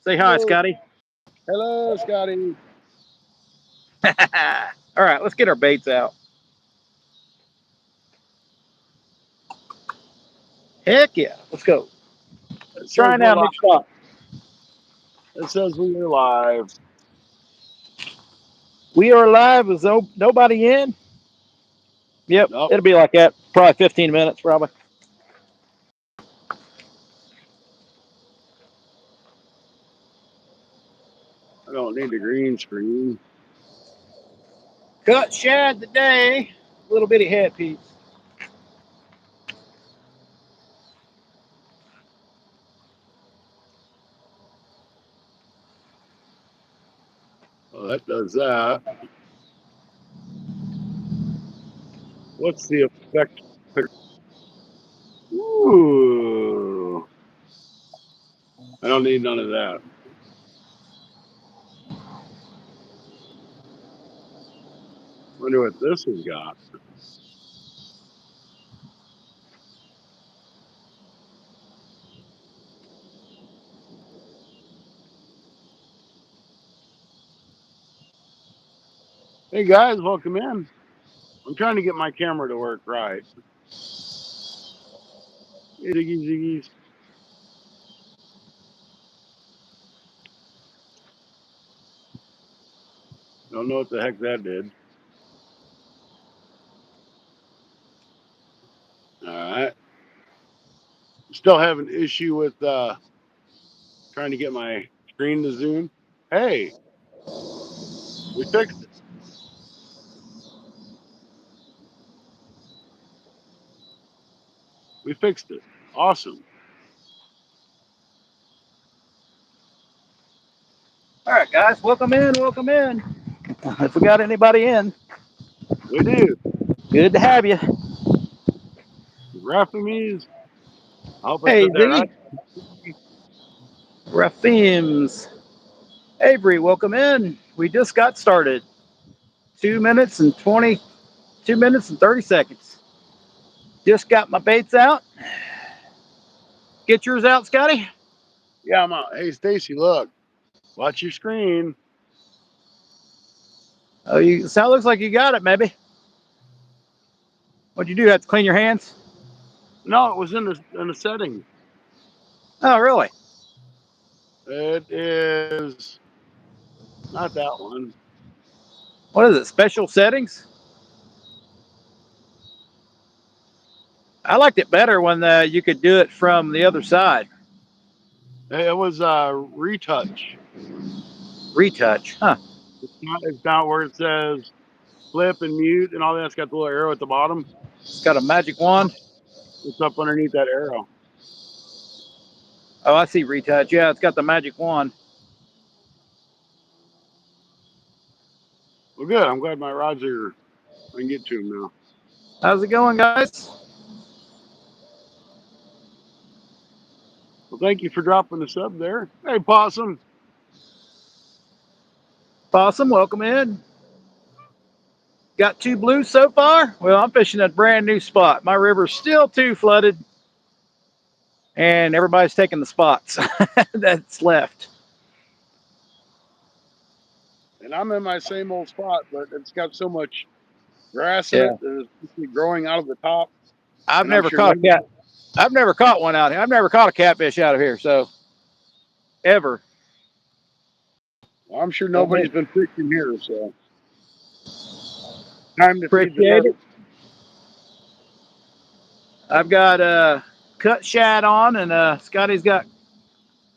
Say hi, Hello, Scotty. hello, Scotty. All right, let's get our baits out. Heck yeah, let's go. It says Trying we're out a live. new spot. It says we are live. We are live. Is nobody in? Yep, Nope, it'll be like that. Probably 15 minutes, probably. I don't need a green screen. Cut shad today. Little bitty head piece. Oh, that does that. What's the effect? Ooh, I don't need none of that. Wonder what this has got. Hey guys, welcome in. I'm trying to get my camera to work right. Hey, Ziggy Ziggies. Don't know what the heck that did. All right. Still have an issue with trying to get my screen to zoom. Hey, we fixed it. We fixed it. Awesome. All right, guys, welcome in. Welcome in. If we got anybody in, We do. good to have you. Raphamies. I hope I Hey, said that right. Ziggy. Rafims. Avery, welcome in. We just got started. 2 minutes and 20, 2 minutes and 30 seconds. Just got my baits out. Get yours out, Scotty. Yeah, I'm out. Hey, Stacy, look. Watch your screen. Oh, you sound looks like you got it, maybe. What'd you do? Have to clean your hands? No, it was in the setting. Oh, really? It is not that one. What is it? Special settings? I liked it better when you could do it from the other side. It was retouch. Retouch, huh? It's not where it says flip and mute and all that. It's got the little arrow at the bottom. It's got a magic wand. It's up underneath that arrow. Oh, I see retouch. Yeah, it's got the magic wand. Well, good. I'm glad my rods are. I can get to them now. How's it going, guys? Well, thank you for dropping the sub there. Hey, Possum. Possum, welcome in. Got two blues so far? Well, I'm fishing a brand new spot. My river's still too flooded, and everybody's taking the spots that's left. And I'm in my same old spot, but it's got so much grass in Yeah, it that it's growing out of the top. I've And I'm never sure caught a nobody, cat. I've never caught one out here. I've never caught a catfish out of here. So ever. I'm sure Don't nobody's make, been fishing here. So time to feed the appreciate turtle. it. I've got cut shad on, and Scotty's got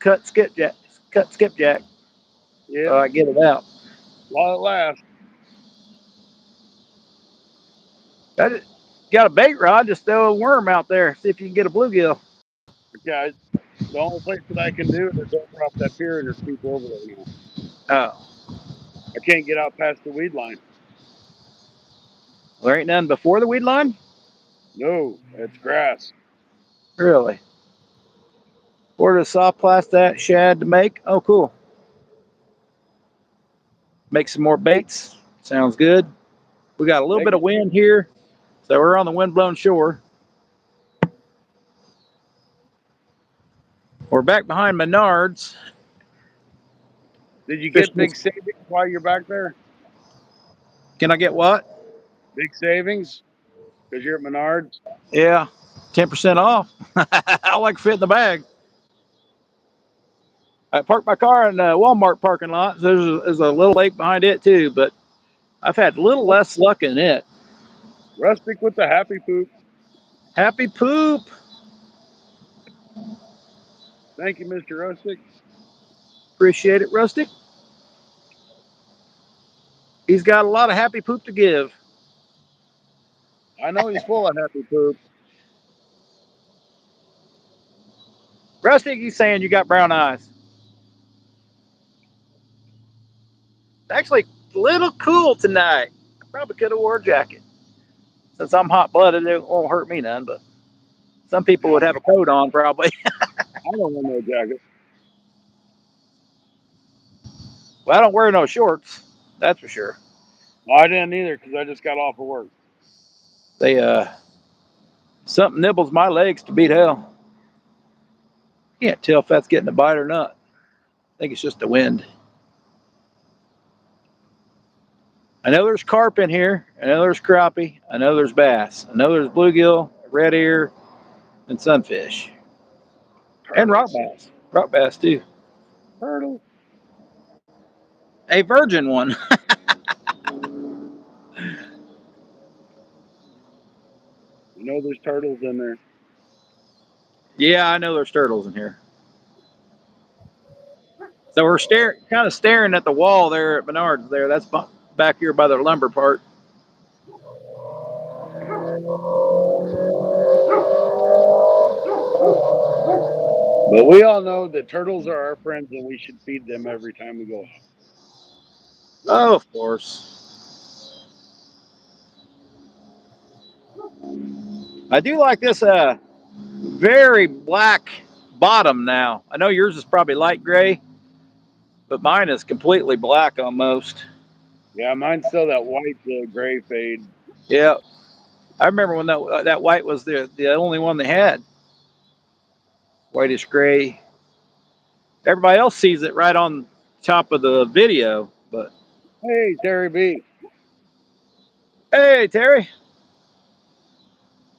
cut skipjack. Cut skipjack. So Yep, I get it out. while it lasts. I just got a bait rod. Just throw a worm out there. See if you can get a bluegill. Yeah, the only place that I can do it is over off that pier and there's people over there now. Oh, I can't get out past the weed line. well, there ain't none before the weed line. No, it's grass. Really? Ordered a soft plastic shad to make. Oh, cool. Make some more baits. Sounds good. We got a little Make bit of it. wind here, so we're on the wind-blown shore. We're back behind Menards, Did you Fish get this. big savings while you're back there? Can I get what? Big savings because you're at Menards. Yeah, 10% off. I like fit in the bag. I parked my car in the Walmart parking lot. There's a little lake behind it too, but I've had a little less luck in it. Rustic with the happy poop. Happy poop. Thank you, Mr. Rustic. Appreciate it, Rustic. He's got a lot of happy poop to give. I know he's full of happy poop. Rustic, he's saying you got brown eyes. It's actually a little cool tonight. I probably could have wore a jacket. Since I'm hot blooded, it won't hurt me none, but some people Yeah, would have a coat on probably. I don't want no jacket. Well, I don't wear no shorts. That's for sure. Well, I didn't either because I just got off of work. They something nibbles my legs to beat hell. Can't tell if that's getting a bite or not. I think it's just the wind. I know there's carp in here. I know there's crappie. I know there's bass. I know there's bluegill, red ear, and sunfish. And rock Turtles. bass. Rock bass too. Turtle. A virgin one. You know there's turtles in there. Yeah, I know there's turtles in here. So we're kind of staring at the wall there at Menards. There, that's back here by the lumber part. But we all know that turtles are our friends and we should feed them every time we go out. Oh, of course. I do like this very black bottom now. I know yours is probably light gray, but mine is completely black almost. Yeah, mine's still that white gray fade. Yeah, I remember when that white was the only one they had. Whitish gray. Everybody else sees it right on top of the video, but Hey, Terry B. hey, Terry,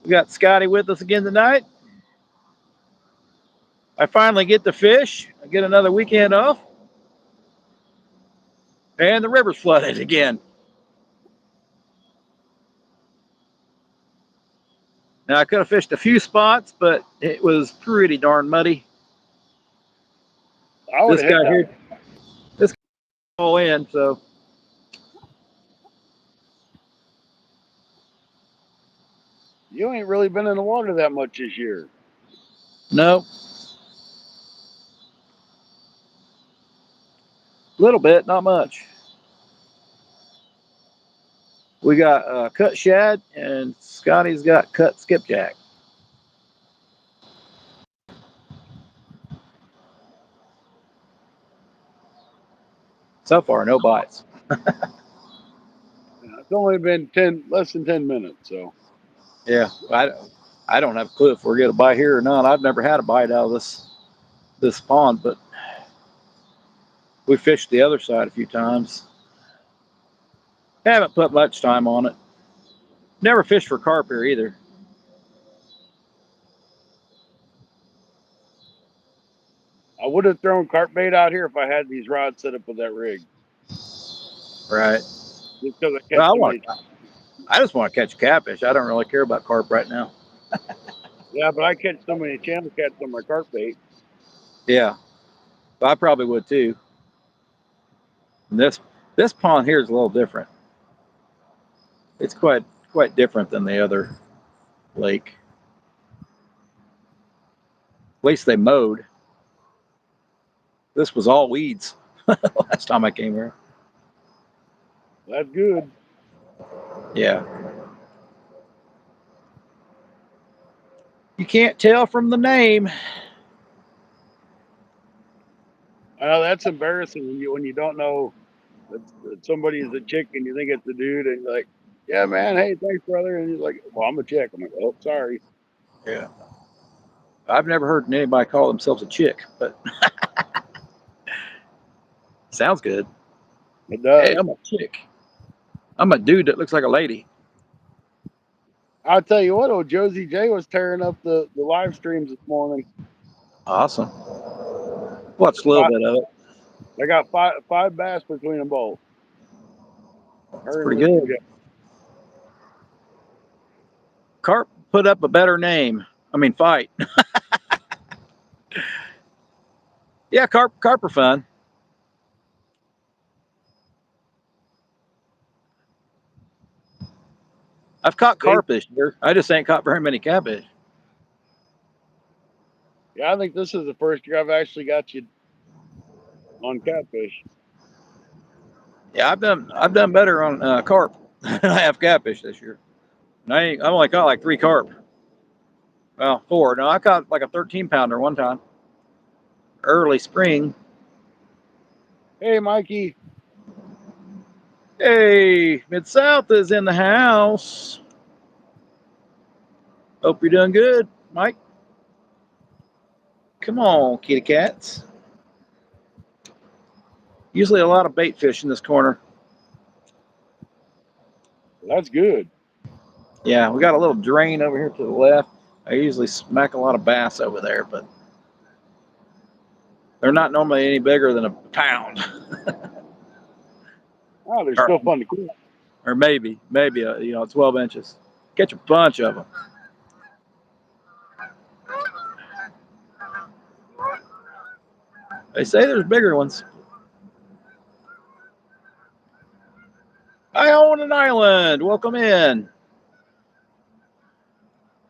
we got Scotty with us again tonight. I finally get to fish. I get another weekend off, and the river's flooded again. Now I could have fished a few spots, but it was pretty darn muddy. I would This have hit guy that here, one. this all in. So You ain't really been in the water that much this year. no, a little bit, not much. We got cut shad, and Scotty's got cut skipjack. So far, no bites. Yeah, it's only been less than 10 minutes. So Yeah, I don't have a clue if we're gonna bite here or not. I've never had a bite out of this pond, but we fished the other side a few times. Haven't put much time on it. Never fished for carp here either. I would have thrown carp bait out here if I had these rods set up with that rig. Right. Just because I catch Well, so many. I just want to catch catfish. I don't really care about carp right now. Yeah, but I catch so many channel cats on my carp bait. Yeah, I probably would too. And this pond here is a little different. It's quite different than the other lake. At least they mowed. This was all weeds last time I came here. That's good. Yeah. You can't tell from the name. I know that's embarrassing when you don't know that somebody is a chick and you think it's a dude and you're like, yeah, man, hey, thanks, brother. And he's like, well, I'm a chick. I'm like, oh, sorry. Yeah. I've never heard anybody call themselves a chick, but Sounds good. It Hey, does. I'm a chick. I'm a dude that looks like a lady. I'll tell you what, old Josie J was tearing up the live streams this morning. Awesome. Watched a little Five, bit of it. they got five bass between them both. It's Her and pretty Lucy good. J. Carp put up a better name. I mean, fight. Yeah, carp are fun. I've caught They, carp this year. I just ain't caught very many catfish. yeah, I think this is the first year I've actually got you on catfish. Yeah, I've done better on carp than I have catfish this year. And I only caught like 3 carp. Well, 4. No, I caught like a 13-pounder one time. Early spring. Hey, Mikey. Hey, Mid South is in the house. Hope you're doing good, Mike. Come on, kitty cats. Usually a lot of bait fish in this corner. That's good. Yeah, we got a little drain over here to the left. I usually smack a lot of bass over there, but they're not normally any bigger than a pound, Oh, they're or, still fun to catch. or maybe 12 inches. Catch a bunch of them. They say there's bigger ones. I own an island. Welcome in.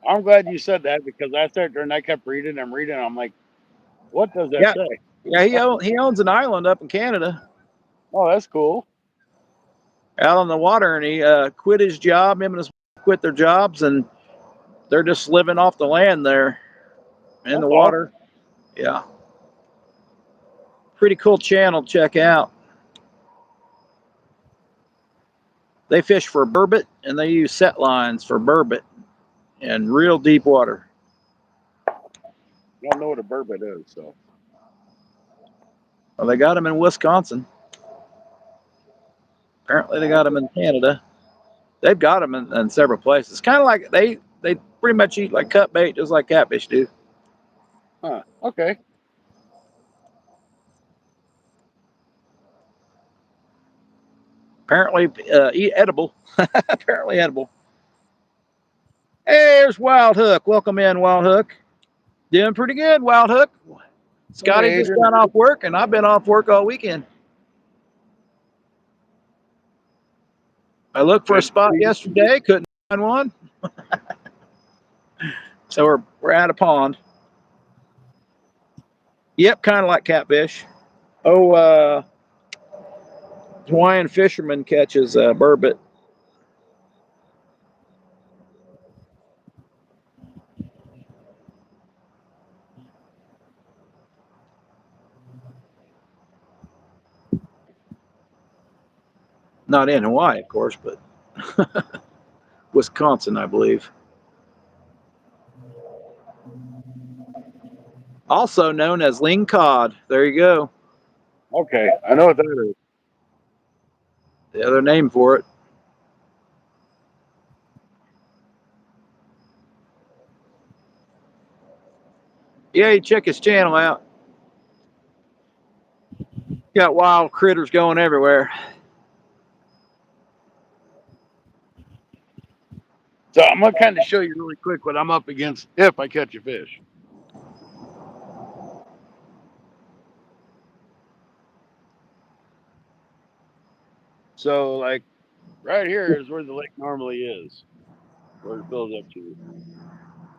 I'm glad you said that because I sat there and I kept reading and reading. I'm like, what does that Yeah, say? yeah. He owns an island up in Canada, Oh, that's cool. out on the water, and he quit his job. Him and his wife quit their jobs, and they're just living off the land there in That's the awesome. water. Yeah, pretty cool channel to check out. They fish for burbot, and they use set lines for burbot in real deep water. I don't know what a burbot is, so Well, they got them in Wisconsin. Apparently, they got them in Canada. They've got them in several places. Kind of like they pretty much eat like cut bait, just like catfish do. okay. Apparently, eat edible. Apparently edible. Hey, there's Wild Hook. Welcome in, Wild Hook. Doing pretty good, Wild Hook. Scotty Hey, just Adrian. got off work, and I've been off work all weekend. I looked for a Good. spot yesterday, couldn't find one, so we're at a pond. Yep, kind of like catfish. Oh, Hawaiian fisherman catches burbot. Not in Hawaii, of course, but Wisconsin, I believe. Also known as ling cod. There you go. Okay, I know what that is. The other name for it. Yeah, you check his channel out. Got wild critters going everywhere. So I'm gonna kind of show you really quick what I'm up against if I catch a fish. So like right here is where the lake normally is, where it fills up to.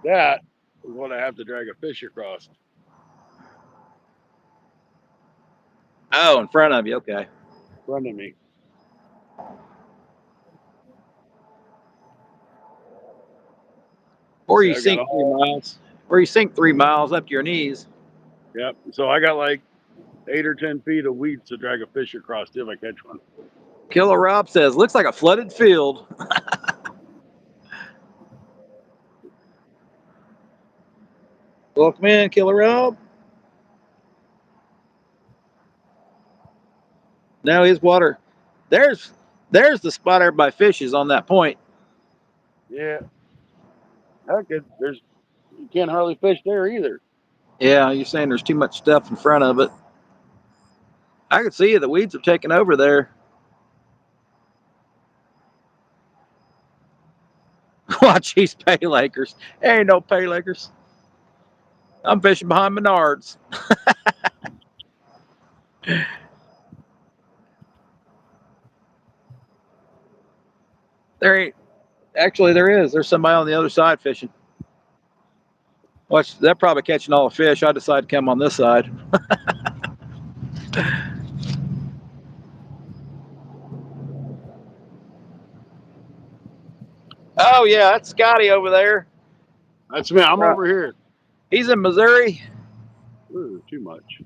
That is what I have to drag a fish across in Oh, in front of you. Okay. front of me. Or See, you I got sink three all. miles. Or you sink 3 miles up to your knees. Yep. So I got like 8 or 10 feet of weeds to drag a fish across if I catch one. Killer Rob says, looks like a flooded field. Welcome in, Killer Rob. No, his water. There's the spot everybody fishes on that point. Yeah, heck, there's you can't hardly fish there either. Yeah, you're saying there's too much stuff in front of it. I can see it. The weeds have taken over there. Watch these pay lakers. There ain't no pay lakers. I'm fishing behind Menards. There ain't. Actually, there is. There's somebody on the other side fishing. Watch, they're probably catching all the fish. I decided to come on this side. Oh yeah, that's Scotty over there. That's me. I'm Right. over here. He's in Missouri, Ooh, too much.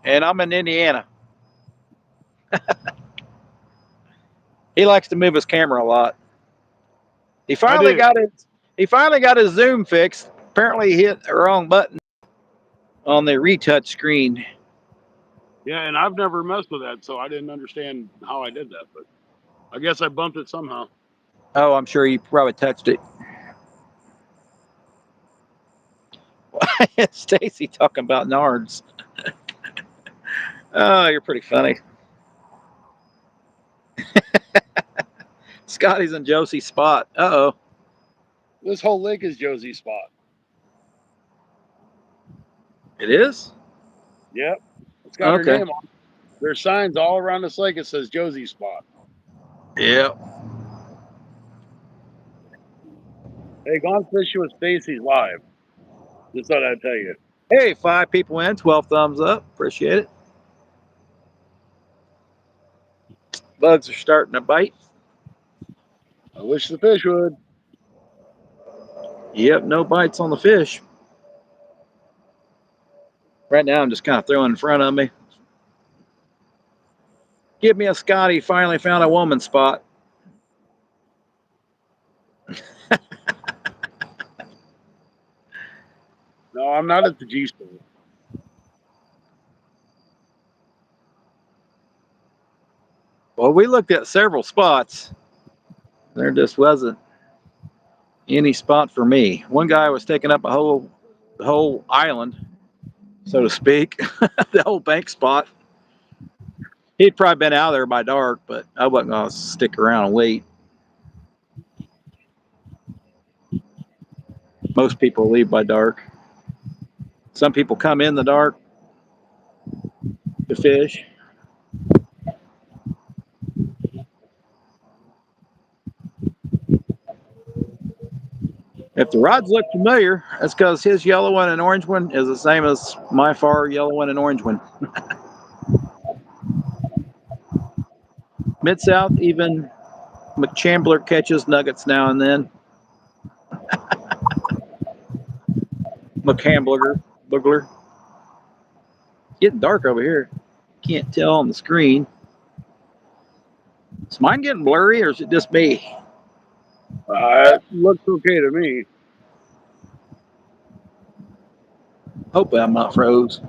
and I'm in Indiana. He likes to move his camera a lot. He I finally do. got his. He finally got his zoom fixed. Apparently, he hit the wrong button on the retouch screen. Yeah, and I've never messed with that, so I didn't understand how I did that. But I guess I bumped it somehow. Oh, I'm sure you probably touched it. Stacy talking about Nards. Oh, you're pretty funny. Scotty's in Josie's spot. Uh-oh. This whole lake is Josie's spot. It is? Yep, it's got her Okay. name on. There's signs all around this lake. It says Josie's spot. Yeah. Hey, gone fishing with Stacy's live. Just thought I'd tell you. Hey, 5 people in, 12 thumbs up. Appreciate it. Bugs are starting to bite. I wish the fish would. Yep, no bites on the fish. Right now, I'm just kind of throwing in front of me. Give me a Scotty. Finally found a woman spot. No, I'm not at the G spot. Well, we looked at several spots. There just wasn't any spot for me. One guy was taking up the whole island, so to speak, the whole bank spot. He'd probably been out there by dark, but I wasn't gonna stick around and wait. Most people leave by dark. Some people come in the dark to fish. If the rods look familiar, that's because his yellow one and orange one is the same as my far yellow one and orange one. Mid South, even McChandler catches nuggets now and then. McCambler, Bugler. Getting dark over here. Can't tell on the screen. Is mine getting blurry or is it just me? It looks okay to me. Hope I'm not froze.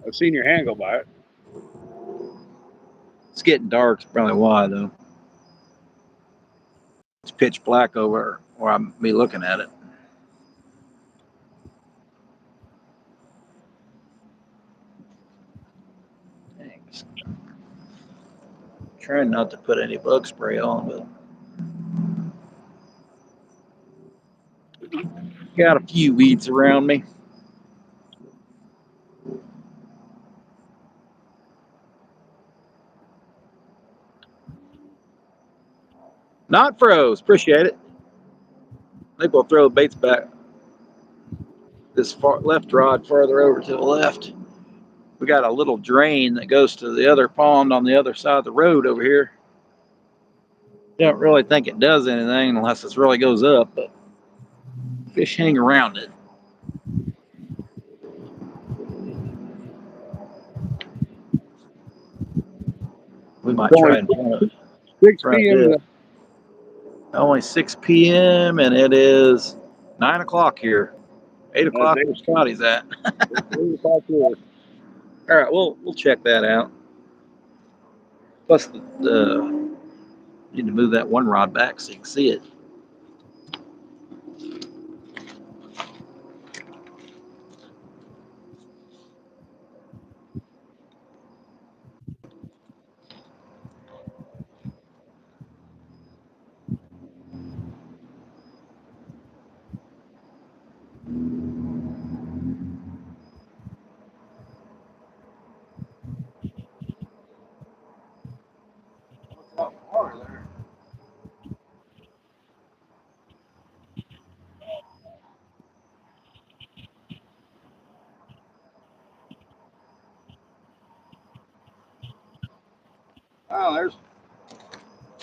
I've seen your hand go by it. It's getting dark. It's probably why though. It's pitch black over where I'm be looking at it. Thanks. Trying not to put any bug spray on, but got a few weeds around me. Not froze. Appreciate it. I think we'll throw the baits back this far left rod farther over to the left. We got a little drain that goes to the other pond on the other side of the road over here. Don't really think it does anything unless it really goes up, but fish hang around it. We might It's only try and six front p.m. dip. Only 6 p.m. and it is 9 o'clock here. 8 That's o'clock where Scotty's at. 8 o'clock here. All right, we'll check that out. Plus, need to move that one rod back so you can see it. Oh, there's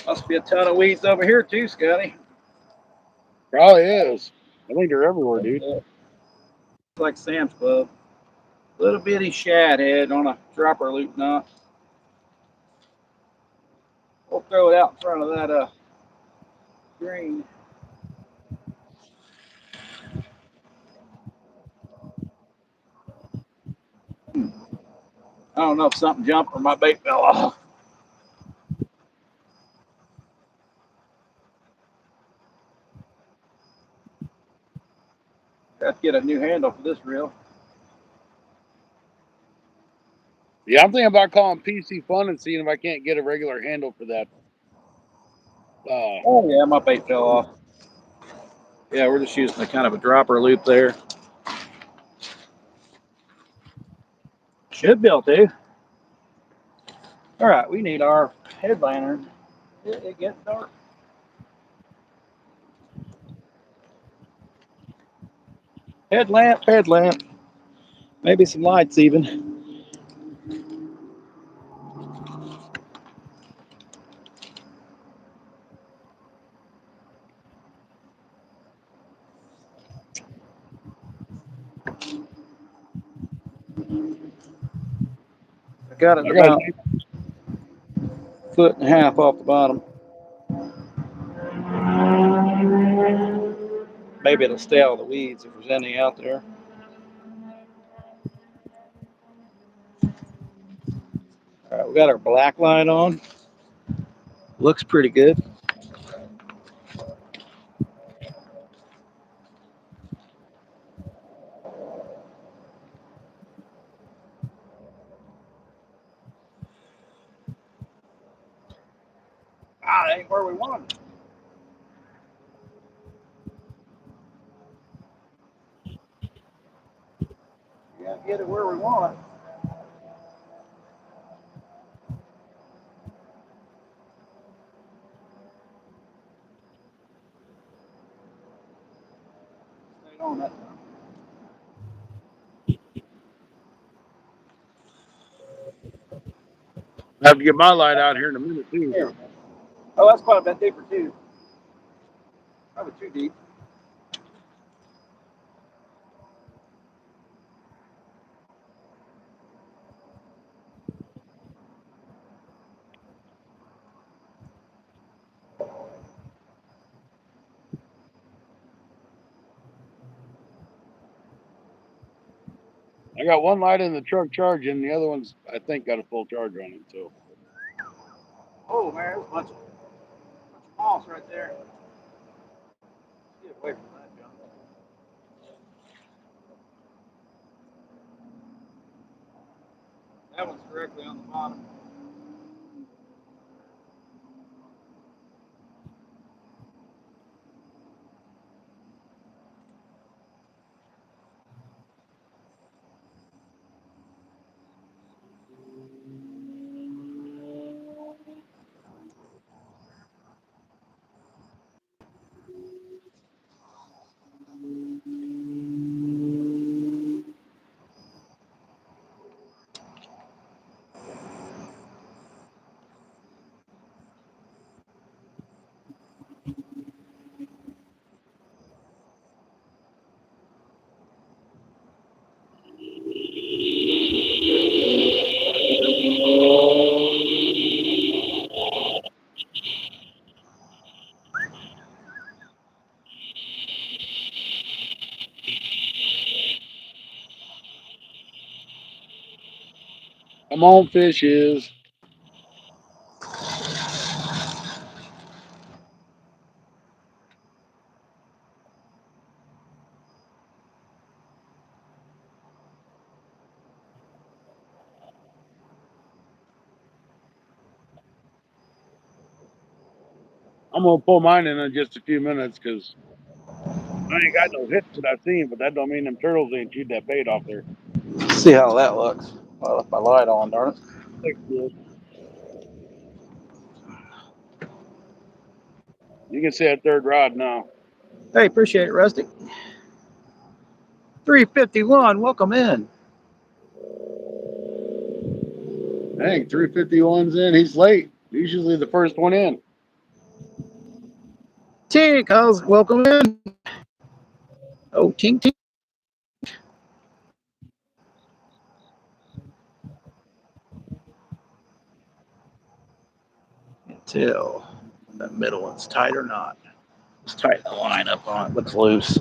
must be a ton of weeds over here too, Scotty. Probably is. I think they're everywhere, dude. It's like Sam's Club. Little bitty shad head on a dropper loop knot. We'll throw it out in front of that green. I don't know if something jumped or my bait fell off. Got to get a new handle for this reel. Yeah, I'm thinking about calling PC Fun and seeing if I can't get a regular handle for that. Oh yeah, my bait fell off. Yeah, we're just using a kind of a dropper loop there. Should be able to. All right, we need our head lantern. It gets dark. Headlamp, headlamp. Maybe some lights even. I got it I got about a foot and a half off the bottom. Maybe it'll stay out of the weeds if there's any out there. All right, we got our black light on. Looks pretty good. Ah, that ain't where we want it. We gotta get it where we want it. Stay on that. I have to get my light out here in a minute too. Here. Oh, that's quite a bit deeper too. Probably too deep. I got one light in the truck charging, the other one's I think got a full charge on it. So Oh man, there's a bunch of moss right there. Get away from that junk. That one's directly on the bottom. come on, fishes. I'm gonna pull mine in just a few minutes because I ain't got no hits that I've seen, but that don't mean them turtles ain't chewed that bait off there. See how that looks. I left my light on, darn it. Looks good. You can see that third rod now. Hey, appreciate it, Rusty. 351, welcome in. Dang, 351's in. He's late. He's usually the first one in. Tink, how's welcome in? Oh, tink, tink. Until that middle one's tight or not. Let's tighten the line up on it. Looks loose.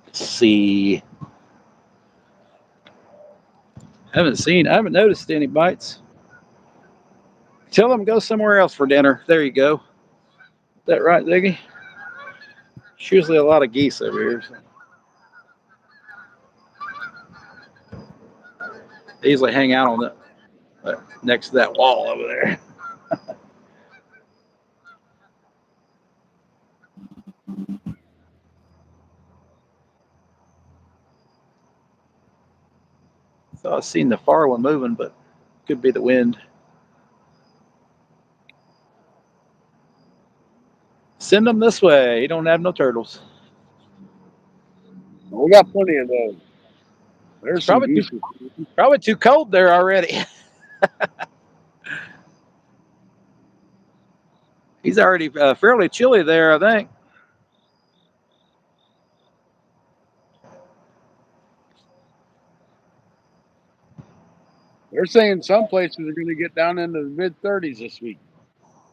Let's see. I haven't noticed any bites. Tell them go somewhere else for dinner. There you go. Is that right, Ziggy? There's usually a lot of geese over here. So. They usually hang out on next to that wall over there. So I've seen the far one moving, but could be the wind. Send them this way. You don't have no turtles. We got plenty of those. It's There's some geese. probably too cold there already. He's already fairly chilly there, I think. They're saying some places are going to get down into the mid 30s this week.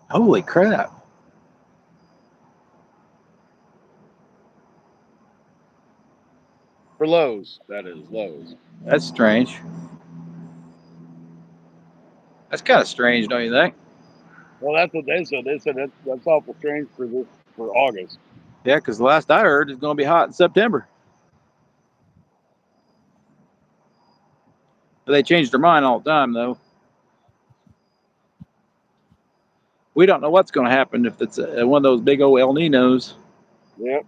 Holy crap. For lows, that is, lows. That's strange. That's kind of strange, don't you think? Well, that's what they said. They said that's awful strange for August. Yeah, because the last I heard, it's going to be hot in September. But they change their mind all the time, though. We don't know what's going to happen if it's one of those big old El Ninos. Yep.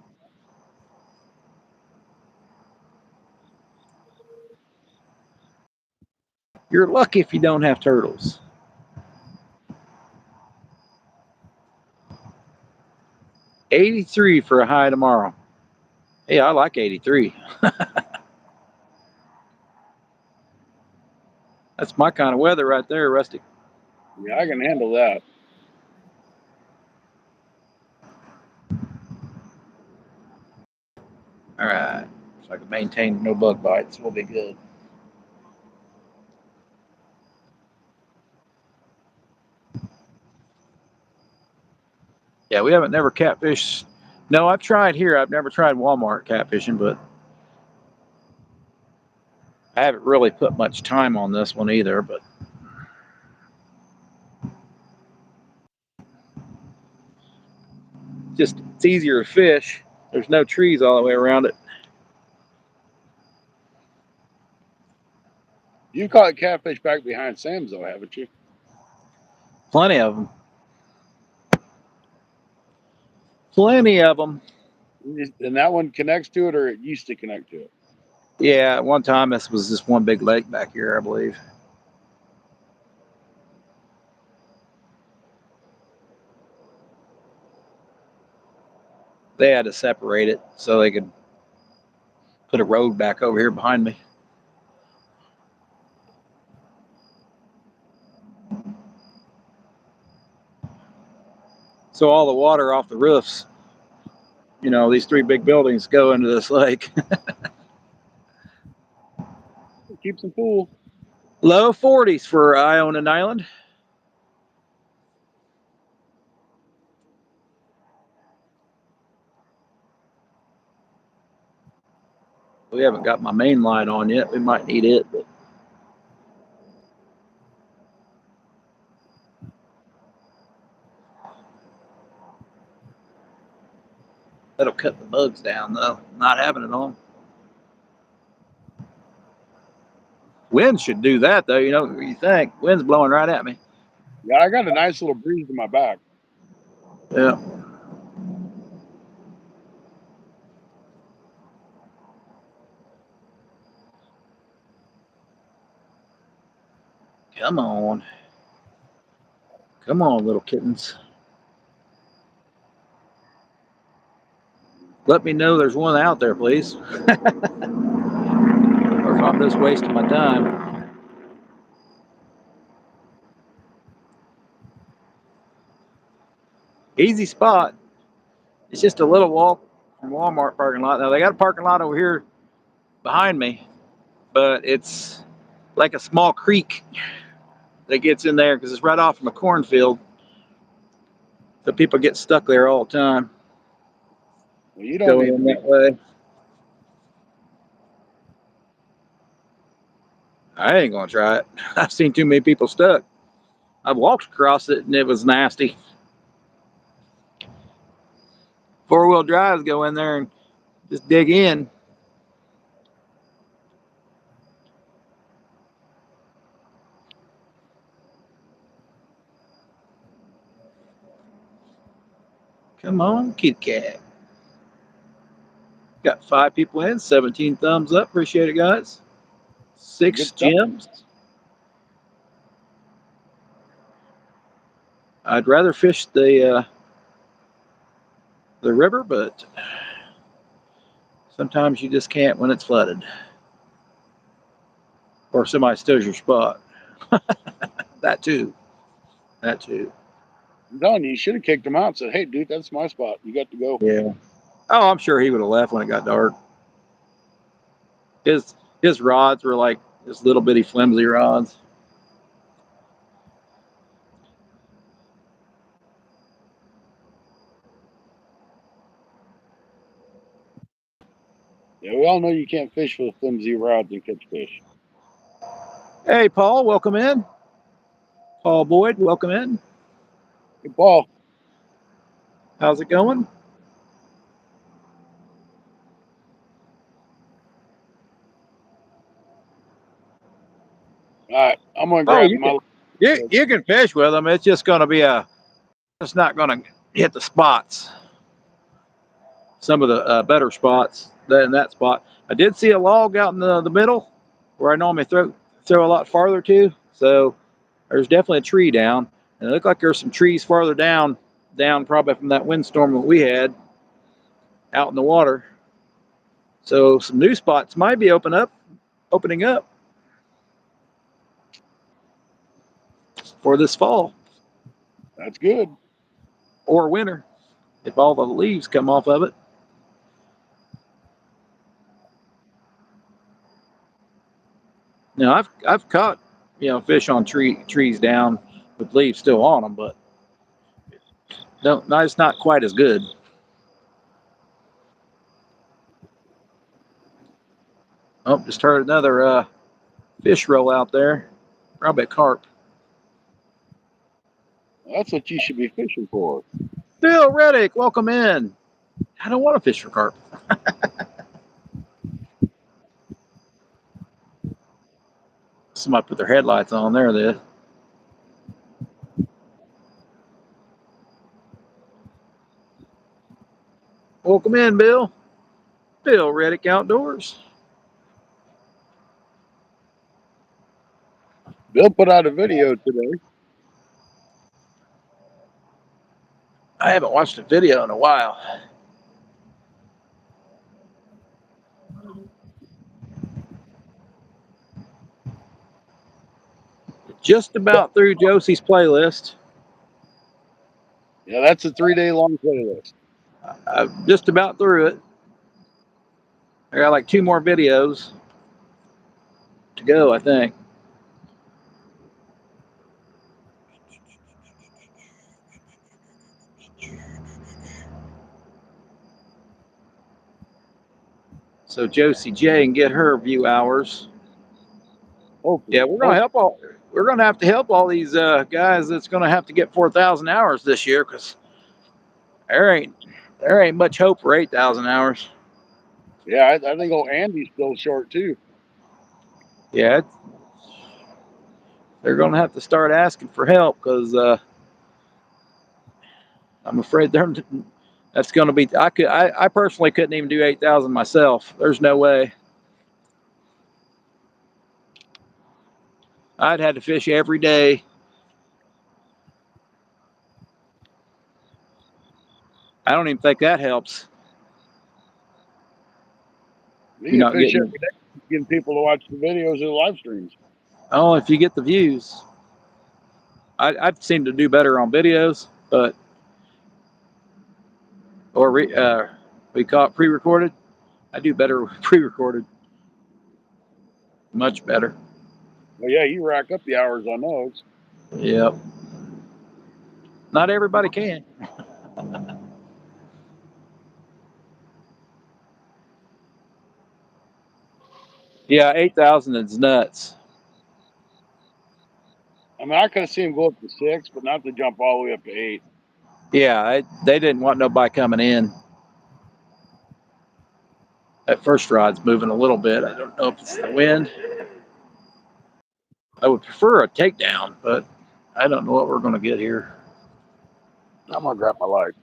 You're lucky if you don't have turtles. 83 for a high tomorrow. Hey, I like 83. That's my kind of weather right there, Rusty. Yeah, I can handle that. All right. So I can maintain no bug bites. We'll be good. Yeah, we haven't never catfished. No, I've tried here. I've never tried Walmart catfishing, but I haven't really put much time on this one either. But just it's easier to fish. There's no trees all the way around it. You caught catfish back behind Sam's, though, haven't you? Plenty of them. Plenty of them. And that one connects to it, or it used to connect to it? Yeah, at one time this was just one big lake back here, I believe. They had to separate it so they could put a road back over here behind me. So all the water off the roofs, these three big buildings go into this lake. It keeps them cool. Low 40s for Iona Island. We haven't got my main line on yet. We might need it, but that'll cut the bugs down though. Not having it on. Wind should do that though. You know what you think? Wind's blowing right at me. Yeah, I got a nice little breeze in my back. Yeah. Come on. Come on, little kittens. Let me know there's one out there, please. Or if I'm just wasting my time. Easy spot. It's just a little walk from Walmart parking lot. Now they got a parking lot over here behind me, but it's like a small creek that gets in there because it's right off from a cornfield. So people get stuck there all the time Well, you don't going need to in be. that way. I ain't gonna try it. I've seen too many people stuck. I've walked across it and it was nasty. 4-wheel drives go in there and just dig in. Come on, kitty cat. Got 5 people in, 17 thumbs up. Appreciate it, guys. Good 6 stuff. gems. I'd rather fish the river, but sometimes you just can't when it's flooded or somebody steals your spot. That too. That too. I'm telling you, you should have kicked him out and said, "Hey, dude, that's my spot. You got to go." Yeah. Oh, I'm sure he would have left when it got dark. His his rods were like his little bitty flimsy rods. Yeah, we all know you can't fish with flimsy rods and catch fish. Hey, Paul, welcome in. Paul Boyd, welcome in. Hey, Paul. How's it going? All right, I'm gonna Oh, grab my. you can fish with them. It's just going to be it's not going to hit the spots. Some of the better spots than that spot. I did see a log out in the middle where I normally throw a lot farther to. So there's definitely a tree down, and it looked like there's some trees farther down probably from that windstorm that we had out in the water. So some new spots might be opening up for this fall That's good. or winter if all the leaves come off of it. Now I've caught fish on trees down with leaves still on them, but no, it's not quite as good. Oh, just heard another fish roll out there. Probably a carp. That's what you should be fishing for. Bill Reddick, welcome in. I don't want to fish for carp. Somebody put their headlights on there. This. Welcome in, Bill. Bill Reddick Outdoors. Bill put out a video today. I haven't watched a video in a while. Just about through Josie's playlist. Yeah, that's a 3-day long playlist. I'm just about through it. I got like 2 more videos to go, I think. so Josie J can get her view hours. Yeah, Hopefully. we're gonna help all. We're gonna have to help all these guys that's gonna have to get 4,000 hours this year because there ain't much hope for 8,000 hours. Yeah, I think old Andy's still short too. Yeah, they're gonna have to start asking for help because I'm afraid they're. That's gonna be. I personally couldn't even do 8,000 myself. There's no way. I'd had to fish every day. I don't even think that helps. You're You can not fish getting. every day, getting people to watch the videos or the live streams. Oh, if you get the views, I'd seem to do better on videos, but or we call it pre-recorded. I do better with pre-recorded, much better. Well, yeah, you rack up the hours on those. Yep. Not everybody can. Yeah, 8,000 is nuts. I mean, I could have seen him go up to 6, but not to jump all the way up to 8. Yeah, they didn't want nobody coming in. That first rod's moving a little bit. I don't know if it's the wind. I would prefer a takedown, but I don't know what we're going to get here. I'm gonna grab my light.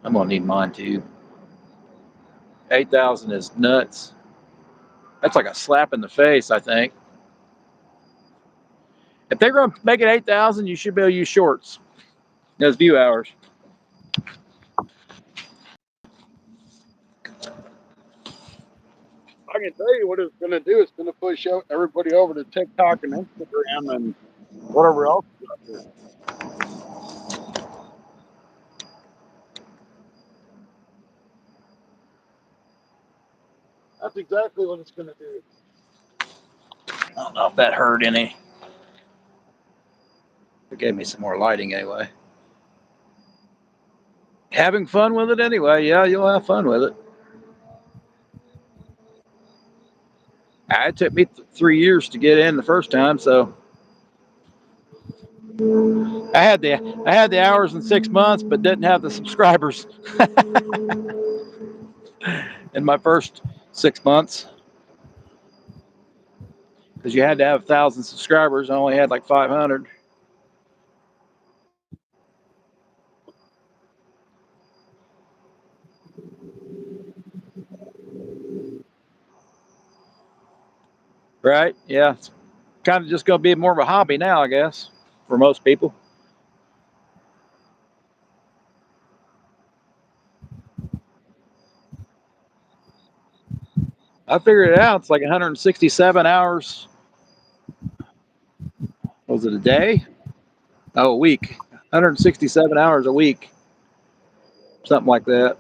I'm going to need mine too. 8,000 is nuts. That's like a slap in the face, I think. If they're going to make it 8,000, you should be able to use shorts. Those view hours. I can tell you what it's gonna do. It's gonna push everybody over to TikTok and Instagram and whatever else is out there. That's exactly what it's gonna do. I don't know if that hurt any. It gave me some more lighting anyway. Having fun with it anyway. Yeah, you'll have fun with it. It took me 3 years to get in the first time, so I had the hours in 6 months, but didn't have the subscribers in my first 6 months because you had to have 1,000 subscribers. I only had like 500. Right? Yeah, it's kind of just going to be more of a hobby now, I guess, for most people. I figured it out. It's like 167 hours. Was it a day? Oh, a week. 167 hours a week. Something like that.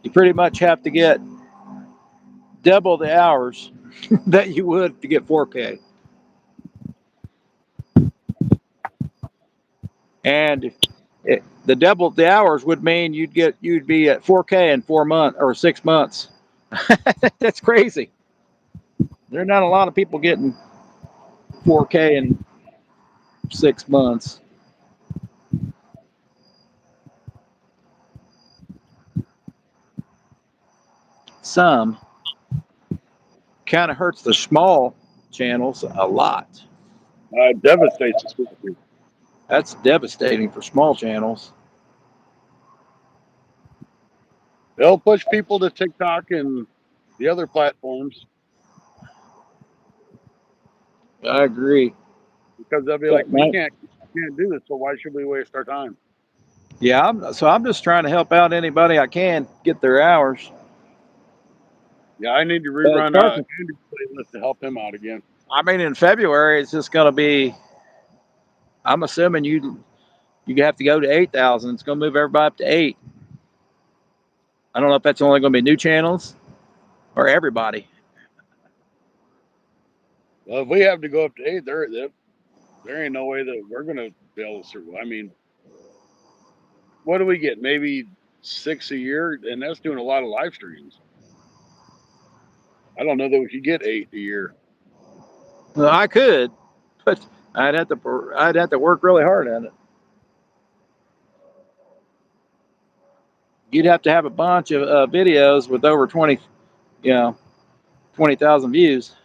You pretty much have to get double the hours that you would to get 4K. And the double the hours would mean you'd be at 4K in 4 months or 6 months. That's crazy. There are not a lot of people getting 4K in 6 months. Some kind of hurts the small channels a lot. Devastates the system. That's devastating for small channels. They'll push people to TikTok and the other platforms I agree. because they'll be like, But we my, can't do this, so why should we waste our time? yeah, I'm just trying to help out anybody I can get their hours. Yeah, I need to But rerun starting, Andy's playlist to help him out again. I mean, in February it's just going to be. I'm assuming you have to go to 8,000. It's going to move everybody up to 8. I don't know if that's only going to be new channels or everybody. Well, if we have to go up to 8, there ain't no way that we're gonna be able to survive. I mean, what do we get? Maybe 6 a year, and that's doing a lot of live streams. I don't know that we could get 8 a year. Well, I could, but I'd have to work really hard at it. You'd have to have a bunch of videos with over 20, you know, 20,000 views.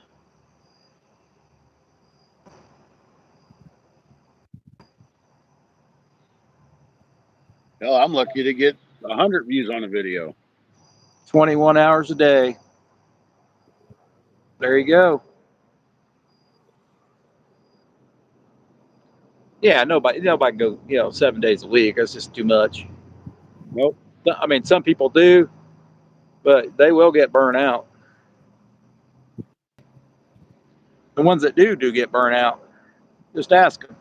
Hell, I'm lucky to get 100 views on a video. 21 hours a day. There you go. Yeah, nobody can go, 7 days a week. That's just too much. Nope. I mean, some people do, but they will get burnt out. The ones that do get burnt out. Just ask them.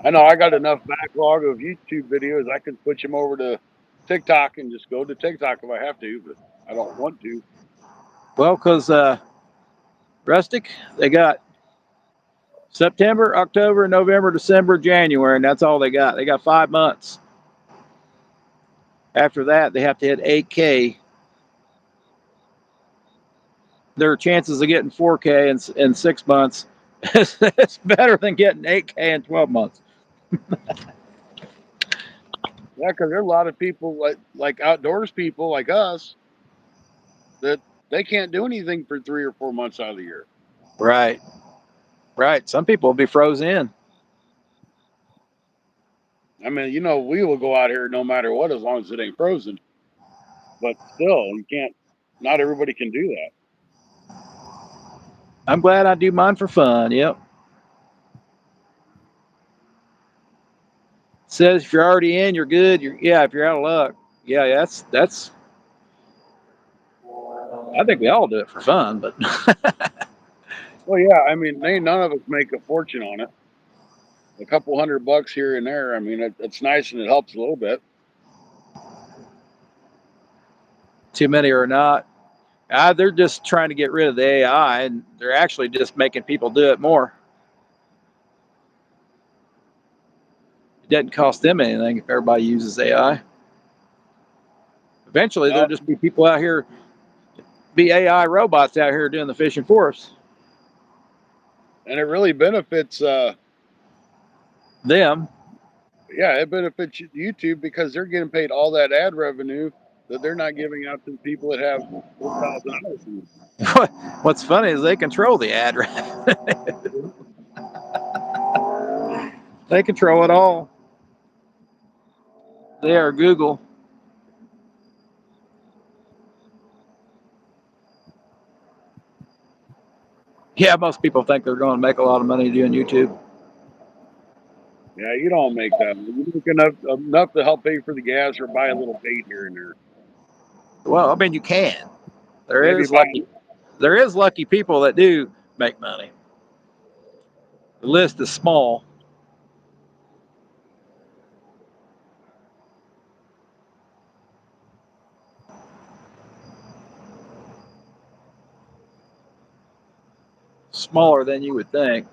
I know I got enough backlog of YouTube videos. I could switch them over to TikTok and just go to TikTok if I have to, but I don't want to. Well, because Rustic, they got September, October, November, December, January, and that's all they got. They got 5 months. After that, they have to hit 8K. Their chances of getting 4K in 6 months is better than getting 8K in 12 months. Yeah, because there are a lot of people like outdoors people like us that they can't do anything for 3 or 4 months out of the year. Right, right. Some people will be frozen in. I mean, we will go out here no matter what as long as it ain't frozen. But still, you can't. Not everybody can do that. I'm glad I do mine for fun. Yep. Says if you're already in, you're good. Yeah. If you're out of luck, yeah, that's. I think we all do it for fun, but Well, yeah, I mean, none of us make a fortune on it. A couple $100 here and there. I mean, it's nice and it helps a little bit. too many are not. They're just trying to get rid of the AI, and they're actually just making people do it more. It doesn't cost them anything if everybody uses AI. Eventually, No, there'll just be people out here, be AI robots out here doing the fishing for us. and it really benefits. Them. Yeah, it benefits YouTube because they're getting paid all that ad revenue that they're not giving out to the people that have 4,000 hours. What's funny is they control the ad. They control it all. They are Google. Yeah, most people think they're going to make a lot of money doing YouTube. Yeah, you don't make that. You make enough to help pay for the gas or buy a little bait here and there. Well, I mean, you can. There Maybe is buy. lucky. There is lucky people that do make money. The list is small. Smaller than you would think.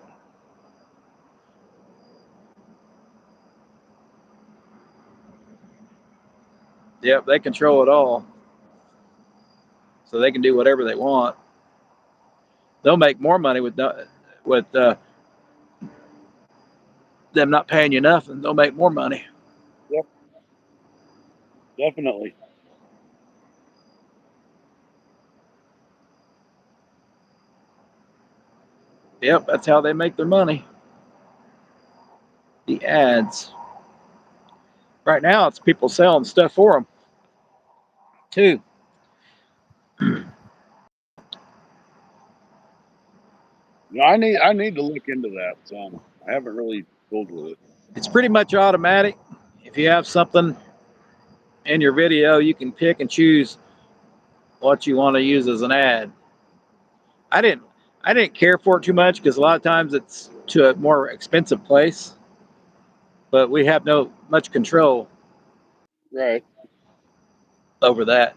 Yep, they control it all. So they can do whatever they want. They'll make more money with them not paying you nothing. They'll make more money. Yep, definitely. Yep, that's how they make their money. The ads. Right now, it's people selling stuff for them too. I need to look into that. So I haven't really fooled with it. It's pretty much automatic. If you have something in your video, you can pick and choose what you want to use as an ad. I didn't I didn't care for it too much because a lot of times it's to a more expensive place, but we have no much control. Right. over that.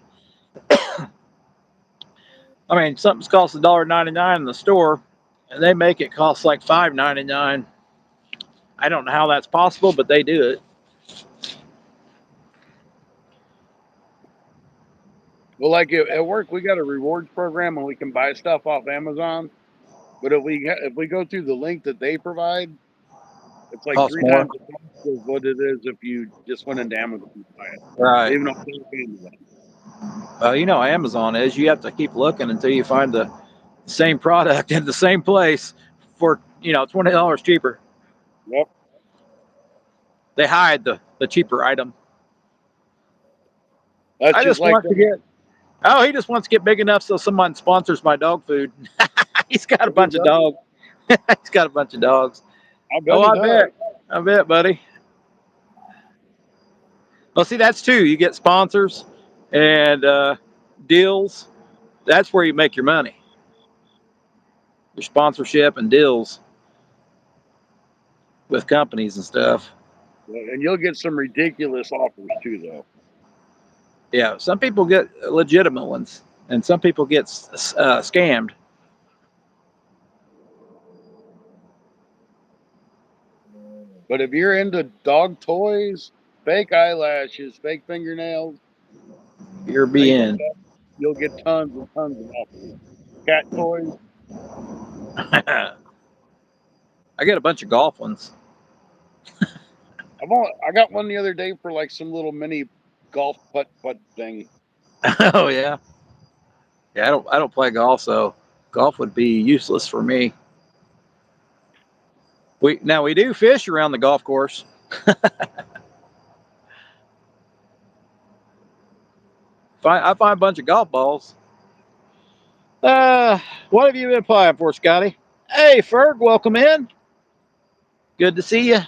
I mean, something's cost $1.99 in the store, and they make it cost like $5.99. I don't know how that's possible, but they do it. Well, like at work, we got a rewards program and we can buy stuff off Amazon. But if we go through the link that they provide, it's like Costs three more. times the cost of what it is if you just went into Amazon and buy it, Right. even though it's Amazon. Well, you know how Amazon is. You have to keep looking until you find the same product in the same place for $20 cheaper. Yep, They hide the cheaper item. that's I just just like want to get. Oh, he just wants to get big enough so someone sponsors my dog food. He's got a he bunch of does. dogs. He's got a bunch of dogs. I bet Oh, he I does. bet. I bet, buddy. Well, see, that's two. You get sponsors and deals. That's where you make your money. Your sponsorship and deals with companies and stuff. And you'll get some ridiculous offers too, though. Yeah, some people get legitimate ones, and some people get scammed. But if you're into dog toys, fake eyelashes, fake fingernails, You're things like being. that, you'll get tons and tons of offers. Cat toys. I get a bunch of golf ones. I got one the other day for like some little mini golf putt thing. Oh yeah, yeah. I don't play golf, so golf would be useless for me. We do fish around the golf course. I find a bunch of golf balls. Uh, what have you been applying for, Scotty? Hey, Ferg, welcome in. Good to see you.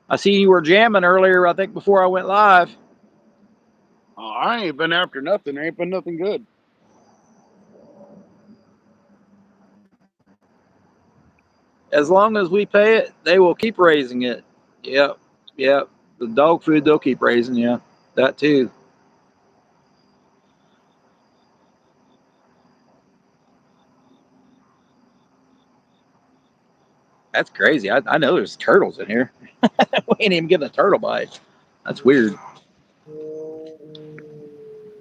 I see you were jamming earlier, I think, before I went live. Oh, I ain't been after nothing. There ain't been nothing good. As long as we pay it, they will keep raising it. Yep, yep. The dog food, they'll keep raising, yeah. That too. That's crazy. I know there's turtles in here. We ain't even getting a turtle bite. That's weird.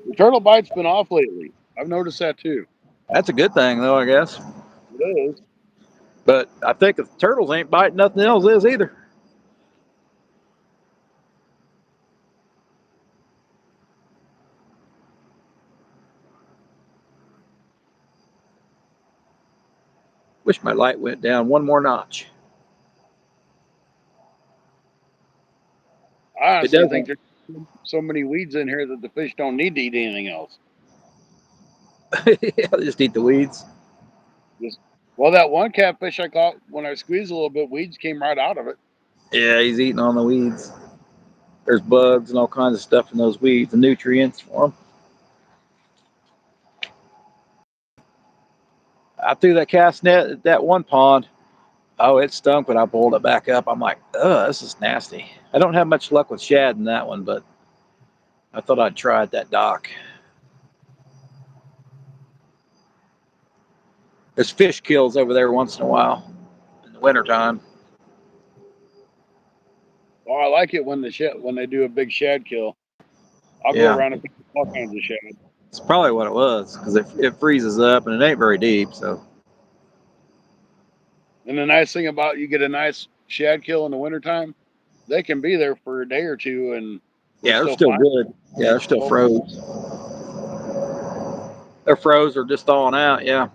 The turtle bite's been off lately. I've noticed that too. That's a good thing, though, I guess. It is. But I think if the turtles ain't biting, nothing else is either. Wish my light went down one more notch. I It honestly think doesn't. there's so many weeds in here that the fish don't need to eat anything else. I just eat the weeds. Just well, that one catfish I caught when I squeezed a little bit, weeds came right out of it. Yeah, he's eating on the weeds. There's bugs and all kinds of stuff in those weeds, the nutrients for them. I threw that cast net at that one pond. Oh, it stunk, but I pulled it back up. I'm like, ugh, this is nasty. I don't have much luck with shad in that one, but I thought I'd try at that dock. There's fish kills over there once in a while in the wintertime. Oh, I like it when when they do a big shad kill. I'll go Yeah, around and pick up all kinds of shad. it's probably what it was because it freezes up and it ain't very deep. So And the nice thing about you get a nice shad kill in the wintertime, they can be there for a day or two and they're yeah, they're still still fine. good. Yeah, they're still froze. They're froze or just thawing out. Yeah,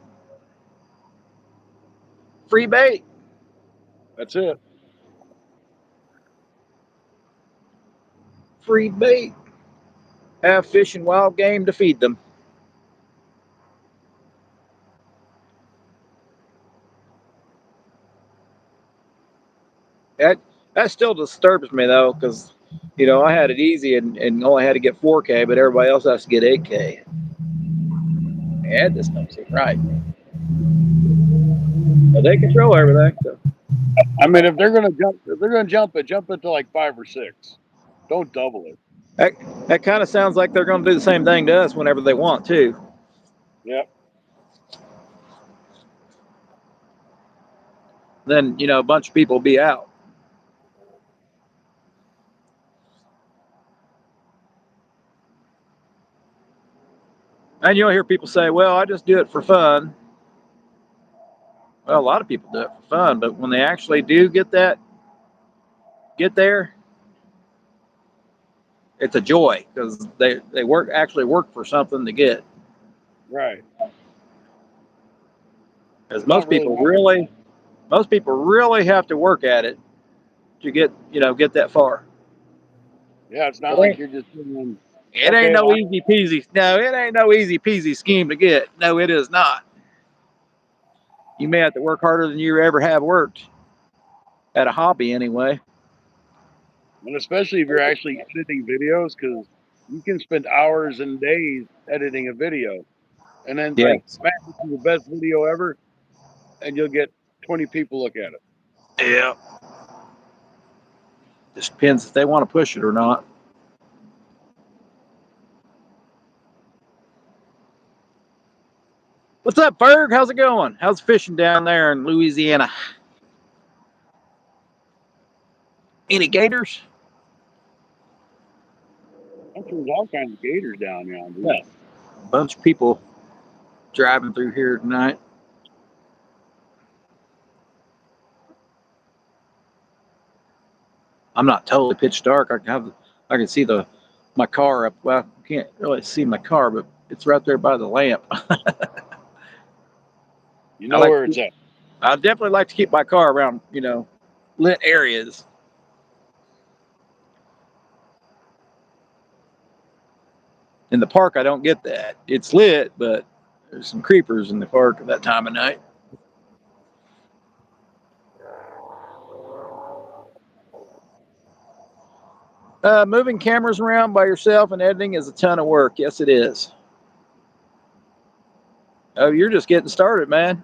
free bait. That's it. Free bait. Have fish and wild game to feed them. That that still disturbs me though, because I had it easy and only had to get 4K, but everybody else has to get 8K. Yeah, this don't seem right. But they control everything. So. I mean, if they're gonna jump it, jump it to like 5 or 6. Don't double it. That, that kind of sounds like they're going to do the same thing to us whenever they want to. Yep. Then, a bunch of people will be out. And you'll hear people say, well, I just do it for fun. Well, a lot of people do it for fun, but when they actually do get there, it's a joy because they actually work for something to get. Right. Because It's not really hard. most people really have to work at it to get that far. Yeah, it's It not like ain't you're just doing, it ain't okay, no well, easy peasy. No, it ain't no easy peasy scheme to get. No, it is not. You may have to work harder than you ever have worked at a hobby anyway. and especially if you're actually editing videos, because you can spend hours and days editing a video. And then it's like, Yes. man, this is the best video ever. And you'll get 20 people look at it. Yeah. Just depends if they want to push it or not. What's up, Ferg? How's it going? How's fishing down there in Louisiana? Any gators? I'm sure there's all kinds of gators down yonder. Yeah. A bunch of people driving through here tonight. I'm not totally pitch dark. I can see my car up. Well, I can't really see my car, but it's right there by the lamp. You I know like where it's at. I definitely like to keep my car around lit areas. In the park, I don't get that. It's lit, but there's some creepers in the park at that time of night. Moving cameras around by yourself and editing is a ton of work. Yes, it is. Oh, you're just getting started, man.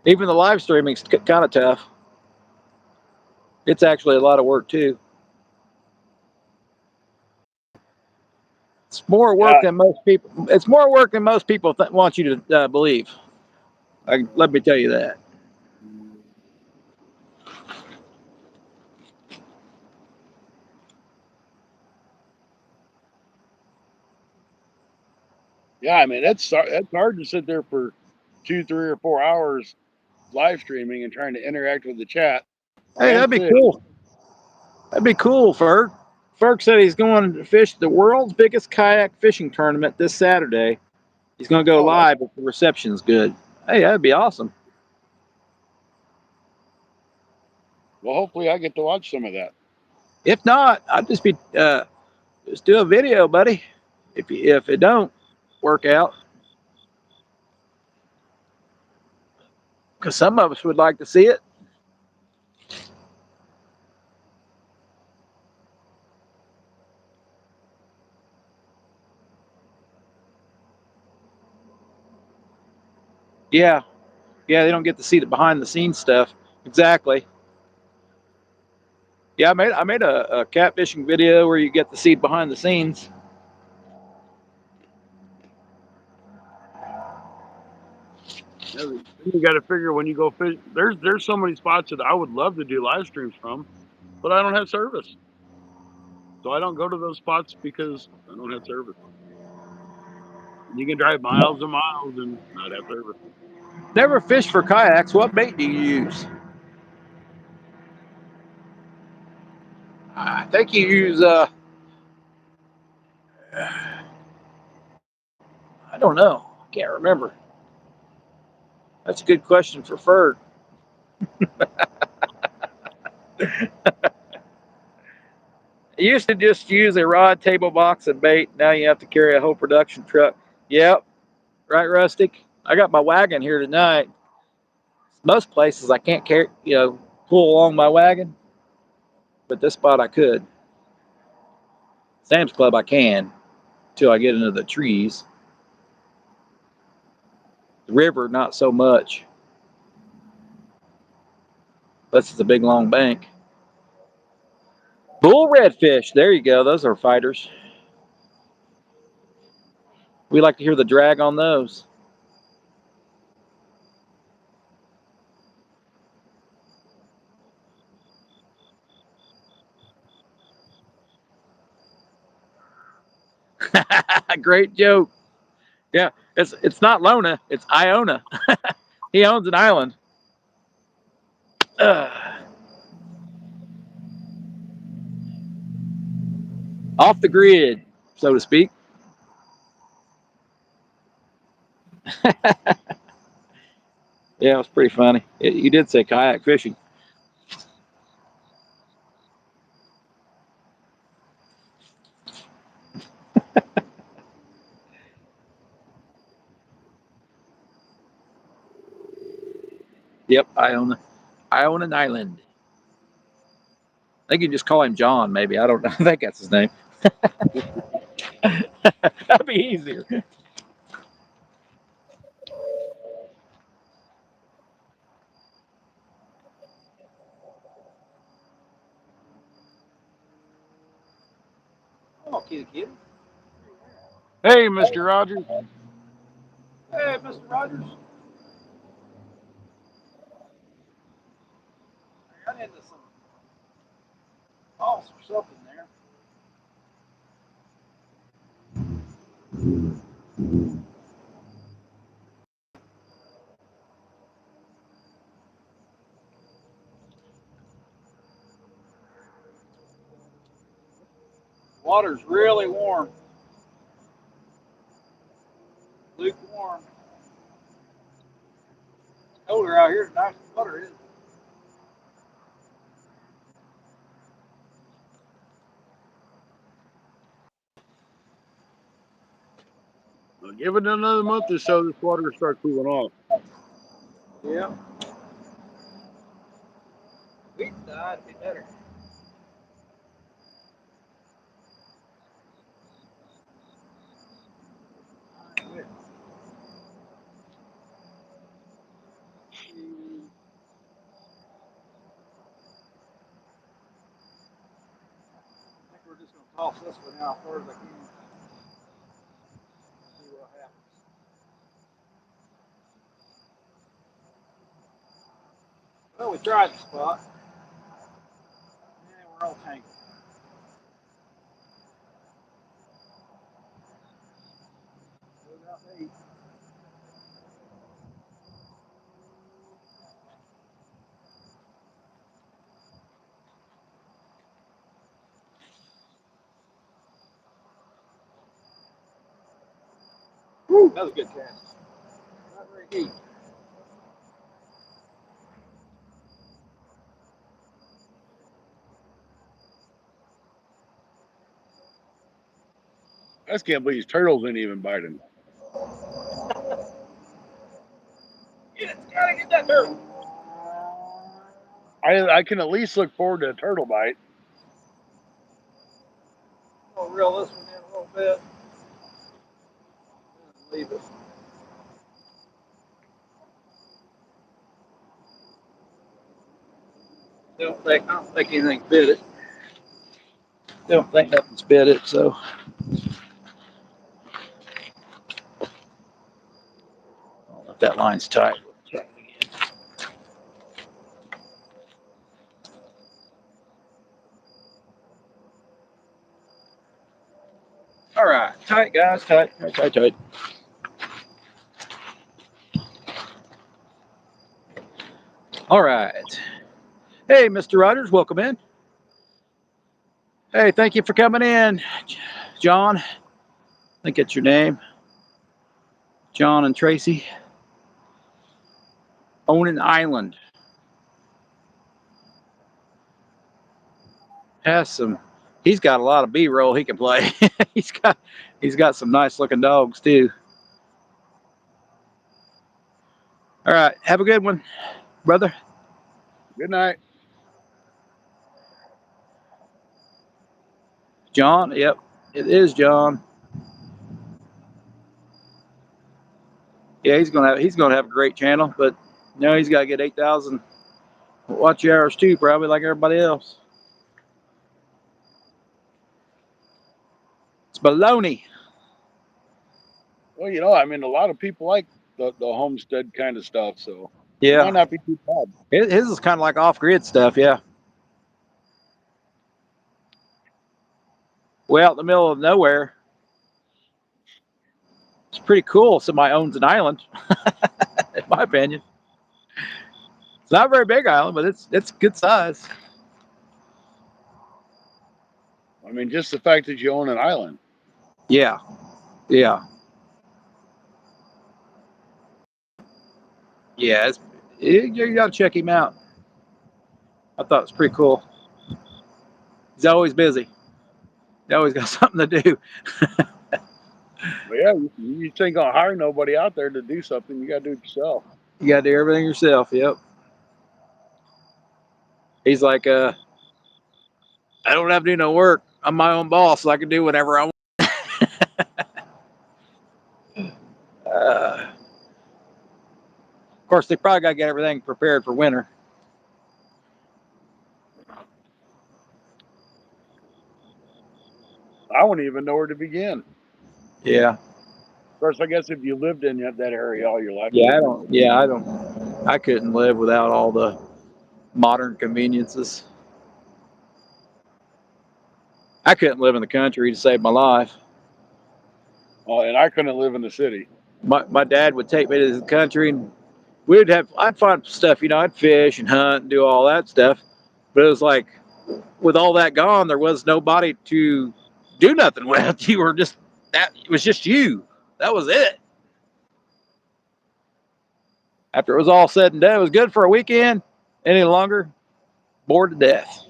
Even the live streaming's kind of tough. It's actually a lot of work too. It's more work Yeah. than most people. It's more work than most people want you to believe. Let me tell you that. Yeah. I mean, that's hard to sit there for 2, 3, or 4 hours live streaming and trying to interact with the chat Hey, and that'd be fish. cool. That'd be cool, Ferg. Ferg said he's going to fish the world's biggest kayak fishing tournament this Saturday. He's going to go Oh, that's live if the reception's good. Hey, that'd be awesome. well. Hopefully, I get to watch some of that. If not, I'd just do a video, buddy. If it don't work out, because some of us would like to see it. Yeah, yeah, they don't get to see the behind the scenes stuff. Exactly. Yeah, I made a catfishing video where you get to see behind the scenes. Yeah, you got to figure when you go fish. There's so many spots that I would love to do live streams from, but I don't have service, so I don't go to those spots because I don't have service. You can drive miles and miles and not have service. Never fish for kayaks. What bait do you use? I think you use I don't know. I can't remember. That's a good question for Ferg. You used to just use a rod, table box, and bait. Now you have to carry a whole production truck. Yep, right, Rustic. I got my wagon here tonight. Most places I can't carry, pull along my wagon, but this spot I could. Sam's Club I can till I get into the trees. The river not so much. This is a big long bank. Bull redfish. There you go. Those are fighters. We like to hear the drag on those. Great joke. Yeah, it's not Lona, it's Iona. He owns an island. Uh, Off the grid, so to speak. Yeah, it was pretty funny. You did say kayak fishing. Yep, I own an island. I think you can just call him John, maybe. I don't know. I think that's his name. That'd be easier. Oh, kitty, kitty. Hey, Mr. Rogers. Hey, Mr. Rogers. I got into some toss or something there. Water's really warm. Lukewarm. It's colder out here tonight than water is. Well, give it another month or so, this water will start cooling off. Yeah. We died, be better. I think we're just going to toss this one out as far as I can. See what happens. Well, we tried the spot. Yeah, we're all tangled. Woo, that was a good cast. Not very deep. I just can't believe these turtles ain't even biting. Get it, gotta get that turtle. I can at least look forward to a turtle bite. I'll reel this one in a little bit. And leave it. I don't think anything bit it. Don't think nothing's bit it, so. I don't know if that line's tight. We'll check it again. All right, tight, guys, tight, tight, tight, tight. All right. Hey, Mr. Rogers, welcome in. Hey, thank you for coming in, John. I think that's your name. John and Tracy. Own an island. Has some. He's got a lot of B-roll he can play. he's got some nice looking dogs too. All right, have a good one, brother. Good night. John. Yep, it is John. Yeah, he's gonna have a great channel, but no, he's got to get 8,000 Watch your hours too, probably like everybody else. It's baloney. Well, you know, I mean, a lot of people like the homestead kind of stuff, so it might Yeah. not be too bad. His is kind of like off grid stuff. Yeah. Way out in the middle of nowhere. It's pretty cool. Somebody owns an island, in my opinion. It's not a very big island, but it's good size. I mean, just the fact that you own an island. Yeah. Yeah. Yeah. You got to check him out. I thought it was pretty cool. He's always busy. He always got something to do. But yeah, you ain't gonna hire nobody out there to do something. You got to do it yourself. You got to do everything yourself. Yep. He's like, I don't have to do no work. I'm my own boss, so I can do whatever I want. Of course, they probably got to get everything prepared for winter. I wouldn't even know where to begin. Yeah. Of course, I guess if you lived in that area all your life, Yeah. you wouldn't know. I don't. I couldn't live without all the modern conveniences. I couldn't live in the country to save my life. Oh, and I couldn't live in the city. My dad would take me to the country, and I'd find stuff. I'd fish and hunt and do all that stuff. But it was like, with all that gone, there was nobody to do nothing with. You were just that. It was just you. That was it. After it was all said and done, it was good for a weekend. Any longer, bored to death.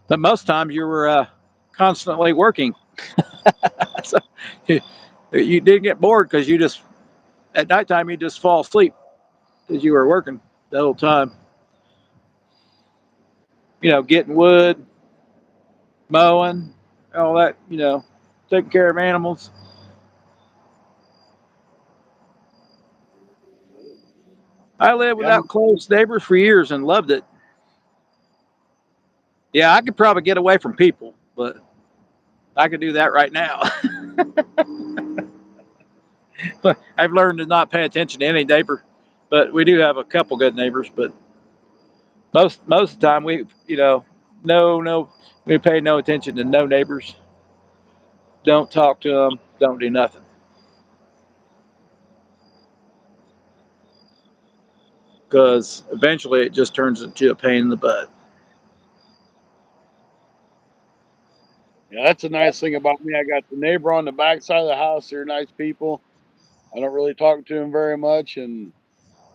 But most times you were constantly working, so you didn't get bored because you just at nighttime you just fall asleep because you were working the whole time. Getting wood, mowing, all that. Taking care of animals. I lived Yeah, I mean, without close neighbors for years and loved it. Yeah, I could probably get away from people, but I could do that right now. I've learned to not pay attention to any neighbor, but we do have a couple good neighbors. But most of the time, no, we pay no attention to no neighbors. Don't talk to them. Don't do nothing. Because eventually it just turns into a pain in the butt. yeah, that's a nice thing about me. I got the neighbor on the back side of the house. They're nice people. I don't really talk to them very much, and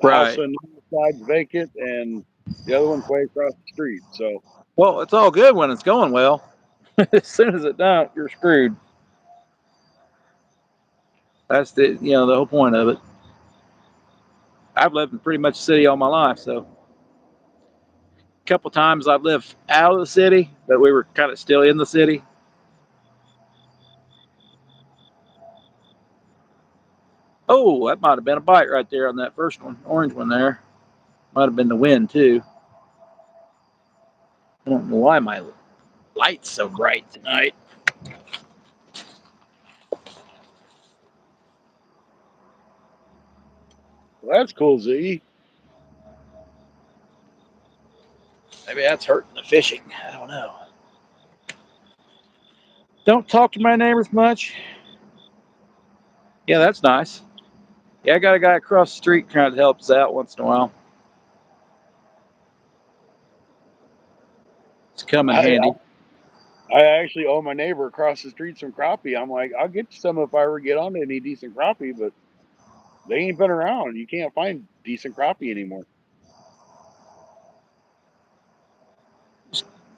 the house Right. on the side's vacant, and the other one's way across the street. So Well, it's all good when it's going well. As soon as it don't, you're screwed. That's the whole point of it. I've lived in pretty much the city all my life, so a couple times I've lived out of the city, but we were kind of still in the city. Oh, that might have been a bite right there on that first one, orange one there. Might have been the wind too. I don't know why my light's so bright tonight. well, that's cool, Z. Maybe that's hurting the fishing. I don't know. Don't talk to my neighbors much. Yeah, that's nice. Yeah, I got a guy across the street trying to help us out once in a while. It's come in I handy. I actually owe my neighbor across the street some crappie. I'm like, I'll get you some if I ever get on to any decent crappie, but they ain't been around. You can't find decent crappie anymore.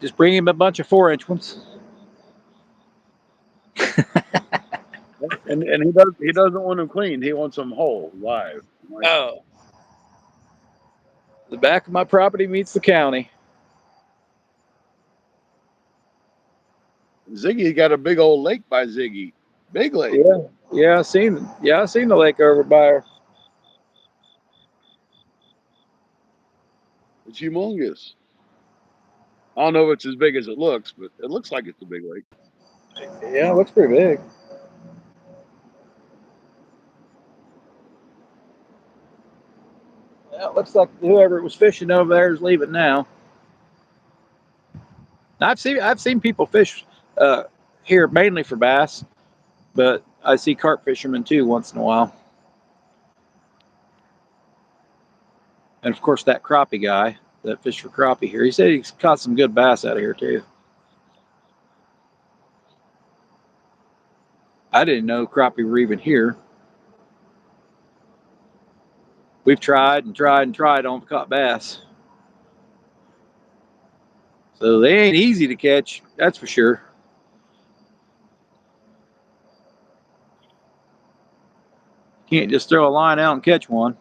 Just bring him a bunch of 4-inch ones. And he doesn't want them clean. He wants them whole, live. I'm like, Oh, the back of my property meets the county. Ziggy's got a big old lake by Ziggy. Big lake. Yeah, I seen the lake over by her. It's humongous. I don't know if it's as big as it looks, but it looks like it's a big lake. Yeah, it looks pretty big. Well, it looks like whoever was fishing over there is leaving now. I've seen people fish uh, here mainly for bass, but I see carp fishermen too once in a while. And of course, that crappie guy that fished for crappie here, he said he's caught some good bass out of here too. I didn't know crappie were even here. We've tried and tried and tried on caught bass. So they ain't easy to catch, that's for sure. Can't just throw a line out and catch one.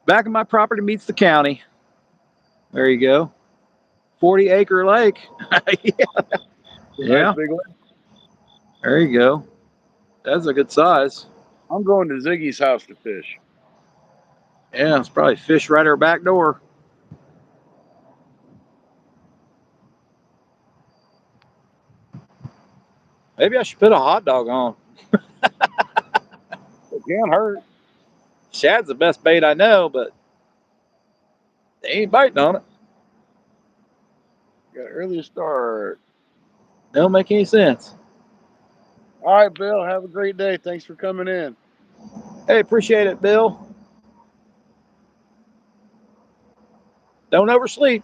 Back of my property meets the county. There you go. 40-acre lake. It's a nice Yeah, big lake. there you go. That's a good size. I'm going to Ziggy's house to fish. Yeah, it's probably fish right at our back door. Maybe I should put a hot dog on. It can't hurt. Shad's the best bait I know, but they ain't biting on it. Got an early start. Don't make any sense. All right, Bill. Have a great day. Thanks for coming in. Hey, appreciate it, Bill. Don't oversleep.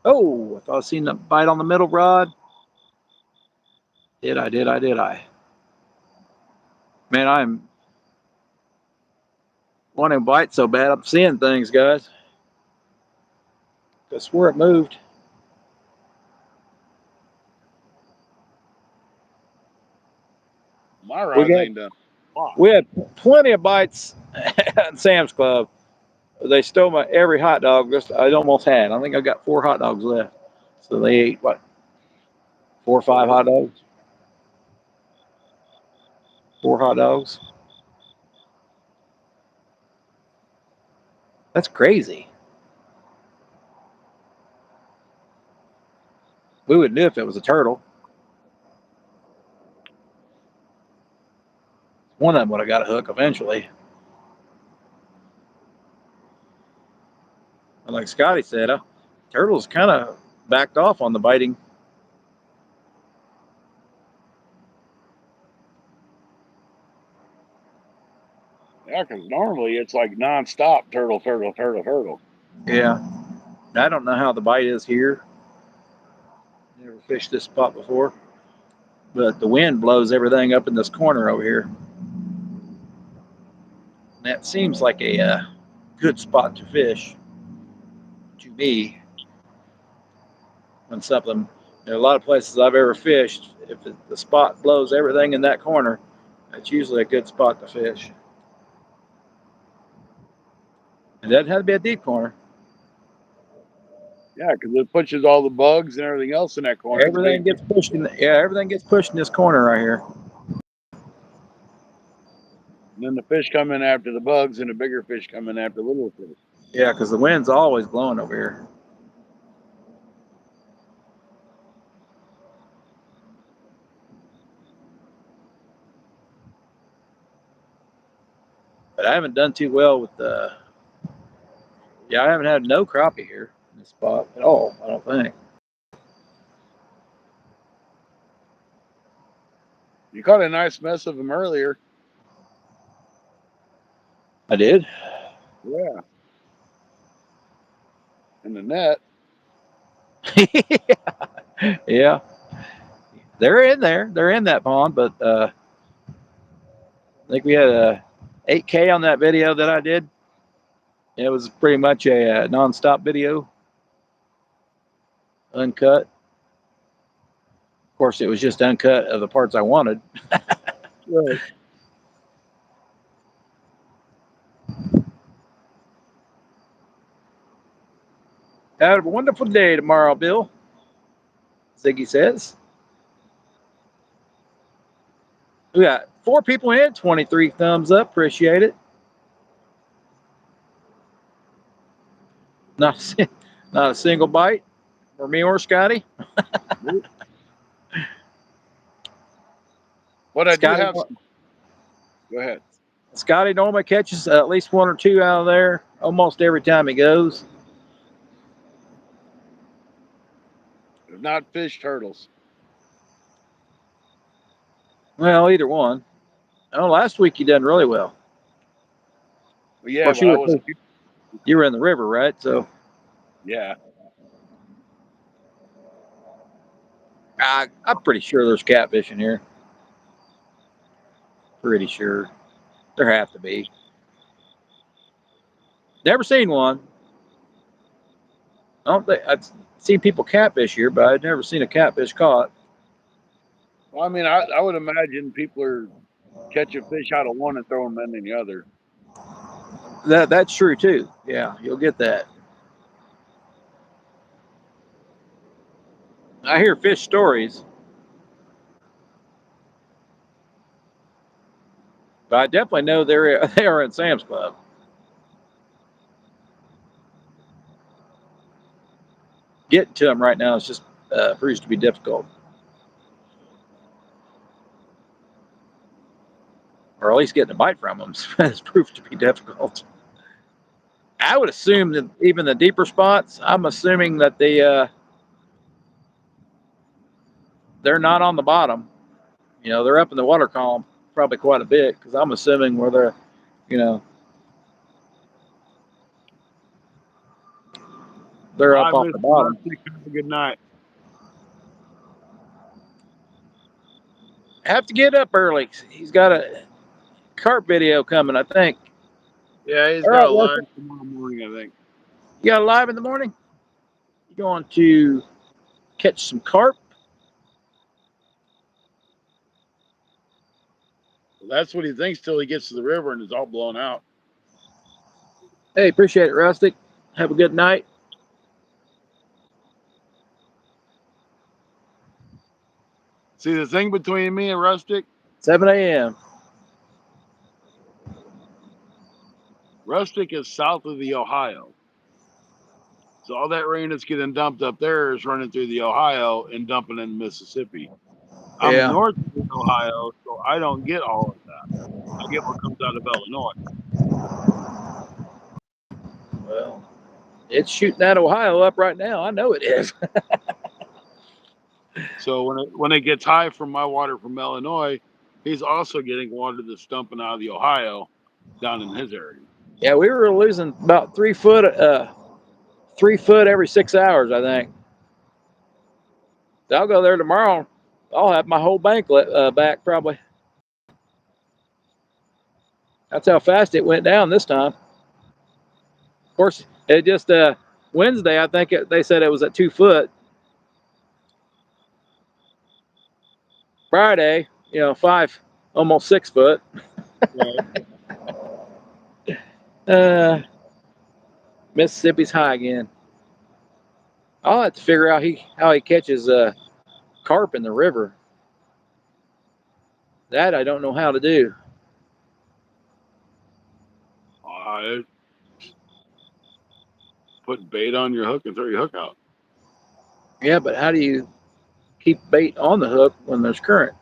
Oh, I thought I seen the bite on the middle rod. Did I? Man, I'm wanting to bite so bad. I'm seeing things, guys. I swear it moved. My We rods got ain't done. Wow. we had plenty of bites at Sam's Club. They stole my every hot dog. Just I almost had. I think I got 4 hot dogs left. So they ate what 4 or 5 hot dogs. 4 hot dogs. That's crazy. We would know if it was a turtle. One of them would have got a hook eventually. And like Scotty said, turtles kind of backed off on the biting. Yeah, because normally it's like nonstop turtle, turtle, turtle, turtle. Yeah. I don't know how the bite is here. Never fished this spot before. But the wind blows everything up in this corner over here. And that seems like a good spot to fish to me when something. There are a lot of places I've ever fished. If the spot blows everything in that corner, that's usually a good spot to fish. It doesn't have to be a deep corner. Yeah, because it pushes all the bugs and everything else in that corner. The Everything bait. gets pushed in. Yeah, everything gets pushed in this corner right here. And then the fish come in after the bugs, and the bigger fish come in after the little fish. Yeah, because the wind's always blowing over here. But I haven't done too well with the. Yeah, I haven't had no crappie here in this spot at all. I don't think. You caught a nice mess of them earlier. I did. Yeah, in the net. Yeah, they're in there. They're in that pond, but I think we had a 8K on that video that I did. It was pretty much a non-stop video, uncut. Of course, it was just uncut of the parts I wanted. Right. Have a wonderful day tomorrow, Bill. Ziggy says. We got 4 people in, 23 thumbs up. Appreciate it. Not not a single bite for me or Scotty. Nope. But I do Scotty, have some. Go ahead. Scotty normally catches at least one or two out of there almost every time he goes. If not fish, turtles. Well, either one. Oh, last week you done really well. But Of yeah, course, but I wasn't. you were in the river, right? So Yeah. I'm pretty sure there's catfish in here. Pretty sure there have to be. Never seen one. I don't think I've seen people catfish here, but I've never seen a catfish caught. Well, I mean, I would imagine people are catching fish out of one and throwing them in the other. That's true too. Yeah, you'll get that. I hear fish stories, but I definitely know they're they are in Sam's Club. Getting to them right now is just proves to be difficult, or at least getting a bite from them has proved to be difficult. I would assume that even the deeper spots, I'm assuming that they're not on the bottom. You know, they're up in the water column probably quite a bit because I'm assuming where they're, you know, they're I up off miss the you, bottom. Rusty. Have a good night. I have to get up early. He's got a carp video coming, I think. Yeah, he's All got right, a Rusty. live tomorrow morning, I think. You got a live in the morning? You going to catch some carp? Well, that's what he thinks till he gets to the river and it's all blown out. Hey, appreciate it, Rustic. Have a good night. See, the thing between me and Rustic, 7 a.m. Rustic is south of the Ohio. So all that rain that's getting dumped up there is running through the Ohio and dumping in Mississippi. I'm Yeah. north of the Ohio, so I don't get all of that. I get what comes out of Illinois. Well, it's shooting that Ohio up right now. I know it is. So when it gets high from my water from Illinois, he's also getting water that's dumping out of the Ohio down in his area. Yeah, we were losing about 3 foot, 3 foot every 6 hours, I think. I'll go there tomorrow. I'll have my whole bank back probably. That's how fast it went down this time. Of course, it just Wednesday. I think they said it was at 2 foot. Friday, 5, almost 6 foot. Right. Uh, Mississippi's high again. I'll have to figure out how he catches carp in the river. That I don't know how to do. Put bait on your hook and throw your hook out. Yeah, but how do you keep bait on the hook when there's current?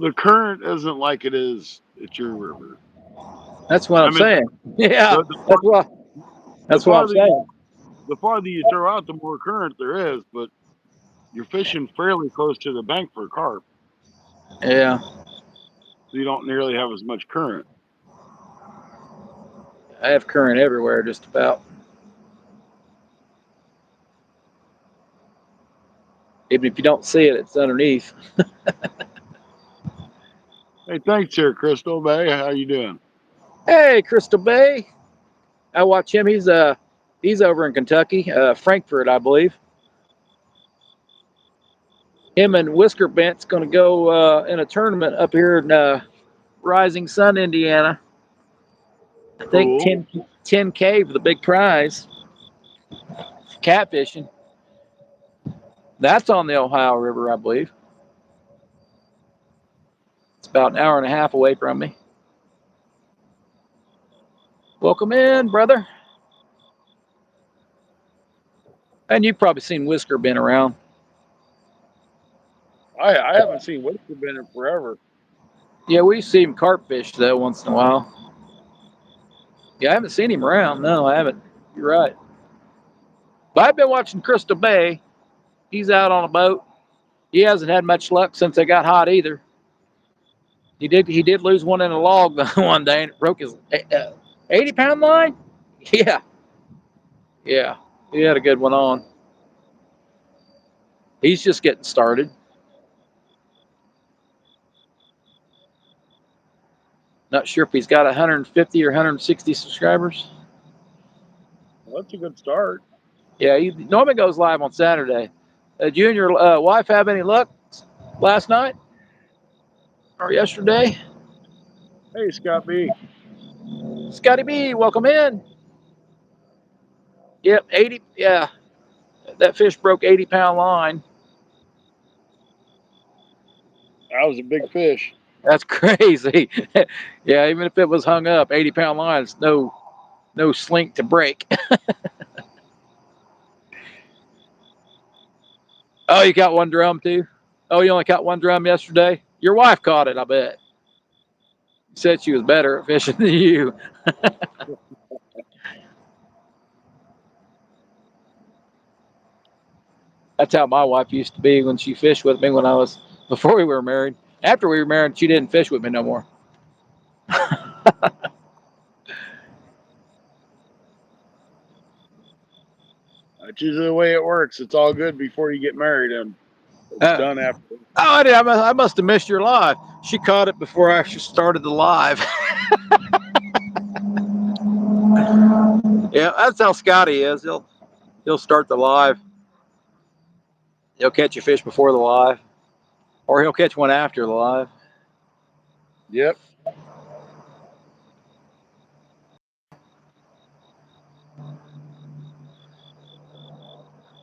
The current isn't like it is at your river. That's what I I'm mean, saying. Yeah, the, the, far, the that's what I'm farther you, saying. the farther you throw out, the more current there is. But you're fishing fairly close to the bank for carp, Yeah, so you don't nearly have as much current. I have current everywhere, just about. Even if you don't see it, it's underneath. Hey, thanks, here, Crystal Bay. How you doing? Hey, Crystal Bay. I watch him. He's over in Kentucky, Frankfurt, I believe. Him and Whisker Bent's going to go in a tournament up here in Rising Sun, Indiana. I think Cool. 10K for the big prize. Catfishing. That's on the Ohio River, I believe. It's about an hour and a half away from me. Welcome in, brother. And you've probably seen Whisker been around. I haven't seen Whisker been in forever. Yeah, we see him carp fish though once in a while. Yeah, I haven't seen him around. No, I haven't. You're right. But I've been watching Crystal Bay. He's out on a boat. He hasn't had much luck since they got hot either. He did lose one in a log one day and it broke his 80-pound line. Yeah, yeah. He had a good one on. He's just getting started. Not sure if he's got 150 or 160 subscribers. Well, that's a good start. Yeah, he normally goes live on Saturday. Did you and your wife have any luck last night or yesterday? Hey, Scott B. Scotty B, welcome in. Yep, 80. Yeah, that fish broke 80-pound line. That was a big fish. That's crazy. Yeah, even if it was hung up, 80-pound line is no slink to break. Oh, you got one drum too? Oh, you only caught one drum yesterday? Your wife caught it, I bet. Said she was better at fishing than you. That's how my wife used to be when she fished with me when I was before we were married. After we were married, she didn't fish with me no more. That's usually the way it works. It's all good before you get married, and it's Uh, done after. I did. I must have missed your live. She caught it before I actually started the live. Yeah, that's how Scotty is. He'll start the live. He'll catch a fish before the live, or he'll catch one after the live. Yep.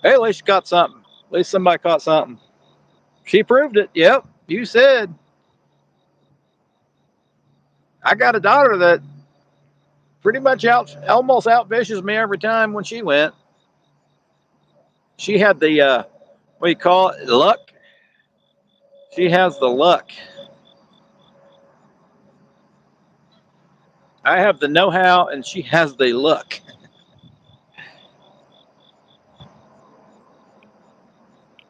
Hey, at least you caught something. At least somebody caught something. She proved it. Yep, you said. I got a daughter that pretty much almost outfishes me every time when she went. She had the what do you call it? Luck. She has the luck. I have the know-how, and she has the luck.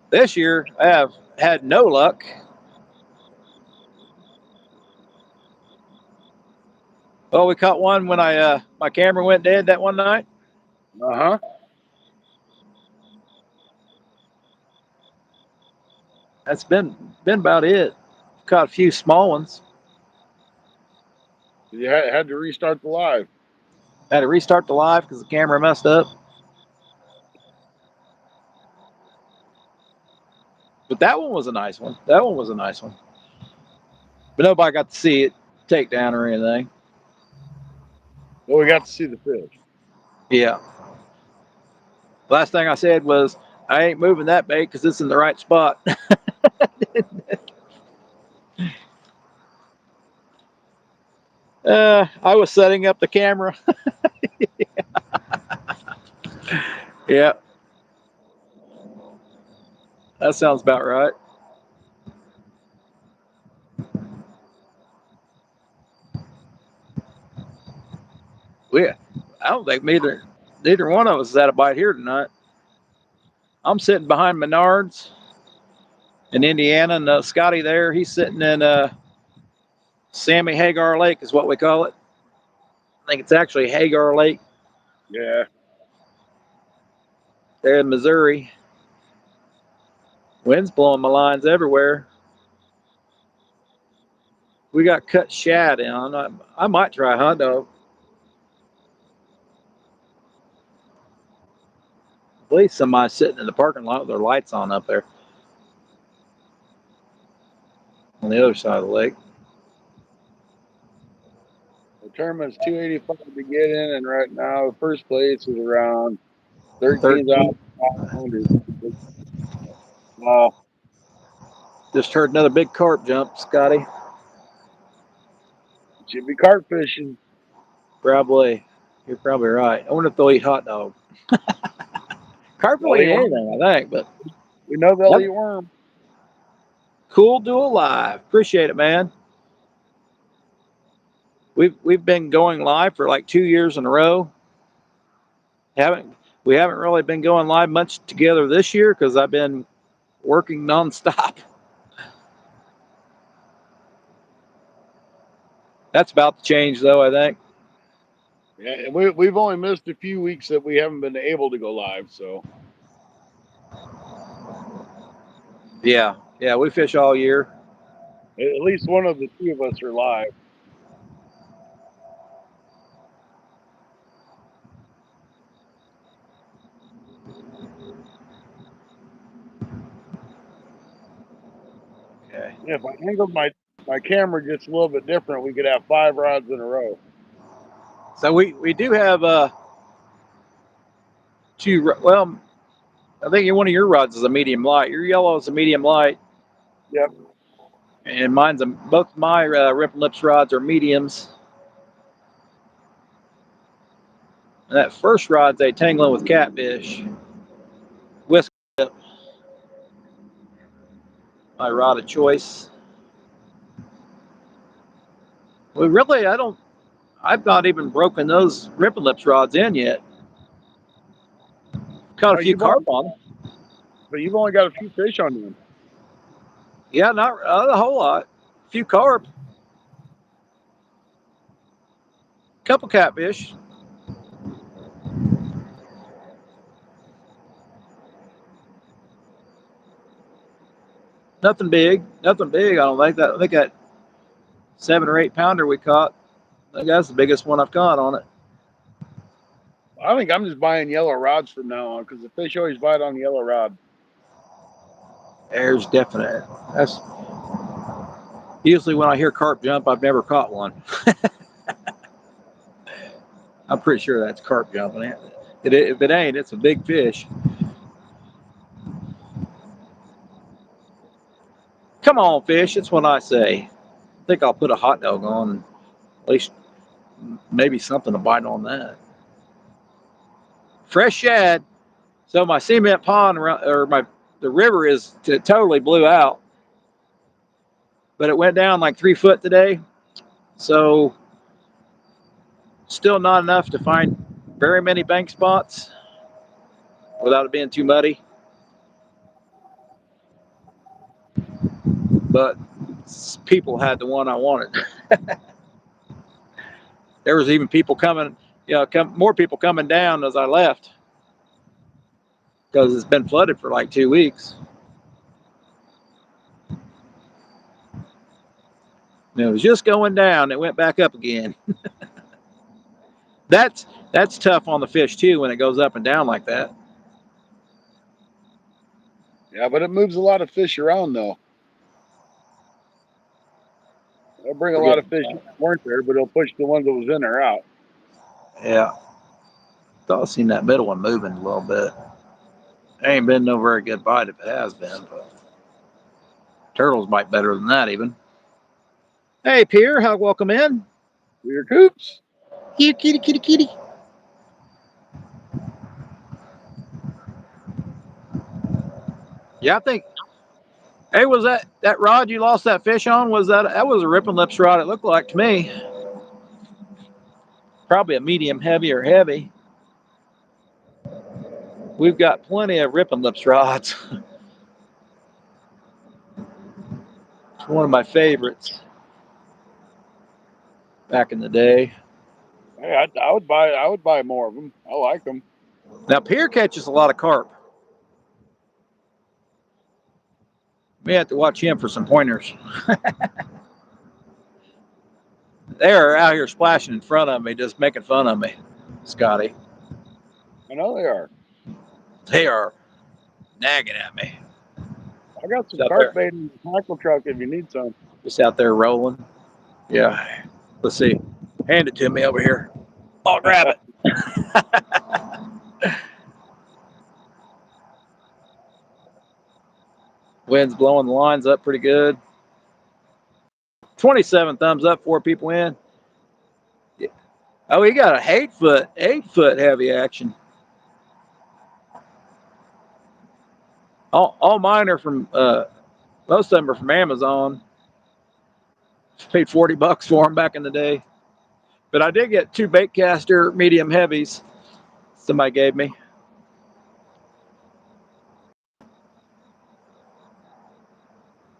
This year, I have had no luck. Well, we caught one when I my camera went dead that one night. Uh huh. That's been about it. Caught a few small ones. You had to restart the live. Had to restart the live because the camera messed up. But that one was a nice one. That one was a nice one. But nobody got to see it take down or anything. Well, we got to see the fish. Yeah. Last thing I said was, I ain't moving that bait because it's in the right spot. I was setting up the camera. Yeah, that sounds about right. We, I don't think neither one of us has had a bite here tonight. I'm sitting behind Menards in Indiana, and Scotty there, he's sitting in Sammy Hagar Lake, is what we call it. I think it's actually Hagar Lake Yeah. there in Missouri. Wind's blowing my lines everywhere. We got cut shad in. I might try hot dog. At least somebody's sitting in the parking lot with their lights on up there on the other side of the lake. The tournament's 285 to get in, and right now, first place is around 13. 13,500. Wow. Just heard another big carp jump, Scotty. Should be carp fishing. Probably. You're probably right. I wonder if they'll eat hot dog. Carp will They'll eat eat worm. anything, I think, but We know they'll yep. eat worm. Cool dual live. Appreciate it, man. We've been going live for like 2 years in a row. Haven't we haven't really been going live much together this year because I've been working nonstop. That's about to change though, I think. Yeah, and we've only missed a few weeks that we haven't been able to go live. So Yeah, yeah, we fish all year. at least one of the two of us are live. Okay. Yeah, if I angled my camera just a little bit different, we could have 5 rods in a row. So we do have two. Well, I think one of your rods is a medium light. Your yellow is a medium light, Yep. and both my rip and lips rods are mediums. And that first rod's a tangling with catfish. Whisk tip, my rod of choice. We really, I've not even broken those rip and lips rods in yet. Caught a But few carp on them. you've only got a few fish on them. Yeah, not a whole lot. A few carp, couple catfish. Nothing big. Nothing big. I don't think that. I think that 7 or 8 pounder we caught. I think that's the biggest one I've caught on it. I think I'm just buying yellow rods from now on because the fish always bite on the yellow rod. There's definite. That's usually when I hear carp jump, I've never caught one. I'm pretty sure that's carp jumping. If it ain't, it's a big fish. Come on, fish. That's what I say. I think I'll put a hot dog on, and at least maybe something to bite on that. Fresh shad. So my cement pond or the river is totally blew out, but it went down like 3 foot today. So still not enough to find very many bank spots without it being too muddy. But people had the one I wanted. There was even people coming, more people coming down as I left because it's been flooded for like 2 weeks. And it was just going down. It went back up again. That's tough on the fish too when it goes up and down like that. Yeah, but it moves a lot of fish around though. It'll bring a We're lot of getting, fish that weren't there, but it'll push the ones that was in there out. yeah. Thought I seen that middle one moving a little bit. Ain't been no very good bite if it has been, but turtles bite better than that even. Hey, Pierre, welcome in. Your coops. Here, kitty, kitty, kitty. Yeah, I think. Hey, was that rod you lost that fish on? That was a ripping lips rod? It looked like to me. Probably a medium heavy or heavy. We've got plenty of ripping lips rods. It's one of my favorites back in the day. Hey, I would buy more of them. I like them. Now Pierre catches a lot of carp. We have to watch him for some pointers. They're out here splashing in front of me, just making fun of me, Scotty. I know they are. They are nagging at me. I got Just some out carp there, bait in the tackle truck if you need some. just out there rolling. Yeah. Let's see. Hand it to me over here. I'll grab it. Wind's blowing the lines up pretty good. 27 thumbs up, 4 people in. Oh, he got a 8 foot heavy action. All mine are from most of them are from Amazon. Paid $40 for them back in the day. But I did get 2 baitcaster medium heavies somebody gave me.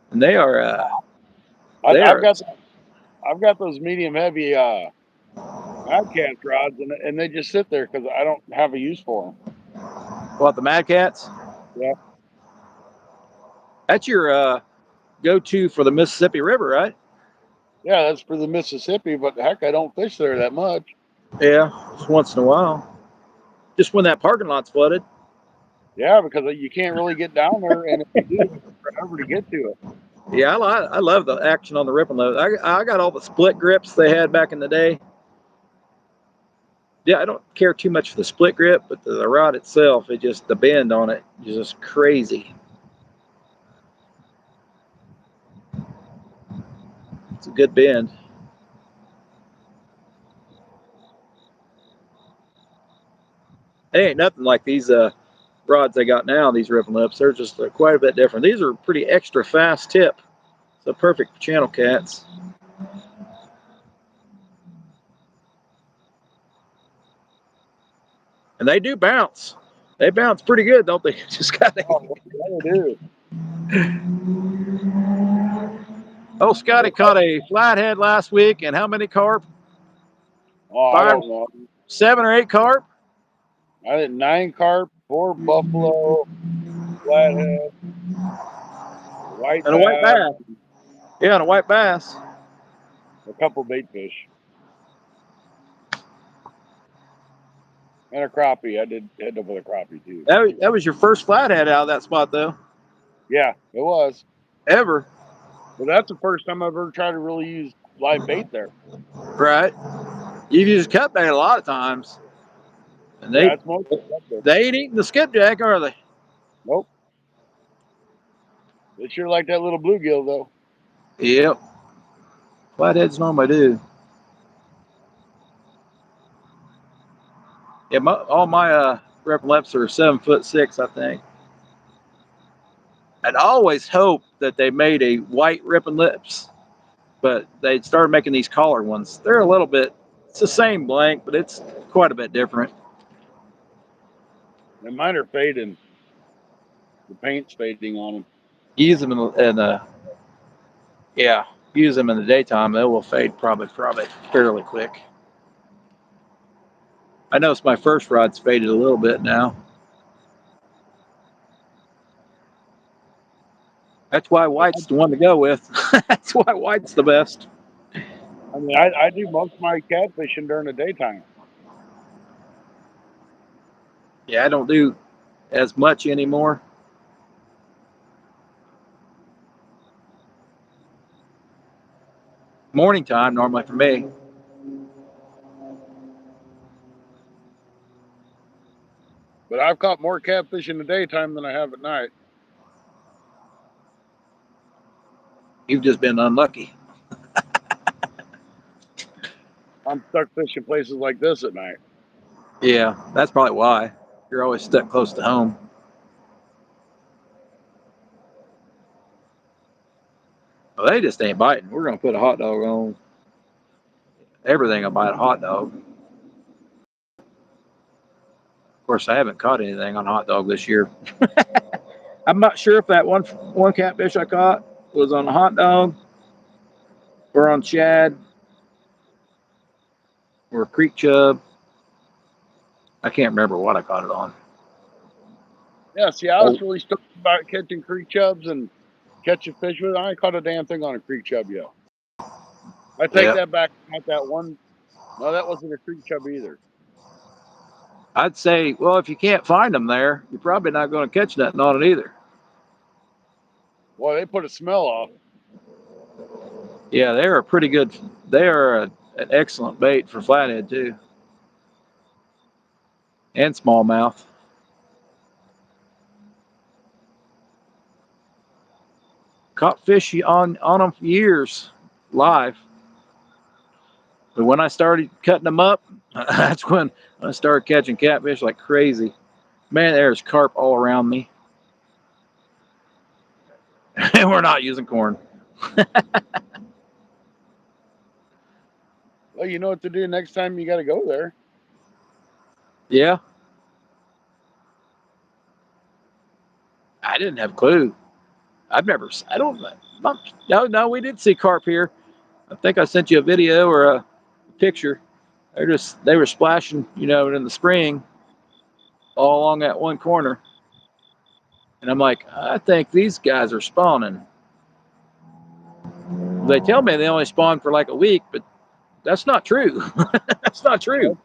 And they are they I've are got those medium heavy Mad Cats rods, and they just sit there because I don't have a use for them. what, the Mad Cats? Yeah, That's your go-to for the Mississippi River, right? yeah, that's for the Mississippi, but heck, I don't fish there that much. Yeah, just once in a while. Just when that parking lot's flooded. Yeah, because you can't really get down there, and if you do, it's forever to get to it. Yeah, I love the action on the Rip and Load. I got all the split grips they had back in the day. Yeah, I don't care too much for the split grip, but the rod itself, it just the bend on it is just crazy. It's a good bend. It ain't nothing like these rods I got now. These Rip and Lips, they're just quite a bit different. These are pretty extra fast tip, so perfect for channel cats. And they do bounce. They bounce pretty good, don't they? Just got to. Oh, yeah, they do. Oh, Scotty caught a flathead last week, and how many carp? Oh, I 5, don't know. 7 or 8 carp, I did 9 carp, 4 buffalo, flathead, white and a white bass, bass. Yeah, and a white bass. a couple bait fish, and a crappie. I did end up with a crappie too. That was your first flathead out of that spot, though, Yeah, it was. ever. But that's the first time I've ever tried to really use live bait there. Right? You've used cut bait a lot of times, and Yeah, it's most effective. they ain't eating the skipjack, are they? Nope. They sure like that little bluegill though. Yep. Flatheads normally do. Yeah, all my rep lips are 7'6", I think. I'd always hoped that they made a white ripping lips, but they started making these collar ones. They're a little bit, it's the same blank, but it's quite a bit different. And mine are fading. The paint's fading on them. Use them yeah, use them in the daytime. They will fade probably fairly quick. I noticed my first rod's faded a little bit now. That's why white's the one to go with. That's why white's the best. I mean, I do most of my catfishing during the daytime. Yeah, I don't do as much anymore. Morning time normally for me. But I've caught more catfish in the daytime than I have at night. You've just been unlucky. I'm stuck fishing places like this at night. Yeah, that's probably why. You're always stuck close to home. Well, they just ain't biting. We're going to put a hot dog on. Everything will bite a hot dog. Of course, I haven't caught anything on hot dog this year. I'm not sure if that one catfish I caught was on a hot dog or on shad or creek chub. I can't remember what I caught it on. Yeah, see, I Oh, was really stoked about catching creek chubs and catching fish with it. I ain't caught a damn thing on a creek chub yet. I take yeah. that back. Not that one. No, that wasn't a creek chub either. I'd say, well, if you can't find them there, you're probably not going to catch nothing on it either. Boy, they put a smell off. Yeah, they're a pretty good. They are an excellent bait for flathead too, and smallmouth. Caught fish on them for years live, but when I started cutting them up, that's when I started catching catfish like crazy. Man, there's carp all around me. We're not using corn. Well, you know what to do next time you got to go there. Yeah, I didn't have a clue. I've never. I don't. No, we did see carp here. I think I sent you a video or a picture. They were splashing, in the spring all along that one corner. And I'm like, I think these guys are spawning. They tell me they only spawn for like a week, but that's not true. That's not true.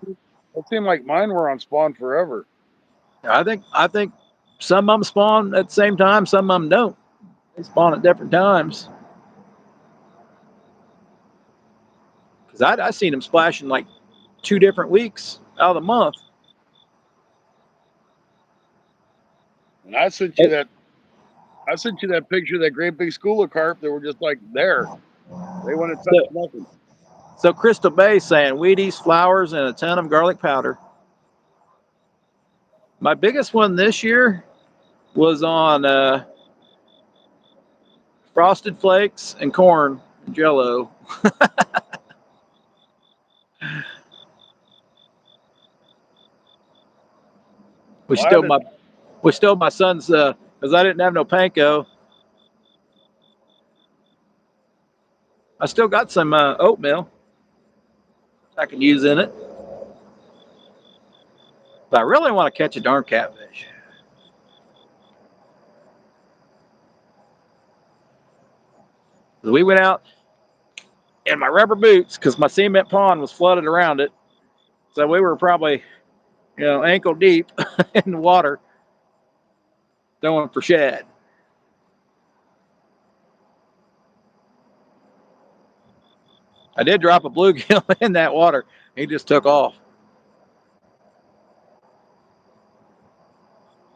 It seemed like mine were on spawn forever. I think some of them spawn at the same time, some of them don't. They spawn at different times. Because I seen them splashing like 2 different weeks out of the month. And I sent you that picture of that great big school of carp that were just like there. They wouldn't touch So, nothing. so Crystal Bay saying Wheaties, flowers, and a ton of garlic powder. My biggest one this year was on Frosted Flakes and corn and Jello. We Well, I stole haven't. my we stole my son's because I didn't have no panko. I still got some oatmeal I can use in it, but I really want to catch a darn catfish. We went out in my rubber boots because my cement pond was flooded around it, so we were probably ankle deep in the water throwing for shad. I did drop a bluegill in that water. He just took off.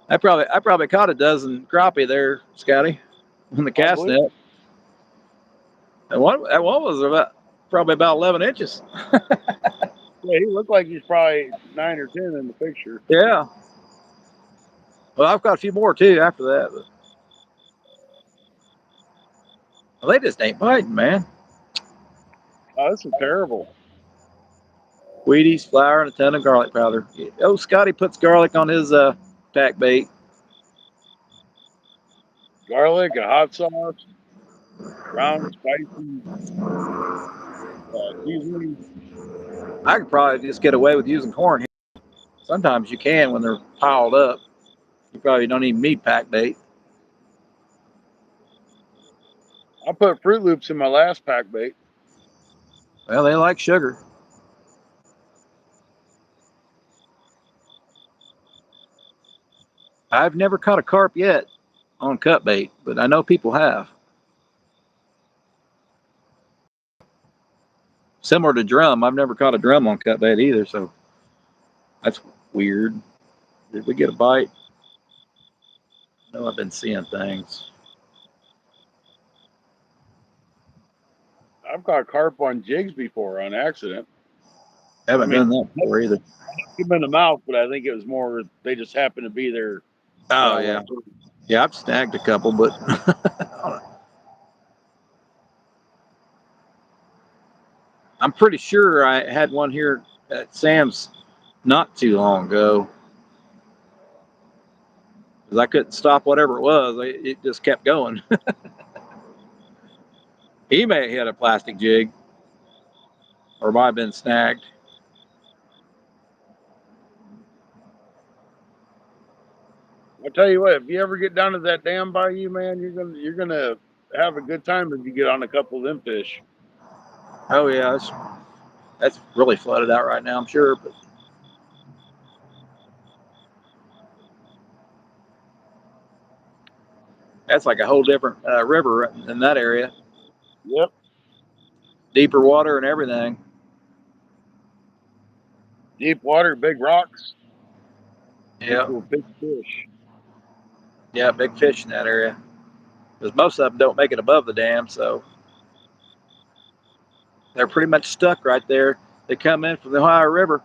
I probably caught a dozen crappie there, Scotty, on the I cast believe. net. And one was probably about 11 inches. Yeah, he looked like he's probably 9 or 10 in the picture. Yeah. Well, I've got a few more too after that. But well, they just ain't biting, man. Oh, this is terrible. Wheaties, flour, and a ton of garlic powder. Oh, Scotty puts garlic on his pack bait. Garlic, a hot sauce, brown spicy seasoning. I could probably just get away with using corn here. Sometimes you can when they're piled up. You probably don't even need pack bait. I put Fruit Loops in my last pack bait. Well, they like sugar. I've never caught a carp yet on cut bait, but I know people have. Similar to drum, I've never caught a drum on cut bait either, so that's weird. Did we get a bite? No, I've been seeing things. I've caught carp on jigs before on accident. I Haven't mean, done that before either. them in the mouth, but I think it was more they just happened to be there when Oh I yeah, went through. yeah. I've snagged a couple, but I'm pretty sure I had one here at Sam's not too long ago because I couldn't stop whatever it was. It just kept going. He may have hit a plastic jig or might have been snagged. I'll tell you what, if you ever get down to that dam bayou, man, you're gonna have a good time if you get on a couple of them fish. Oh yeah, that's really flooded out right now, I'm sure. But that's like a whole different river in that area. Yep, Deeper water and everything. deep water, big rocks, Yeah, equal big fish. yeah, big fish in that area. Because most of them don't make it above the dam, so they're pretty much stuck right there. They come in from the Ohio River,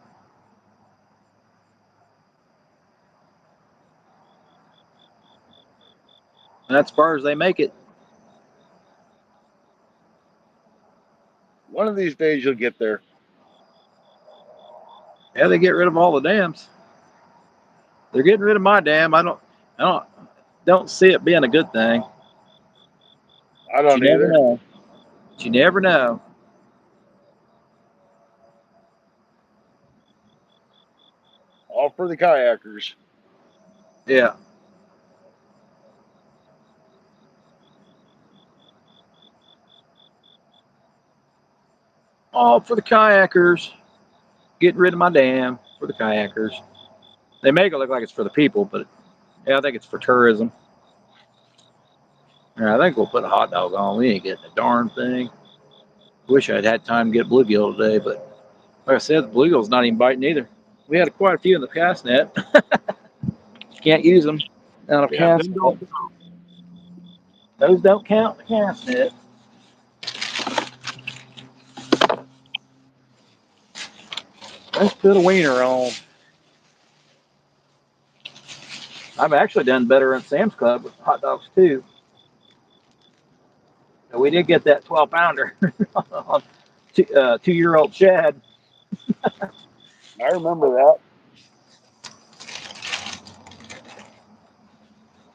and that's as far as they make it. One of these days you'll get there. Yeah, they get rid of all the dams. They're getting rid of my dam. I don't see it being a good thing. I But you don't never either. know. But you never know. All for the kayakers. Yeah. All for the kayakers. Getting rid of my dam for the kayakers. They make it look like it's for the people, but yeah, I think it's for tourism. Yeah, I think we'll put a hot dog on. We ain't getting a darn thing. Wish I'd had time to get bluegill today, but like I said, the bluegill's not even biting either. We had quite a few in the cast net. Can't use them out of Yeah, cast them net. don't. Those don't count in the cast net. Let's put a wiener on. I've actually done better in Sam's Club with hot dogs too. And we did get that 12 pounder on 2 year old Shad. I remember that.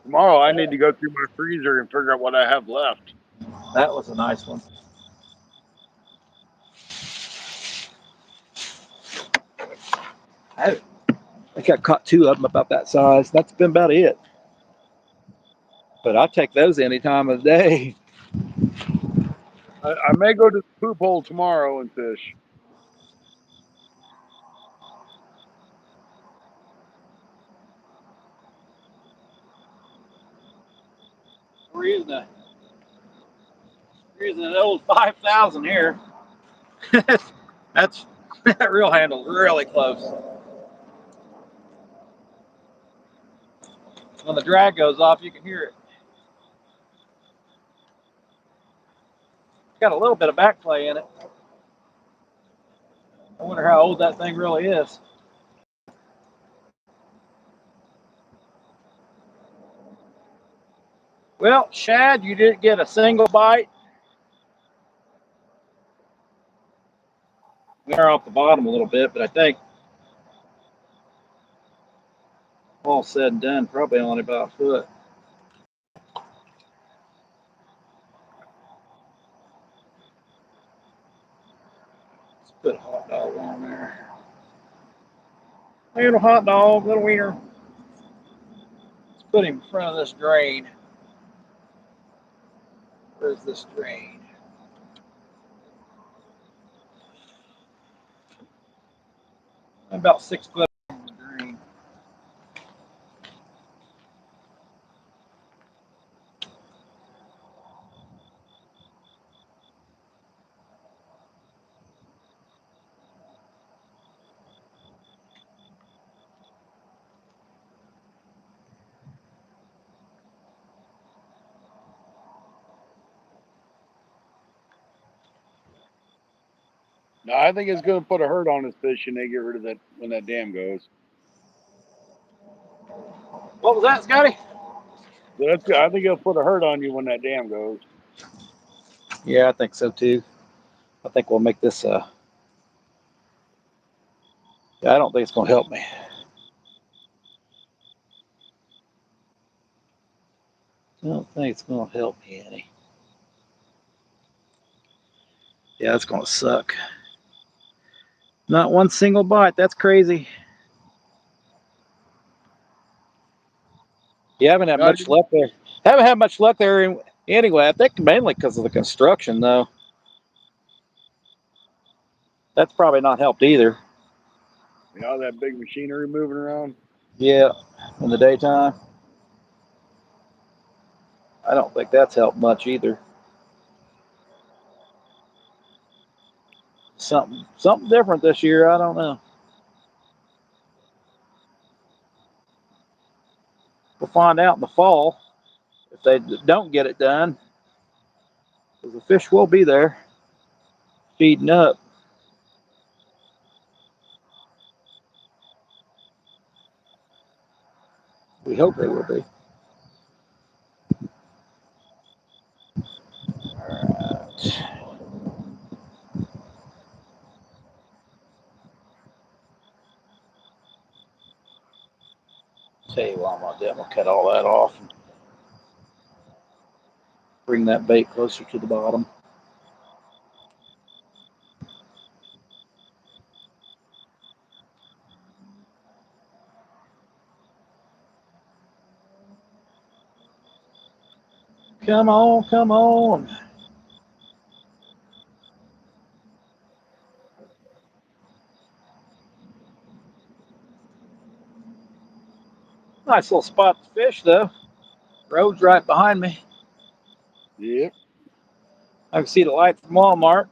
Tomorrow I need to go through my freezer and figure out what I have left. That was a nice one. I think I caught two of them about that size. That's been about it. But I take those any time of the day. I may go to the poop hole tomorrow and fish. We're using an old 5,000 here. That's that reel handle's really close. When the drag goes off, you can hear it. It's got a little bit of backplay in it. I wonder how old that thing really is. Well, Shad, you did get a single bite. We're off the bottom a little bit, but I think all said and done, probably only about a foot. Let's put a hot dog on there. Little hot dog, little wiener. Let's put him in front of this drain. Where's this drain? About 6 foot from the drain. Now I think it's going to put a hurt on his fish and they get rid of that when that dam goes. What was that, Scotty? So that's good. I think it'll put a hurt on you when that dam goes. Yeah, I think so too. I think we'll make this. I don't think it's going to help me. I don't think it's going to help me any. Yeah, it's going to suck. Not one single bite. That's crazy. You haven't had Now, much luck there. Haven't had much luck there anyway. I think mainly because of the construction, though. That's probably not helped either. you know that big machinery moving around. Yeah, in the daytime. I don't think that's helped much either. Something different this year. I don't know. We'll find out in the fall if they don't get it done. Because the fish will be there feeding up. We hope they will be. All right. Tell you what I'm gonna do. I'm gonna cut all that off and bring that bait closer to the bottom. Come on, come on. Nice little spot to fish though. Road's right behind me. Yep. I can see the light from Walmart.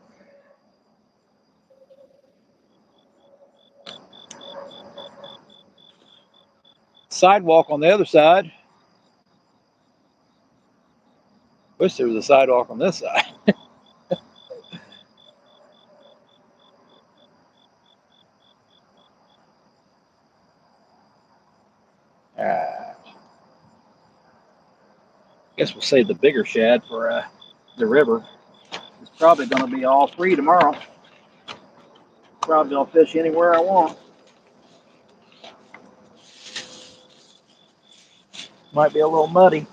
Sidewalk on the other side. Wish there was a sidewalk on this side. I guess we'll save the bigger shad for the river. It's probably going to be all free tomorrow. Probably going to fish anywhere I want. Might be a little muddy.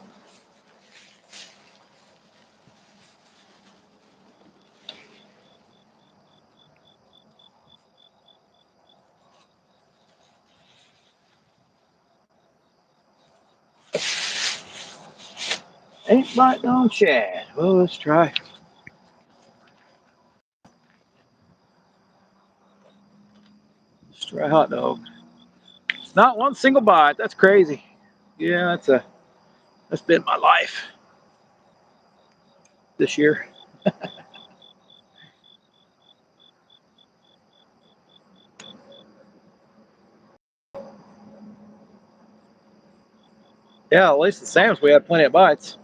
Ain't biting on shad. Well, let's try. Let's try hot dog. Not one single bite. That's crazy. Yeah, that's been my life this year. Yeah, at least at Sam's we had plenty of bites.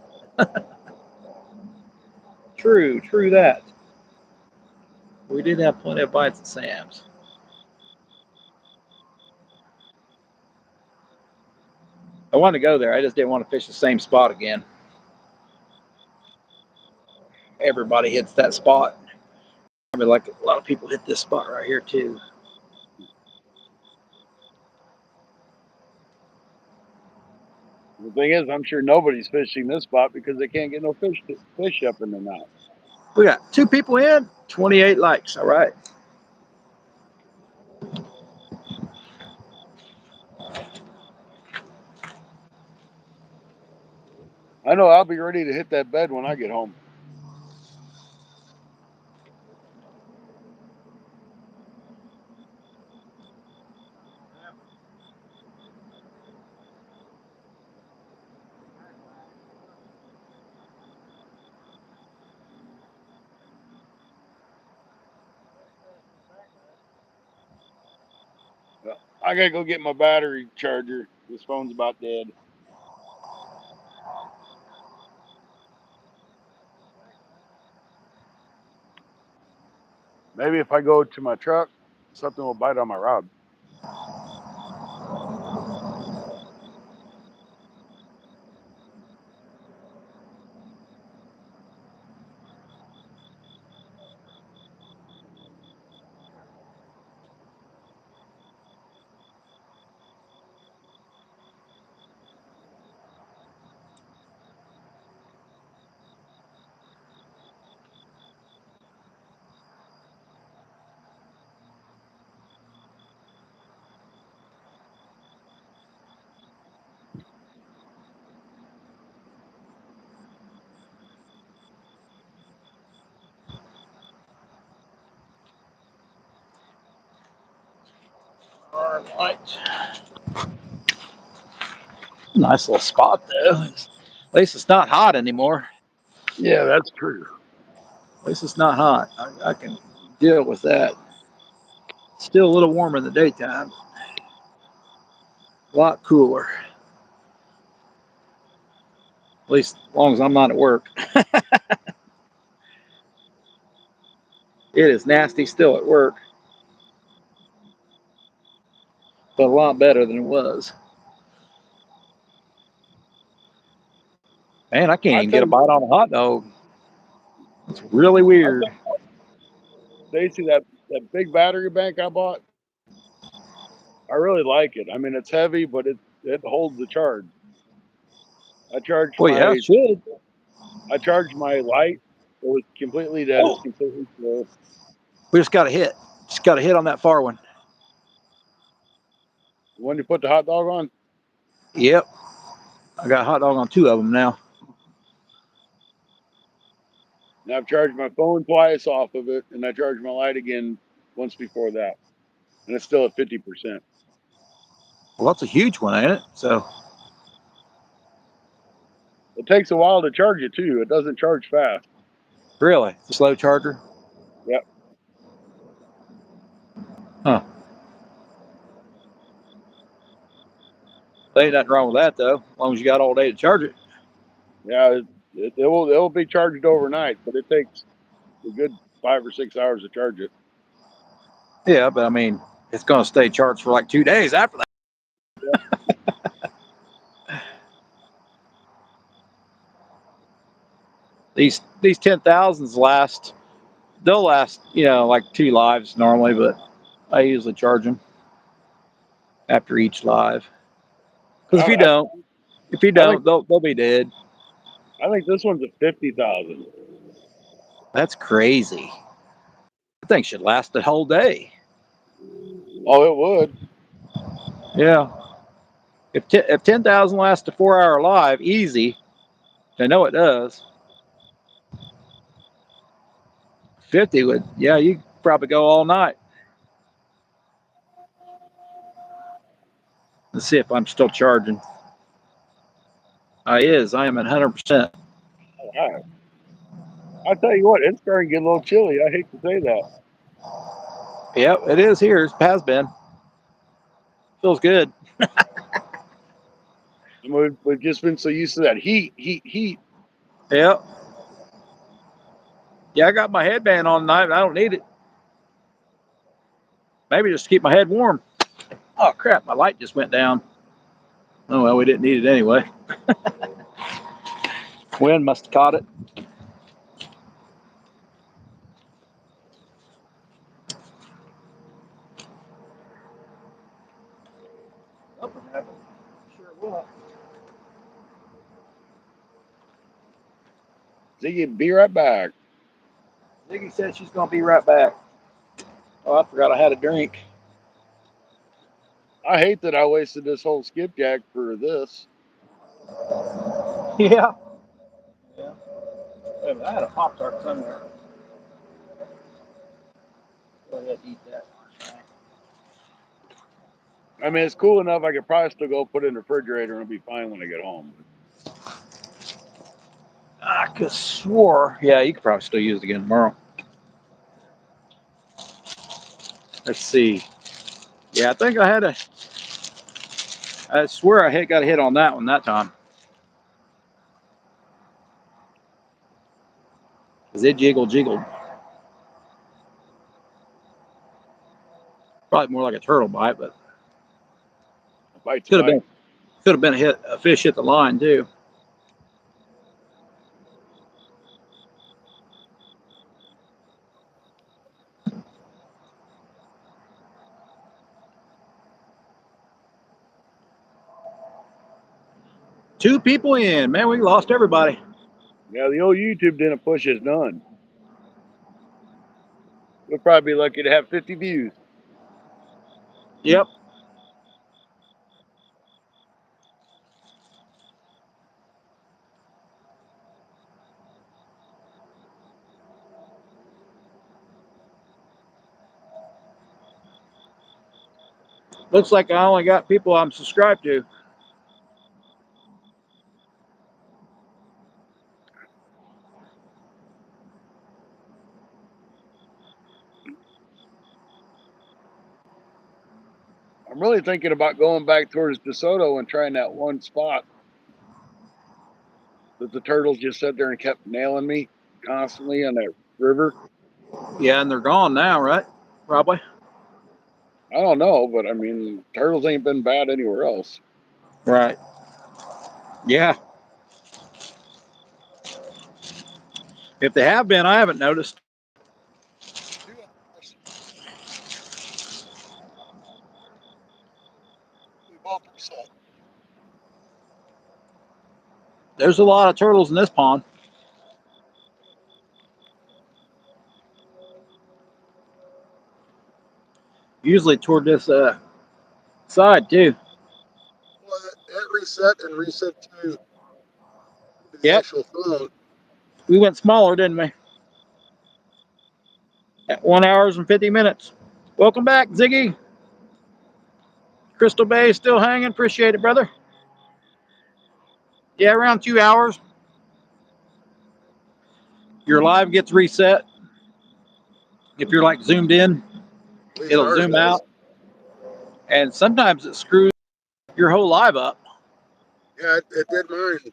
True that. We did have plenty of bites at Sam's. I wanted to go there. I just didn't want to fish the same spot again. Everybody hits that spot. I mean, like a lot of people hit this spot right here too. The thing is, I'm sure nobody's fishing this spot because they can't get no fish up in the now. We got 2 people in, 28 likes. All right. I know I'll be ready to hit that bed when I get home. I gotta go get my battery charger. This phone's about dead. Maybe if I go to my truck, something will bite on my rod. All right. Nice little spot though. At least it's not hot anymore. Yeah, that's true. At least it's not hot. I can deal with that. Still a little warmer in the daytime. A lot cooler. At least as long as I'm not at work. It is nasty still at work, but a lot better than it was. Man, I can't I even get a think bite on a hot dog. It's really I weird. think Stacy, that big battery bank I bought, I really like it. I mean, it's heavy, but it holds the charge. I charged Well, yeah, my it should. I charged my light. It was completely dead. It's completely full. We just got a hit. Just got a hit on that far one. When you put the hot dog on, Yep. I got a hot dog on 2 of them now. and I've charged my phone twice off of it, and I charged my light again once before that, and it's still at 50%. Well, that's a huge one, ain't it? So, It takes a while to charge it too. It doesn't charge fast. really, the slow charger. Yep. Huh. There ain't nothing wrong with that though, as long as you got all day to charge it. Yeah. It will be charged overnight, but it takes a good 5 or 6 hours to charge it. Yeah, but I mean, it's going to stay charged for like 2 days after that. Yep. These 10,000s last. They'll last, like 2 lives normally, but I usually charge them after each live. Because I, I if you I think don't, they'll be dead. I think this one's a 50,000. That's crazy. That thing should last the whole day. Oh, it would. Yeah. If 10,000 lasts a 4-hour live, easy. I know it does. 50 would, yeah, you could probably go all night. Let's see if I'm still charging. I is. I am at 100%. I tell you what, it's starting to get a little chilly. I hate to say that. Yep, it is here. It has been. Feels good. We've just been so used to that heat, heat, heat. Yep. Yeah, I got my headband on tonight, but I don't need it. Maybe just to keep my head warm. Oh, crap. My light just went down. Oh, well, we didn't need it anyway. Wind must have caught it. Something happened. Sure it will. Ziggy, be right back. Ziggy said she's going to be right back. Oh, I forgot I had a drink. I hate that I wasted this whole skipjack for this. Yeah. Yeah. Wait a minute, I had a Pop Tart somewhere. Go ahead and eat that. I mean, it's cool enough. I could probably still go put it in the refrigerator and it'll be fine when I get home. I could swore. Yeah, you could probably still use it again tomorrow. Let's see. Yeah, I think I had a. I swear I got a hit on that one that time. Because it jiggled. Probably more like a turtle bite, but A bite's a could have been bite. a fish hit the line too. Two people in, man, we lost everybody. Yeah, the old YouTube didn't push us none. We'll probably be lucky to have 50 views. Yep. Looks like I only got people I'm subscribed to. I'm really thinking about going back towards DeSoto and trying that one spot that the turtles just sat there and kept nailing me constantly on that river. Yeah, and they're gone now, right? Probably. I don't know, but I mean, turtles ain't been bad anywhere else. Right. Yeah. If they have been, I haven't noticed. We both reset. There's a lot of turtles in this pond. Usually toward this side too. Well, it reset and reset to the Yep, actual phone. we went smaller, didn't we? At 1 hour and 50 minutes. Welcome back, Ziggy. Crystal Bay still hanging. Appreciate it, brother. Yeah, around 2 hours. Your live gets reset. If you're like zoomed in, At least it'll ours zoom does. out. And sometimes it screws your whole live up. Yeah, it did mine.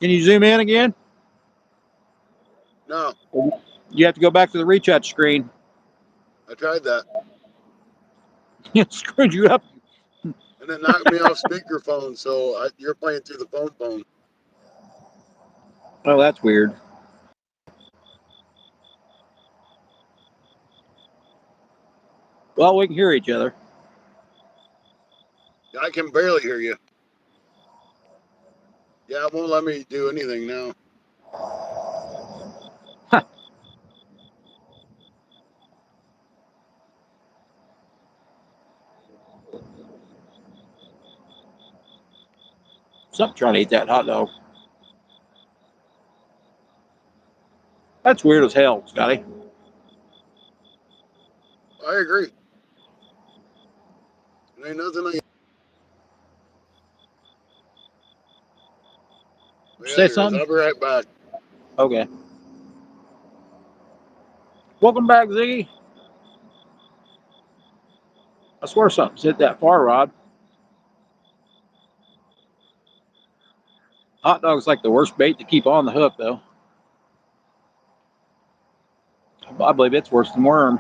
Can you zoom in again? No, You have to go back to the retouch screen. I tried that, It screwed you up. and it knocked me off speakerphone. So you're playing through the phone. Oh, that's weird. Well, we can hear each other. I can barely hear you. Yeah, it won't let me do anything now. Huh. Something trying to eat that hot dog. That's weird as hell, Scotty. I agree. There ain't nothing I. Yeah, Say there is. something? I'll be right back. Okay. Welcome back, Ziggy. I swear something's hit that far rod. Hot dog's like the worst bait to keep on the hook, though. I believe it's worse than worm.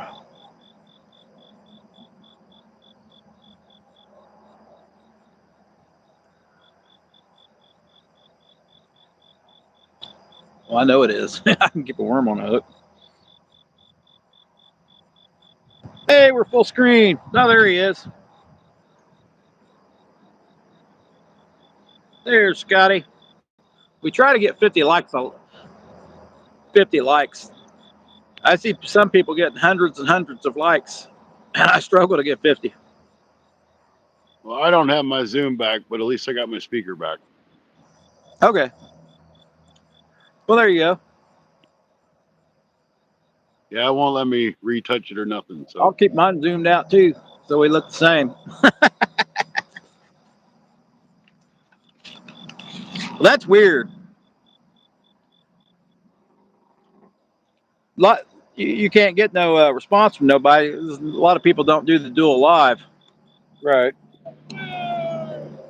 Well, I know it is. I can keep a worm on a hook. Hey, we're full screen. Oh, there he is. There's Scotty. We try to get 50 likes. 50 likes. I see some people getting hundreds and hundreds of likes, and I struggle to get 50. Well, I don't have my Zoom back, but at least I got my speaker back. Okay. Well, there you go. Yeah, it won't let me retouch it or nothing. So I'll keep mine zoomed out too, so we look the same. Well, that's weird. Lot you can't get no response from nobody. A lot of people don't do the dual live, right.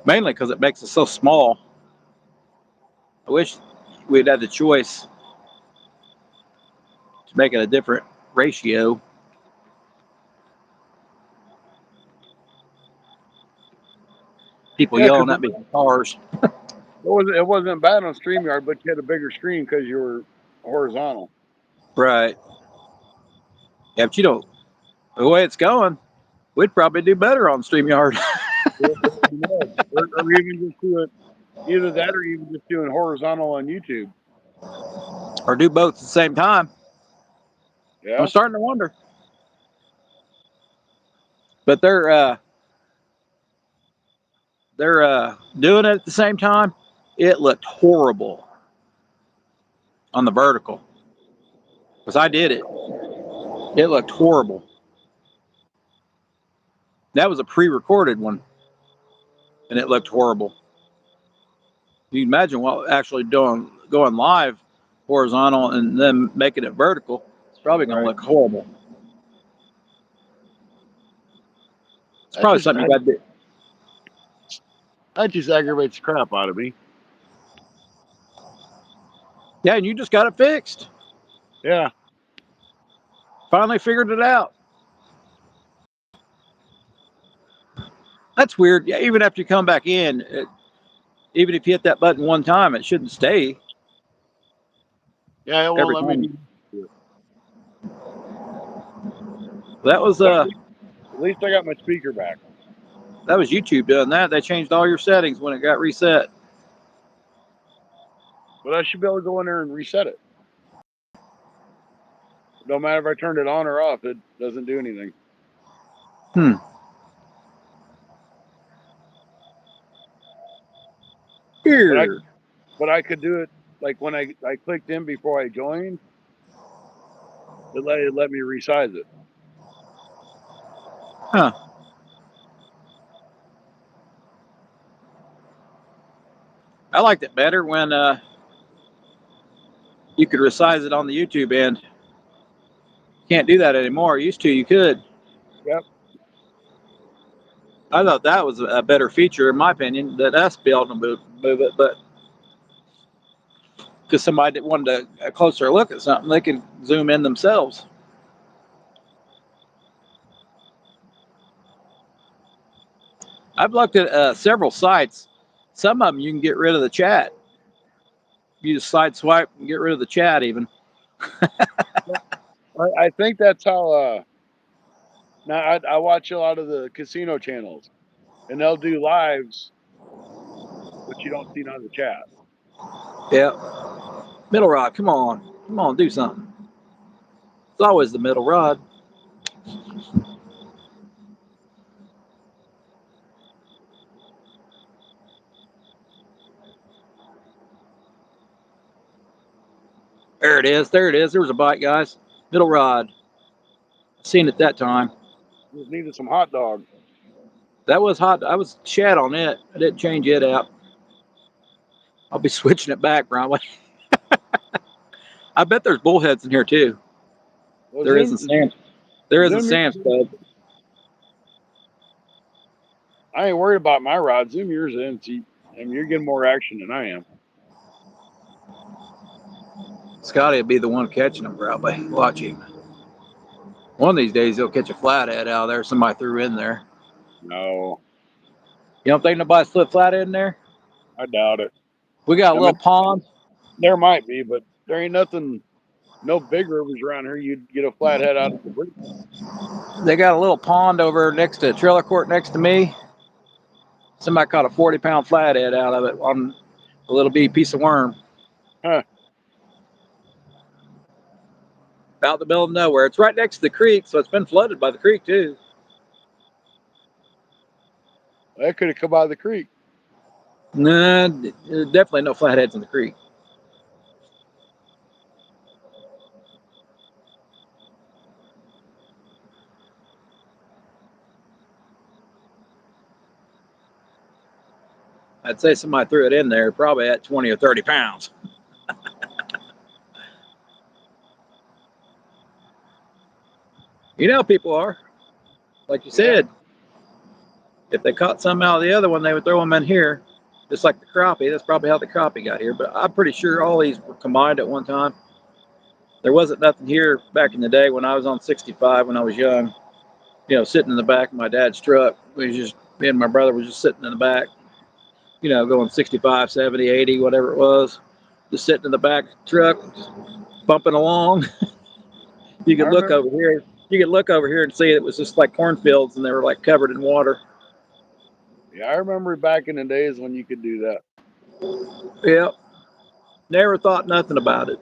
mainly because it makes it so small. I wish we'd had the choice to make it a different ratio. People Yeah, because yelling at me from cars. it wasn't bad on StreamYard, but you had a bigger screen because you were horizontal. Right. Yeah, but you don't. The way it's going, we'd probably do better on StreamYard. Or even just do it either that or even just doing horizontal on YouTube. Or do both at the same time. I'm Yeah, starting to wonder. But they're doing it at the same time. It looked horrible on the vertical because I did it. It looked horrible. That was a pre-recorded one, and it looked horrible. You can imagine what actually doing going live horizontal and then making it vertical. It's probably going to right. look horrible. It's That probably just something you got to do. that just aggravates the crap out of me. Yeah, and you just got it fixed. Yeah, Finally figured it out. That's weird. Yeah, even after you come back in, even if you hit that button one time, it shouldn't stay yeah. It won't every let me time. do it. That was But at least I got my speaker back. That was YouTube doing that. They changed all your settings when it got reset. But I should be able to go in there and reset it. No matter if I turned it on or off, it doesn't do anything. Here. But I could do it like when I clicked in before I joined. It let me resize it. Huh. I liked it better when you could resize it on the YouTube end. Can't do that anymore. Used to, you could. Yep. I thought that was a better feature, in my opinion, than us being able to move it. But because somebody wanted a closer look at something, they can zoom in themselves. I've looked at several sites. Some of them you can get rid of the chat. You just side swipe and get rid of the chat even. I think that's how. Now I watch a lot of the casino channels, and they'll do lives, but you don't see none of the chat. Yeah. Middle rod, come on, do something. It's always the middle rod. There it is. There it is. There was a bite, guys. Middle rod. Seen it that time. Just needed some hot dog. That was hot. I was shad on it. I didn't change it out. I'll be switching it back, probably. I bet there's bullheads in here too. Well, There isn't sand. There isn't sand, bud. I ain't worried about my rod. Zoom yours in. See, and you're getting more action than I am. Scotty will be the one catching them, probably. Watch him. One of these days he'll catch a flathead out of there. Somebody threw in there. No, You don't think nobody slipped flathead in there? I doubt it. We got a little pond. There might be, but there ain't nothing. No big rivers around here. You'd get a flathead out of the creek. They got a little pond over next to trailer court next to me. Somebody caught a 40-pound flathead out of it on a little bitty piece of worm. Huh. Out in the middle of nowhere. It's right next to the creek, so it's been flooded by the creek too. That could have come out of the creek. Nah, definitely no flatheads in the creek. I'd say somebody threw it in there, probably at 20 or 30 pounds. You know how people are. Like you said, if they caught some out of the other one, they would throw them in here. Just like the crappie. That's probably how the crappie got here. But I'm pretty sure all these were combined at one time. There wasn't nothing here back in the day when I was on 65 when I was young. You know, sitting in the back of my dad's truck. We was just, me and my brother was just sitting in the back, you know, going 65, 70, 80, whatever it was. Just sitting in the back truck, bumping along. You could look over here. You could look over here and see it was just like cornfields, and they were like covered in water. Yeah, I remember back in the days when you could do that. Yep. Never thought nothing about it.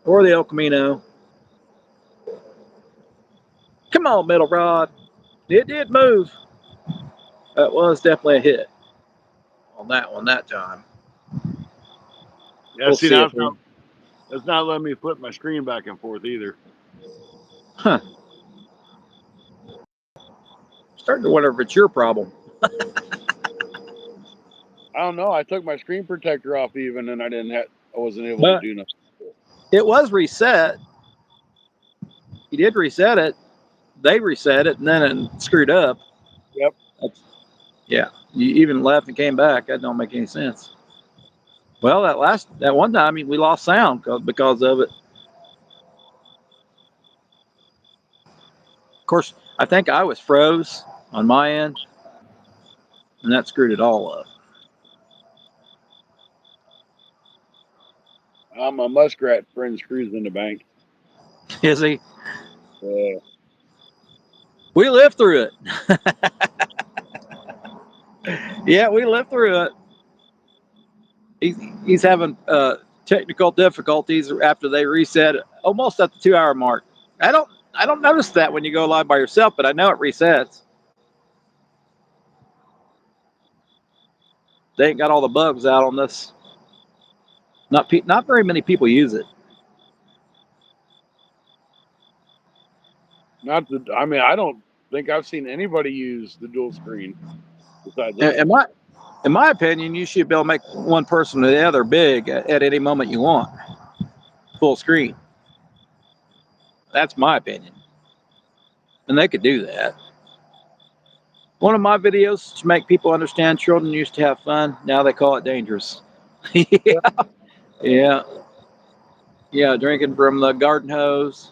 Or the El Camino. Come on, middle rod. It did move. That was definitely a hit on that one that time. Yeah, We'll see, see now if we... it's not letting me flip my screen back and forth either. Huh. Starting to wonder if it's your problem. I don't know. I took my screen protector off even, and I wasn't able to do nothing. It was reset. You did reset it. They reset it, and then it screwed up. Yep. Yeah. You even left and came back. That don't make any sense. Well, that one time we lost sound because of it. Of course, I think I was froze on my end, and that screwed it all up. My muskrat friend's cruising the bank. Is he? We lived through it. Yeah, we lived through it. He's having technical difficulties after they reset almost at the 2 hour mark. I don't notice that when you go live by yourself, but I know it resets. They ain't got all the bugs out on this. Not very many people use it. Not the. I mean, I don't think I've seen anybody use the dual screen besides In, us. in my in my opinion, you should be able to make one person or the other big at any moment you want, full screen. That's my opinion, and they could do that. One of my videos to make people understand children used to have fun. Now they call it dangerous. Yeah. Yeah, yeah, drinking from the garden hose.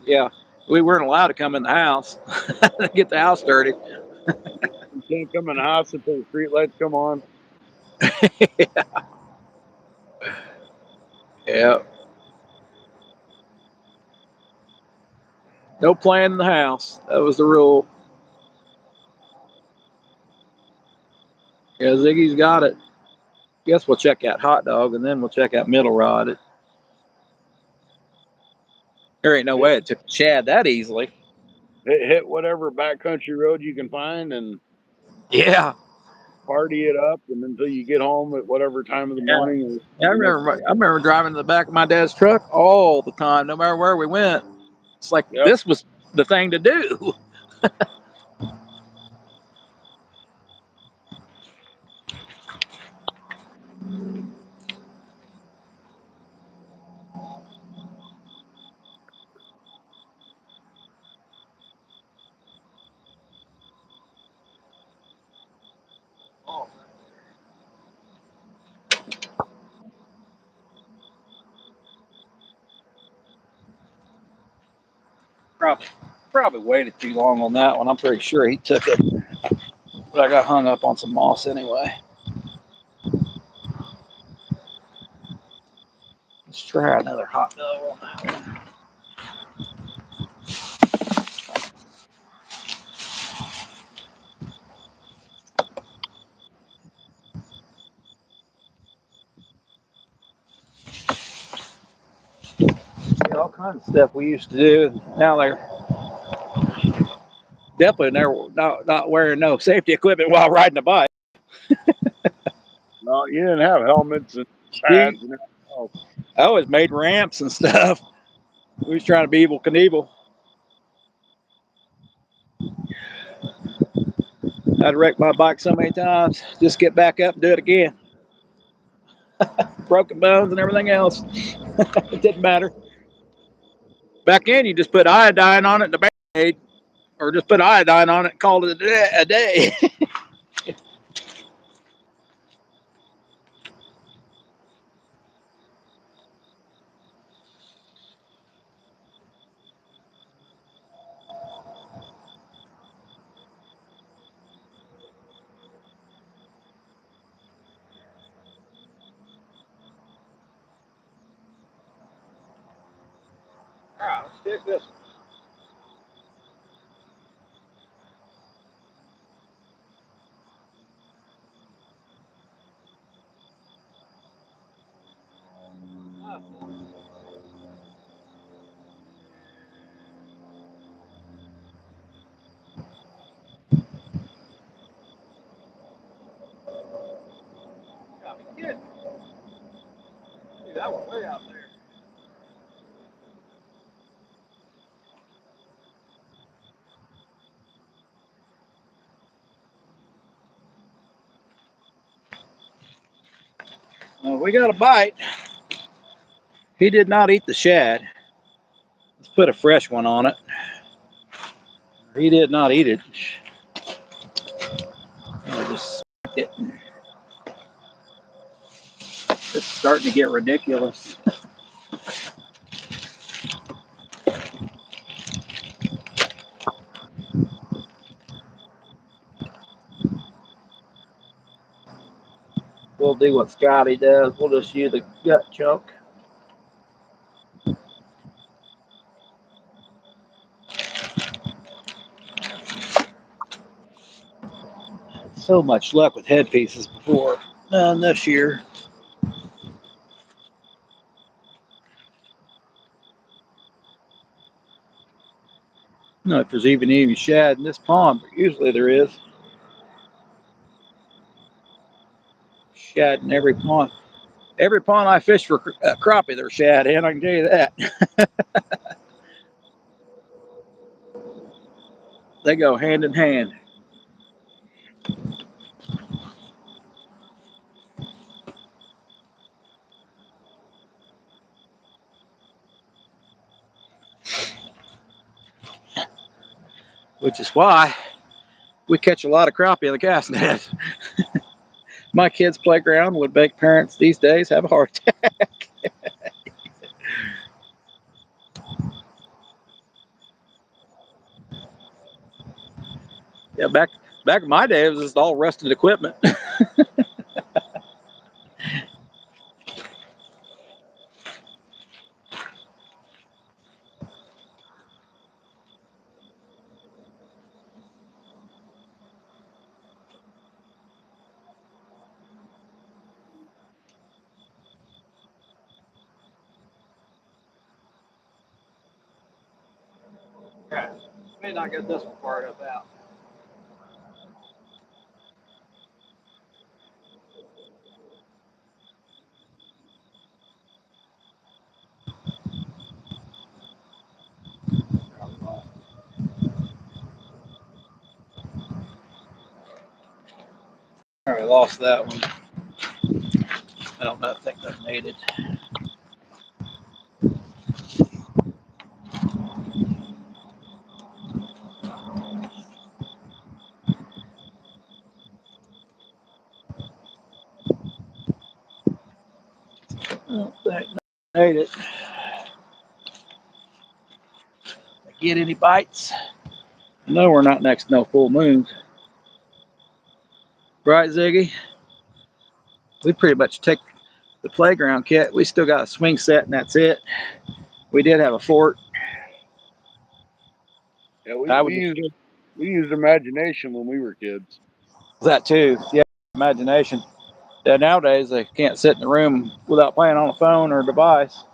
Yeah, we weren't allowed to come in the house, get the house dirty. You can't come in the house until the street lights come on. Yeah, no playing in the house. That was the rule. Yeah, Ziggy's got it. Guess we'll check out hot dog and then we'll check out middle rod. There ain't no Hit, way it took Chad that easily. hit whatever backcountry road you can find and Yeah, party it up, and until you get home at whatever time of the yeah. morning or Yeah, the next. I remember driving in the back of my dad's truck all the time, no matter where we went. It's like Yep. this was the thing to do. Probably, probably waited too long on that one. I'm pretty sure he took it, but I got hung up on some moss anyway. Let's try another hot dog on that one. Yeah, all kinds of stuff we used to do. Now they're definitely not wearing no safety equipment while riding a bike. No, you didn't have helmets and See, pads and everything else. I always made ramps and stuff. We was trying to be evil Knievel. I'd wreck my bike so many times, just get back up and do it again. Broken bones and everything else. It didn't matter. Back then, you just put iodine on it and a band-aid, or just put iodine on it and call it a day. All right, let's take this. Dude, that was way out there. We got a bite. He did not eat the shad. Let's put a fresh one on it. He did not eat it. I just it. It's starting to get ridiculous. We'll do what Scotty does. We'll just use the gut chunk. So much luck with headpieces before. None this year. I don't know if there's even any shad in this pond, but usually there is. Shad in every pond. Every pond I fish for crappie, there's shad in. I can tell you that. They go hand in hand. Which is why we catch a lot of crappie in the cast net. My kids' playground would make parents these days have a heart attack. Yeah, back in my day, it was just all rusted equipment. Yeah, may not get this one far enough out. All right, lost that one. I don't know. I think that made it. I don't think that made it. Get any bites? No, we're not next to no full moons. Right, Ziggy? We pretty much take the playground kit. We still got a swing set, and that's it. We did have a fort. Yeah, I we would just used imagination when we were kids. that too. Yeah, imagination. Yeah, nowadays they can't sit in the room without playing on a phone or a device.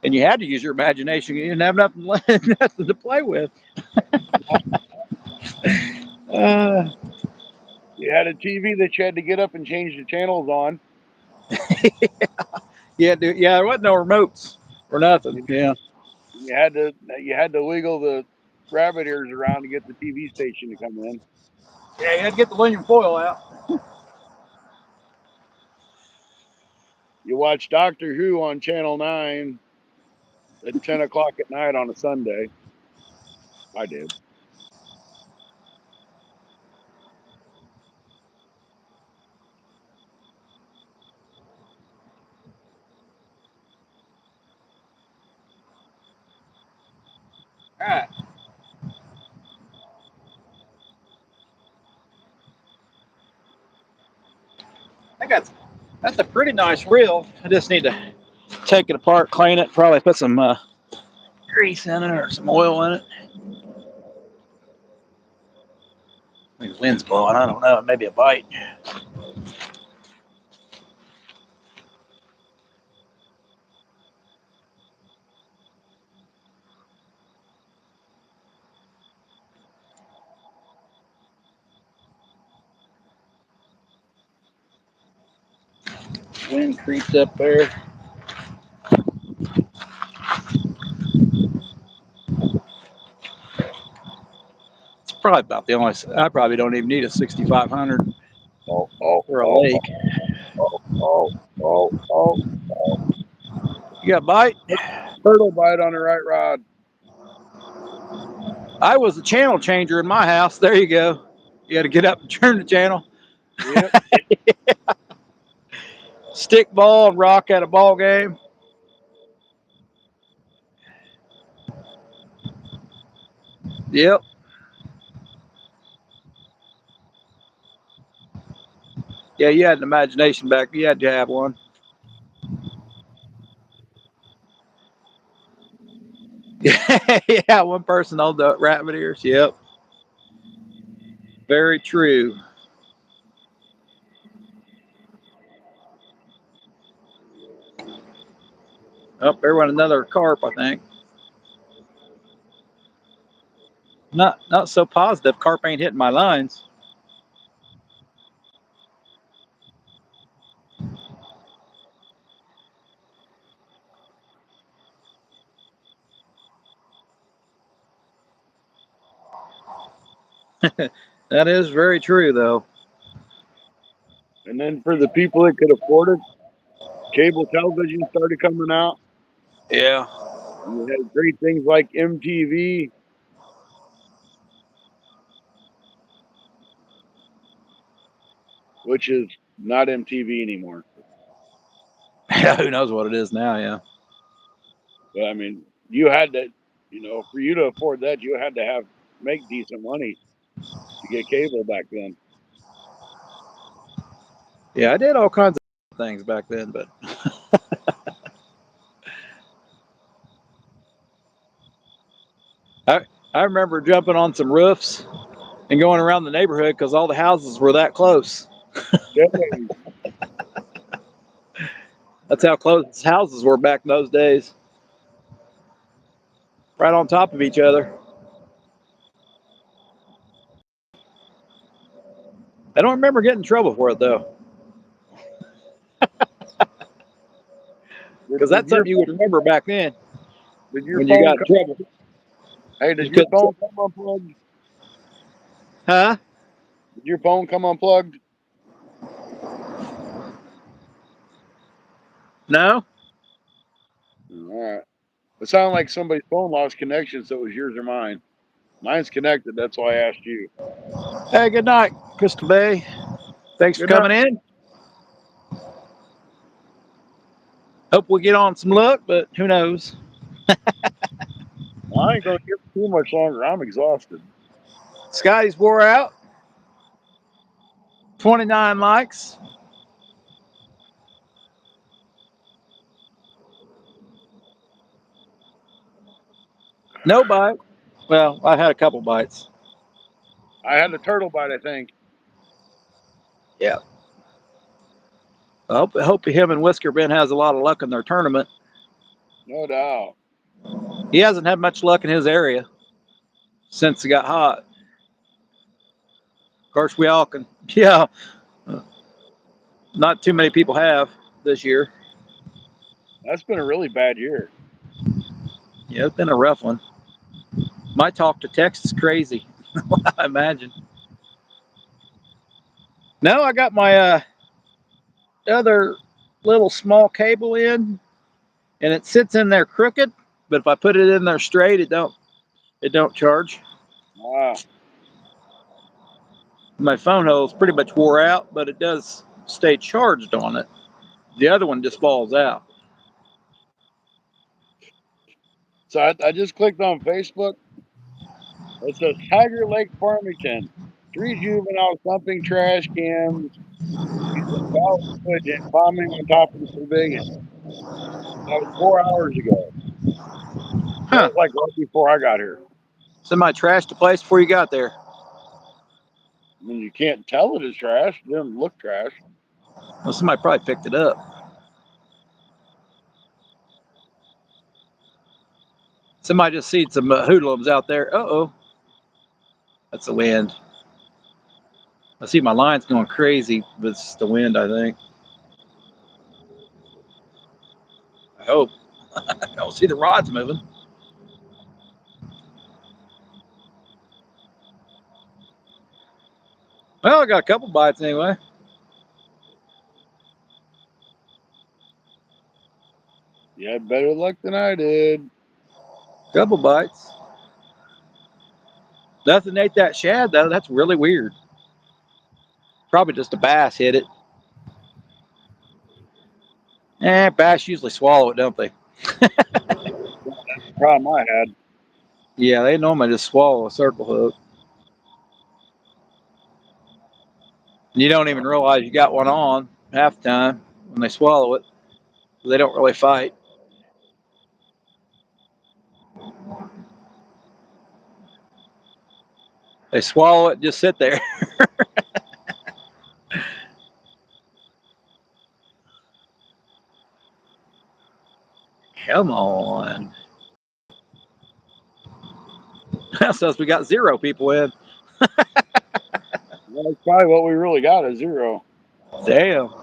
And you had to use your imagination. You didn't have nothing, nothing to play with. Uh, You had a TV that you had to get up and change the channels on. yeah, dude, yeah, there wasn't no remotes or nothing. You, Yeah, you had to wiggle the rabbit ears around to get the TV station to come in. yeah, you had to get the aluminum foil out. You watch Doctor Who on Channel 9 at 10 o'clock at night on a Sunday. I did. All right, I got that's a pretty nice reel. I just need to take it apart, clean it, probably put some grease in it or some oil in it. Maybe the wind's blowing. I don't know. Maybe a bite. Wind creeps up there. It's probably about the only. I probably don't even need a 6500 Oh, oh, for a oh, lake. oh, oh, oh, oh. You got a bite? Turtle bite on the right rod. I was the channel changer in my house. There you go. You got to get up and turn the channel. Yep. Stick ball and rock at a ball game. Yep. Yeah, you had an imagination back. You had to have one. Yeah, one person on the rabbit ears. Yep. Very true. Oh, there went another carp, I think. Not so positive. Carp ain't hitting my lines. That is very true, though. And then for the people that could afford it, cable television started coming out. Yeah. You had great things like MTV, which is not MTV anymore. Yeah, who knows what it is now, yeah. But I mean, you had to, for you to afford that, you had to make decent money to get cable back then. Yeah, I did all kinds of things back then, but I I remember jumping on some roofs and going around the neighborhood because all the houses were that close. Definitely. That's how close houses were back in those days. Right on top of each other. I don't remember getting in trouble for it though, Did, because did that's your something you would remember back then did your when you phone got in come? trouble. Hey, You did your couldn't, phone come unplugged? huh? Did your phone come unplugged? No. All right. It sounded like somebody's phone lost connection, so it was yours or mine. Mine's connected. That's why I asked you. Hey, good night, Crystal Bay. Thanks for Good night. coming in. Hope we get on some luck, but who knows? I ain't gonna give too much longer. I'm exhausted. Scotty's wore out. 29 likes. No bite. Well, I had a couple bites. I had a turtle bite, I think. Yeah. I hope him and Whisker Ben has a lot of luck in their tournament. No doubt. He hasn't had much luck in his area since it got hot. Of course, we all can. Yeah, not too many people have this year. That's been a really bad year. Yeah, it's been a rough one. My talk to text is crazy. I imagine. No, I got my other little small cable in, and it sits in there crooked. But if I put it in there straight, it don't charge. Ah, My phone hole is pretty much wore out, but it does stay charged on it. The other one just falls out. so I just clicked on Facebook. It says Tiger Lake Farmington. 3 juveniles dumping trash cans using foul footage and bombing on top of the pavilion. That was 4 hours ago. That Huh. was like right before I got here. Somebody trashed the place before you got there. I mean, you can't tell it is trash. It doesn't look trash. Well, somebody probably picked it up. Somebody just seen some hoodlums out there. Uh-oh. That's the wind. I see my line's going crazy, but it's the wind, I think. I hope. I don't see the rods moving. Well, I got a couple bites anyway. You had better luck than I did. Couple bites. Nothing ate that shad, though. That's really weird. Probably just a bass hit it. Bass usually swallow it, don't they? The problem I had. Yeah, they normally just swallow a circle hook. And you don't even realize you got one on half the time when they swallow it. They don't really fight. They swallow it and just sit there. Come on. That says we got 0 people in. Well, that's probably what we really got, a 0. Damn.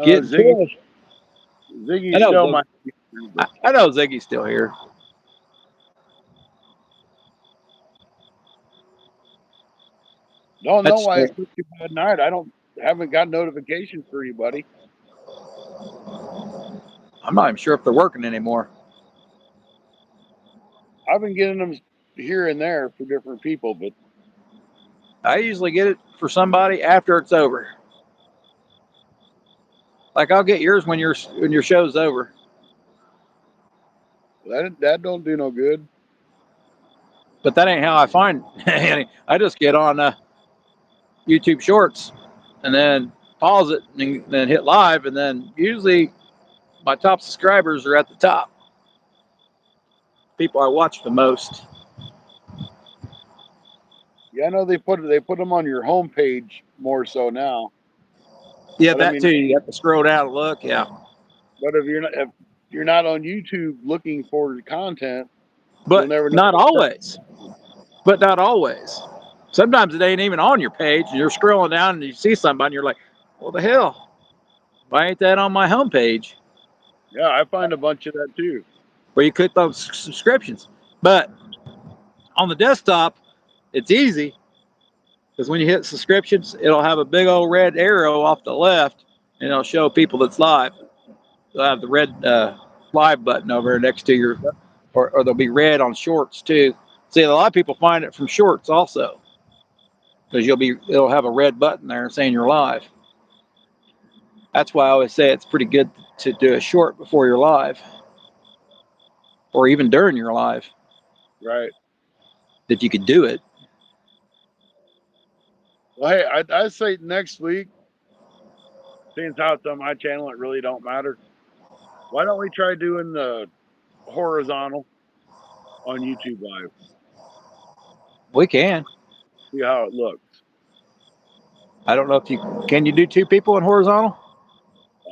Getting Ziggy, pushed. I Ziggy know, still might be, but I know Ziggy's still here. don't know That's why it's such a bad night. Haven't got notifications for you, buddy. I'm not even sure if they're working anymore. I've been getting them here and there for different people, but I usually get it for somebody after it's over. Like I'll get yours when your show's over. that don't do no good. But that ain't how I find any. I just get on YouTube Shorts and then pause it and then hit live, and then usually my top subscribers are at the top. People I watch the most. Yeah, I know they put them on your homepage more so now. Yeah, But I that mean, too. You have to scroll down and look. Yeah, but if you're not on YouTube looking for the content, you'll but never know. not always. But not always. Sometimes it ain't even on your page, and you're scrolling down and you see somebody, and you're like, "What the hell? Why ain't that on my homepage?" Yeah, I find a bunch of that too. Where you click those subscriptions. But on the desktop, it's easy because when you hit subscriptions, it'll have a big old red arrow off the left, and it'll show people that's live. It'll have the red live button over next to your, or they'll be red on shorts too. See, a lot of people find it from shorts also because it'll have a red button there saying you're live. That's why I always say it's pretty good to do a short before you're live, or even during your live, Right. if you could do it. Well, hey, I say next week, since how it's on my channel, it really don't matter. Why don't we try doing the horizontal on YouTube Live? We can. See how it looks. I don't know if can you do 2 people in horizontal?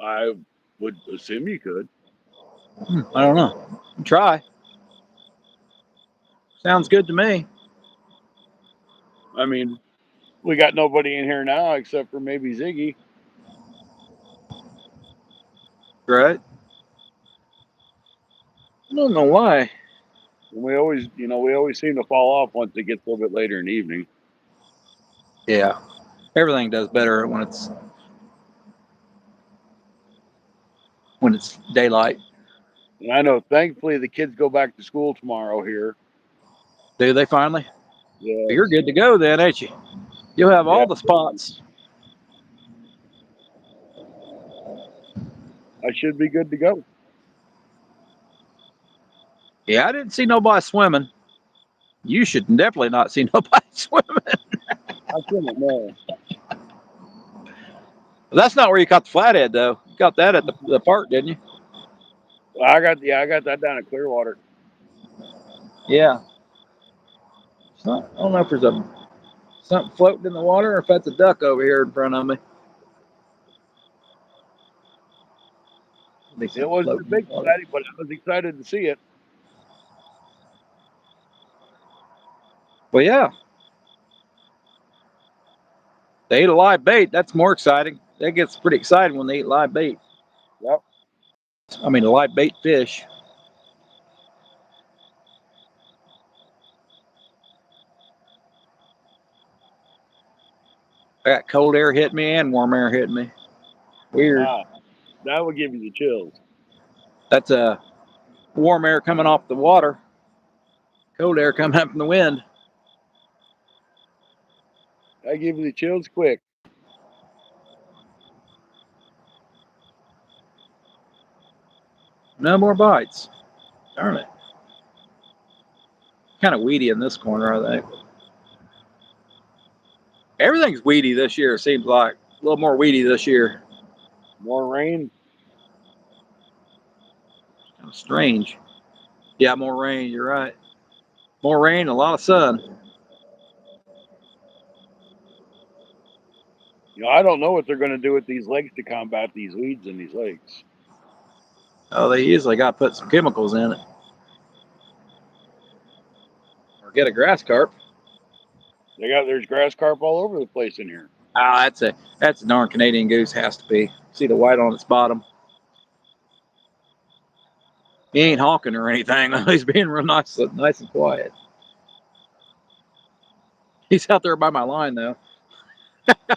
I would assume you could. I don't know. Try. Sounds good to me. I mean, we got nobody in here now except for maybe Ziggy. Right? I don't know why. And we always seem to fall off once it gets a little bit later in the evening. Yeah. Everything does better when it's daylight. And I know, thankfully, the kids go back to school tomorrow here. Do they finally? Yes. You're good to go then, ain't you? You'll have Yeah. all the spots. I should be good to go. Yeah, I didn't see nobody swimming. You should definitely not see nobody swimming. I shouldn't know. That's not where you caught the flathead, though. You got that at the park, didn't you? I got that down at Clearwater. Yeah. I don't know if there's something floating in the water or if that's a duck over here in front of me. It wasn't a big fatty, but I was excited to see it. Well, yeah. They eat a live bait. That's more exciting. That gets pretty exciting when they eat live bait. Yep. I mean, a live bait fish. I got cold air hitting me and warm air hitting me. Weird. That would give you the chills. That's a warm air coming off the water, cold air coming up from the wind. That give you the chills quick. No more bites. Darn it. Kind of weedy in this corner, I think. Everything's weedy this year, it seems like. A little more weedy this year. More rain. Kind of strange. Yeah, more rain, you're right. More rain, a lot of sun. I don't know what they're going to do with these lakes to combat these weeds in these lakes. Oh, they usually got to put some chemicals in it. Or get a grass carp. There's grass carp all over the place in here. Ah, that's a darn Canadian goose, has to be. See the white on its bottom. He ain't honking or anything. He's being real nice and quiet. He's out there by my line though.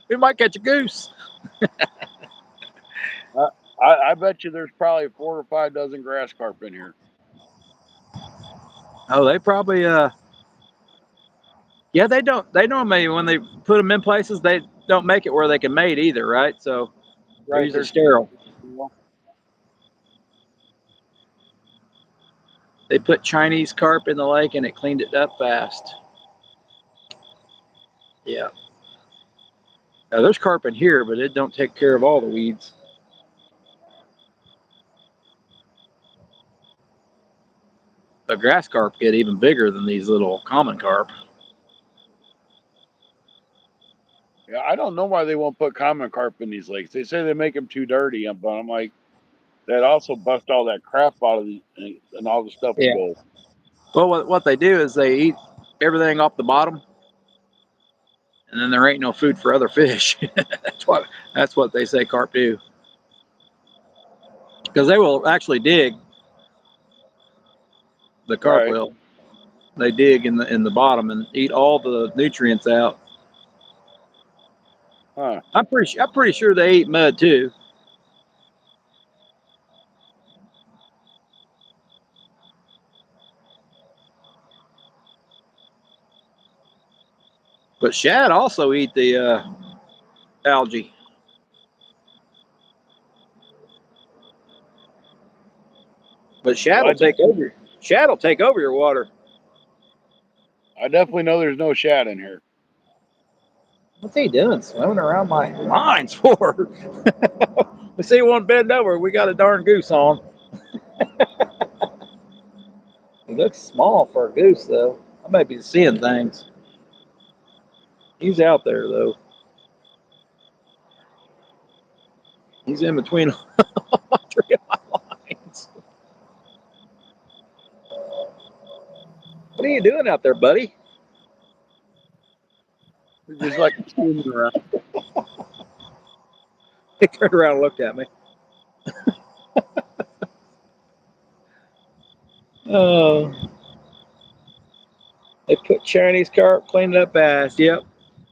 We might catch a goose. I bet you there's probably 4 or 5 dozen grass carp in here. Oh, they probably yeah, they don't maybe when they put them in places they don't make it where they can mate either, right? So they're Right, usually sterile. They put Chinese carp in the lake and it cleaned it up fast. Yeah. Now there's carp in here, but it don't take care of all the weeds. The grass carp get even bigger than these little common carp. Yeah, I don't know why they won't put common carp in these lakes. They say they make them too dirty, but I'm like, that also bust all that crap out of the, and all the stuff will Yeah. go. Well, what they do is they eat everything off the bottom, and then there ain't no food for other fish. That's what they say carp do. Because they will actually dig. The carp Right. will. They dig in the bottom and eat all the nutrients out. Huh. I'm pretty sure they eat mud too. But shad also eat the algae. But shad Well, will take over. Shad will take over your water. I definitely know there's no shad in here. What's he doing? Swimming around my lines for? We see one bend over. We got a darn goose on. He looks small for a goose, though. I may be seeing things. He's out there, though. He's in between three of my lines. What are you doing out there, buddy? Just like swimming around. He turned around and looked at me. Oh. They put Chinese carp, clean it up fast. Yep.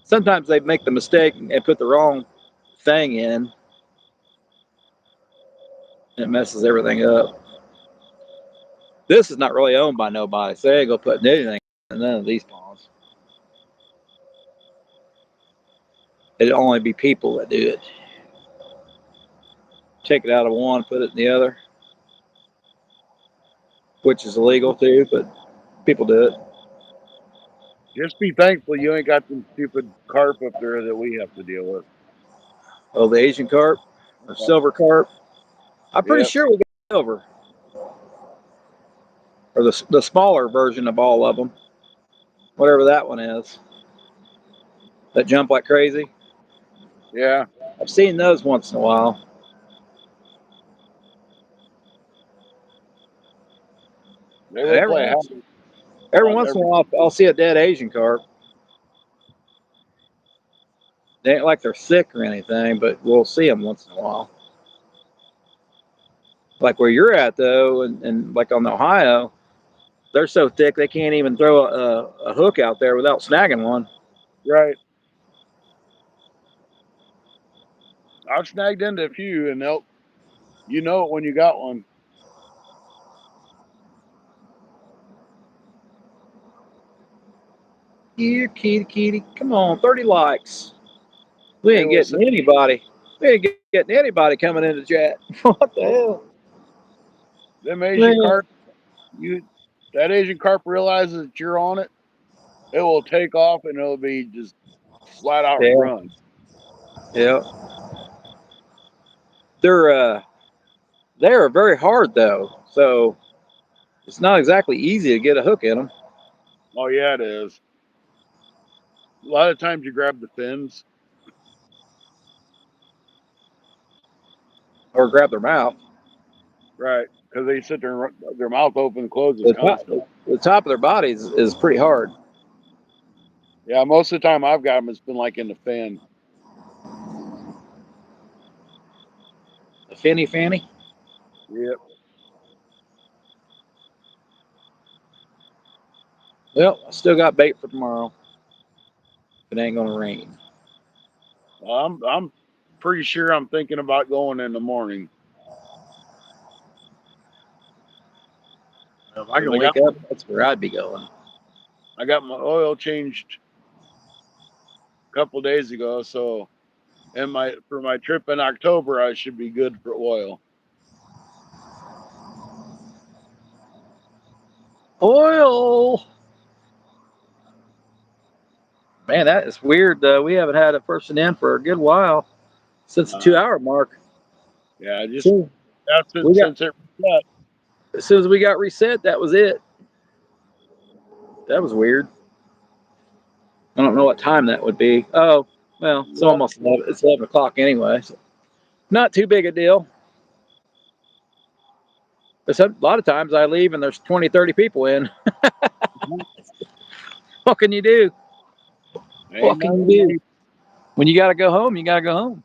Sometimes they make the mistake and put the wrong thing in. And it messes everything up. This is not really owned by nobody, so they ain't gonna put anything in none of these ponds. It'd only be people that do it. Take it out of one, put it in the other, which is illegal too, but people do it. Just be thankful you ain't got them stupid carp up there that we have to deal with. Oh, the Asian carp or silver carp. I'm pretty Yep. sure we got silver, or the smaller version of all of them, whatever that one is. That jump like crazy. Yeah. I've seen those once in a while. They And look like every on once in a every. while, I'll see a dead Asian carp. They ain't like they're sick or anything, but we'll see them once in a while. Like where you're at though, and like on Ohio, they're so thick they can't even throw a hook out there without snagging one. Right. I've snagged into a few, and you know it when you got one. Here, kitty, come on, 30 likes. We Hey, ain't getting listen, anybody. We ain't getting anybody coming in the chat. What the hell? them Asian Man, carp, that Asian carp realizes that you're on it, it will take off and it'll be just flat out yeah, run. yeah. They're they are very hard though, so it's not exactly easy to get a hook in them. Oh yeah, it is. A lot of times you grab the fins, or grab their mouth. right? Because they sit there, their mouth open and closes The top, constantly. the top of their body is pretty hard. Yeah, most of the time I've got them, it's been like in the fin. The finny fanny. Yep. Well, I still got bait for tomorrow. It ain't gonna rain. I'm pretty sure I'm thinking about going in the morning. If I 'Cause can wake up, that's where I'd be going. I got my oil changed a couple days ago, so and my for my trip in October I should be good for oil. Oil. Man, that is weird. We haven't had a person in for a good while since the Uh, 2 hour mark. yeah, just So that's it we got since it reset. as soon as we got reset, that was it. That was weird. I don't know what time that would be. Oh, well, it's Well, almost 11. It's 11 o'clock anyway. So not too big a deal. But a lot of times I leave and there's 20, 30 people in. What can you do? What ain't can you nothing. do? When you got to go home, you got to go home.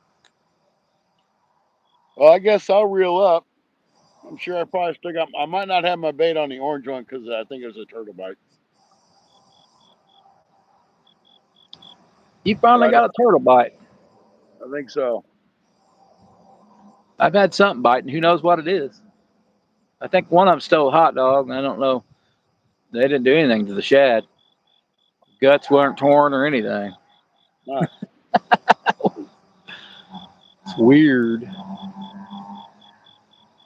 Well, I guess I'll reel up. I'm sure I probably still got. I might not have my bait on the orange one because I think it was a turtle bite. You But finally got a turtle bite. I think so. I've had something biting. Who knows what it is? I think one of them stole a hot dog. I don't know. They didn't do anything to the shad. Guts weren't torn or anything. Huh. It's weird.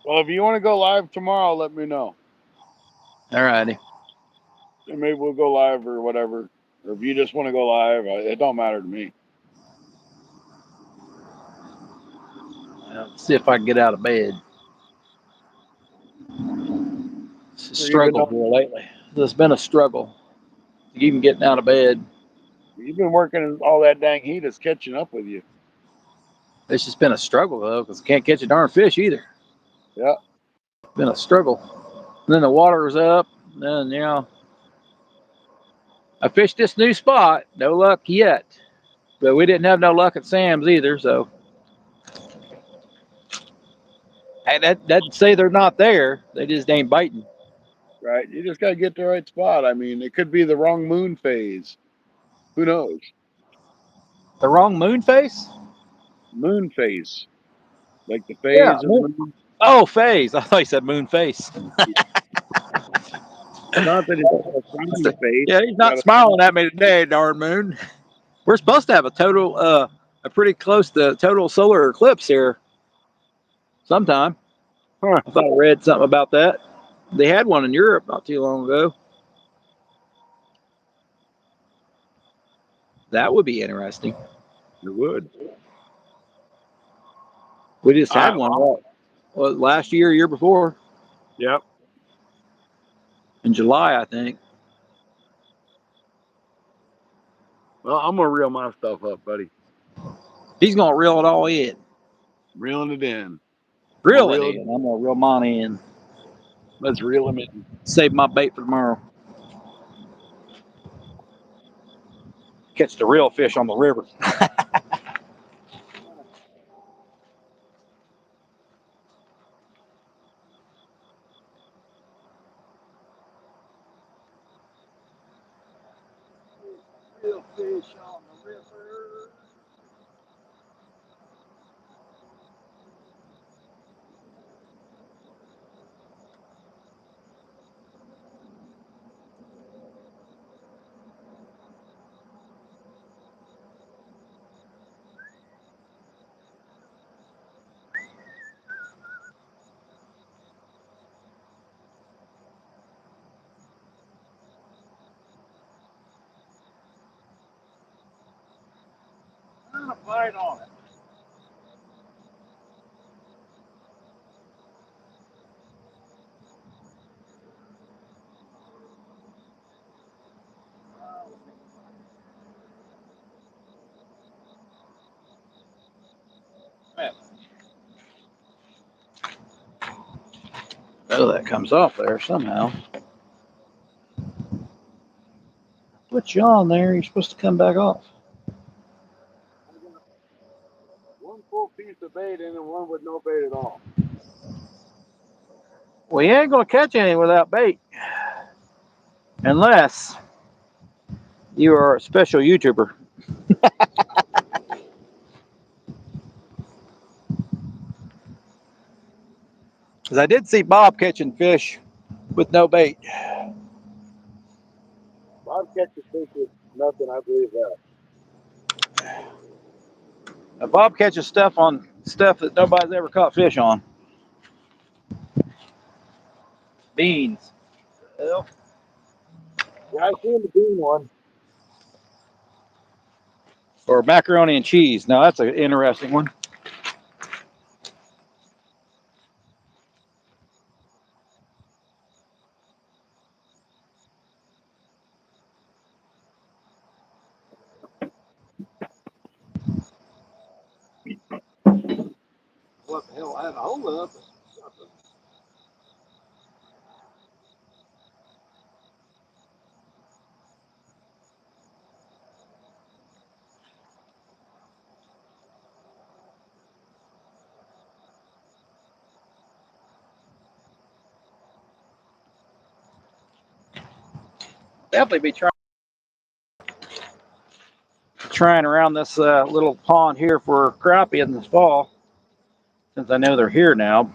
Well, if you want to go live tomorrow, let me know. All righty. And maybe we'll go live or whatever. Or if you just want to go live, it don't matter to me. Let's see if I can get out of bed. It's a Or even struggle though here lately. It's been a struggle. Even getting out of bed. you've been working in all that dang heat, it's catching up with you. It's just been a struggle though, because I can't catch a darn fish either. Yeah. It's been a struggle. And then the water's up. And then, I fished this new spot. No luck yet. But we didn't have no luck at Sam's either, so hey, that doesn't say they're not there. They just ain't biting. Right. You just got to get the right spot. I mean, it could be the wrong moon phase. Who knows? The wrong moon face? Moon phase. Like the Yeah. phase of the moon. Oh, phase. I thought you said moon face. Not that it's got a frowny face. Yeah, he's It's not got a, smiling at me today, darn moon. We're supposed to have a pretty close to total solar eclipse here sometime. huh. I thought I read something about that. They had one in Europe not too long ago. That would be interesting. It would. We just All had right. one last year before, Yep. in July, I think. Well, I'm going to reel my stuff up, buddy. He's gonna reel it all in. Reeling it in. I'm going to Reel it reel it. in. I'm gonna reel mine in. Let's reel him in. Save my bait for tomorrow. Catch the real fish on the river. Real fish on the river. I'm gonna bite on it. Oh, that comes off there somehow. Put you on there. You're supposed to come back off. I got one full piece of bait in and one with no bait at all. Well, you ain't gonna catch any without bait, unless you are a special YouTuber. Because I did see Bob catching fish with no bait. Bob catches fish with nothing, I believe that. Now, Bob catches stuff on stuff that nobody's ever caught fish on. Beans. Well, Yeah, I seen the bean one. or macaroni and cheese. Now that's an interesting one. What the hell? I had a hold up. Definitely be trying around this little pond here for crappie in this fall. Since I know they're here now,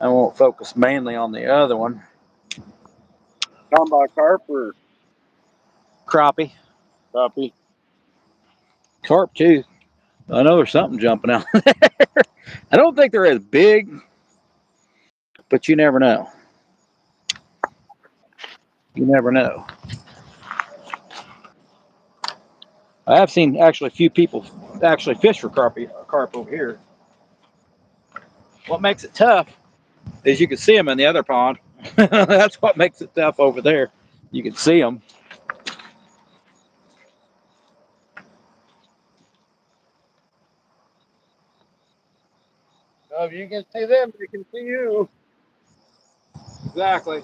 I won't focus mainly on the other one. Talking about carp or Crappie, crappie? carp too. I know there's something jumping out there. I don't think they're as big, but you never know. You never know. I have seen actually a few people actually fish for carp over here. What makes it tough is you can see them in the other pond. That's what makes it tough over there. You can see them. If you can see them, they can see you. Exactly.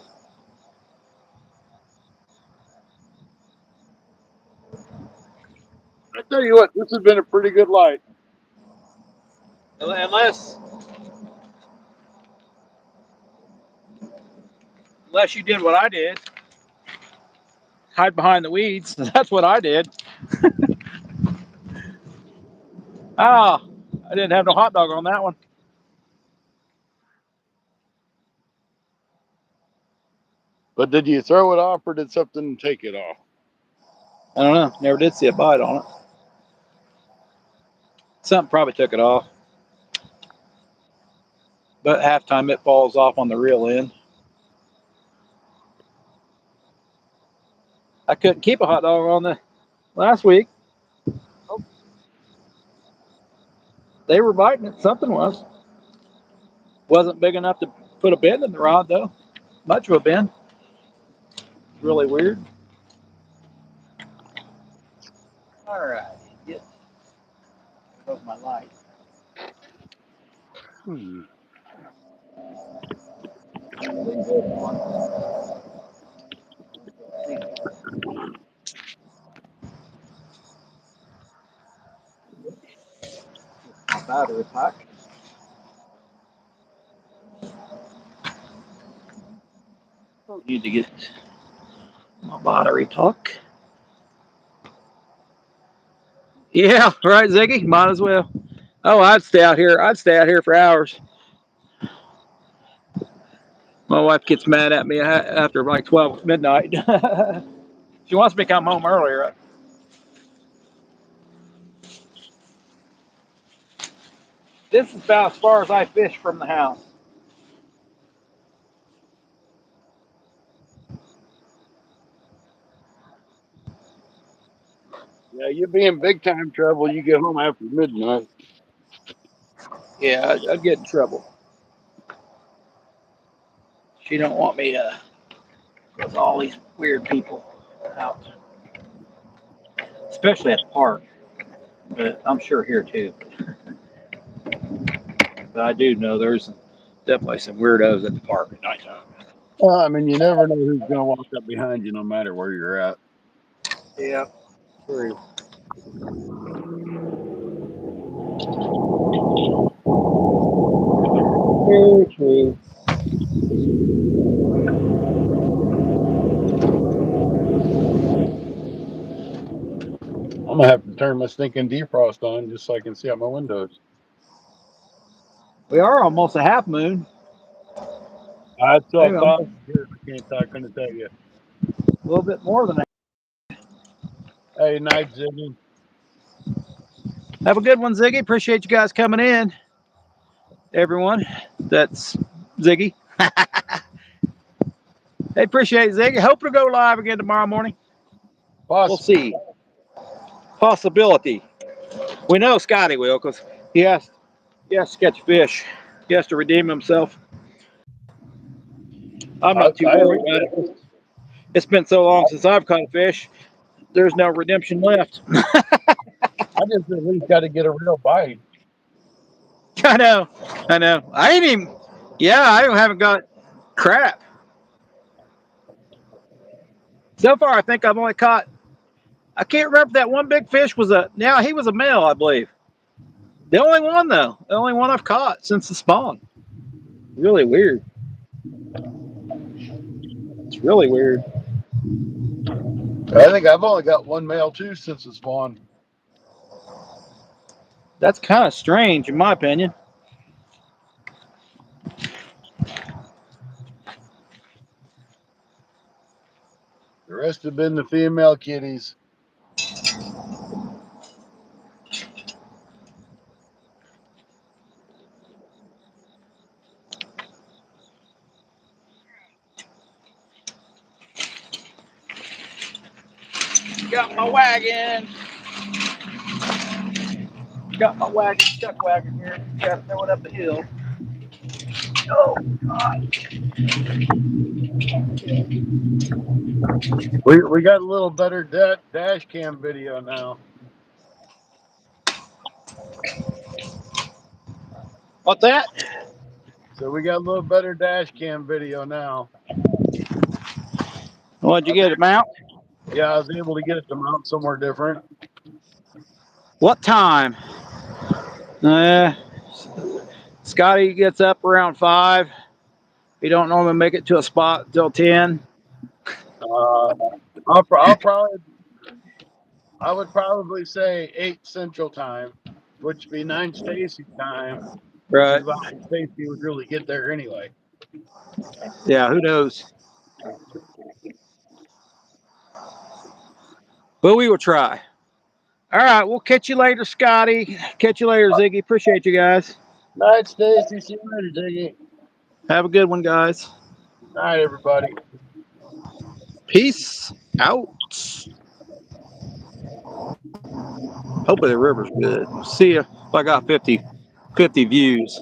I tell you what, this has been a pretty good light. Unless you did what I did, hide behind the weeds. That's what I did. Ah, I didn't have no hot dog on that one. But did you throw it off or did something take it off? I don't know. Never did see a bite on it. Something probably took it off. But halftime it falls off on the reel end. I couldn't keep a hot dog on the last week. Oh, They were biting it. Something was. Wasn't big enough to put a bend in the rod though. Much of a bend. It's really weird. All right. Get. There goes my light. hmm. My battery pack. Need to get my battery pack. Yeah, right, Ziggy. Might as well. Oh, I'd stay out here. I'd stay out here for hours. My wife gets mad at me after like 12 midnight. She wants me to come home earlier. This is about as far as I fish from the house. Yeah, you be in big time trouble. You get home after midnight. Yeah, I'd get in trouble. She don't want me with all these weird people out, especially at the park. But I'm sure here too. But I do know there's Definitely some weirdos at the park at nighttime. Well, I mean, you never know who's going to walk up behind you, no matter where you're at. Yeah, true. Very true. I'm gonna have to turn my stinking defrost on just so I can see out my windows. We are almost a half moon. I saw Maybe I'm clouds here. I couldn't tell you. a little bit more than that. Hey, night, Ziggy. Have a good one, Ziggy. Appreciate you guys coming in. Everyone, that's Ziggy. Hey, appreciate it, Ziggy. Hope to go live again tomorrow morning. We'll see. Possibility. We know Scotty will because he has to catch fish. He has to redeem himself. I'm not too worried about it. It's been so long since I've caught a fish. There's no redemption left. I just at least got to get a real bite. I know. I ain't even. Yeah, I haven't got crap. So far, I think I've only caught. I can't remember if that one big fish was a. Now he was a male, I believe. The only one though. The only one I've caught since the spawn. Really weird. It's really weird. I think I've only got one male too since the spawn. That's kind of strange, in my opinion. The rest have been the female kitties. Got my wagon. Got my wagon, chuck wagon here. Got to throw it up the hill. Oh God! We got a little better dash cam video now. What's that? So we got a little better dash cam video now. What'd you get it mount? Yeah, I was able to get it to mount somewhere different. What time? Scotty gets up around 5. He don't normally make it to a spot till 10. I'll probably, I would probably say 8 Central Time, which would be 9 Stacy time, which Right. is about when Stacy would really get there anyway. Yeah, who knows? But we will try. All right, we'll catch you later, Scotty. Catch you later, Ziggy. Appreciate you guys. Night, Stacy. See you later, Jiggy. Have a good one, guys. Night, everybody. Peace out. Hopefully the river's good. See ya. I got 50 views.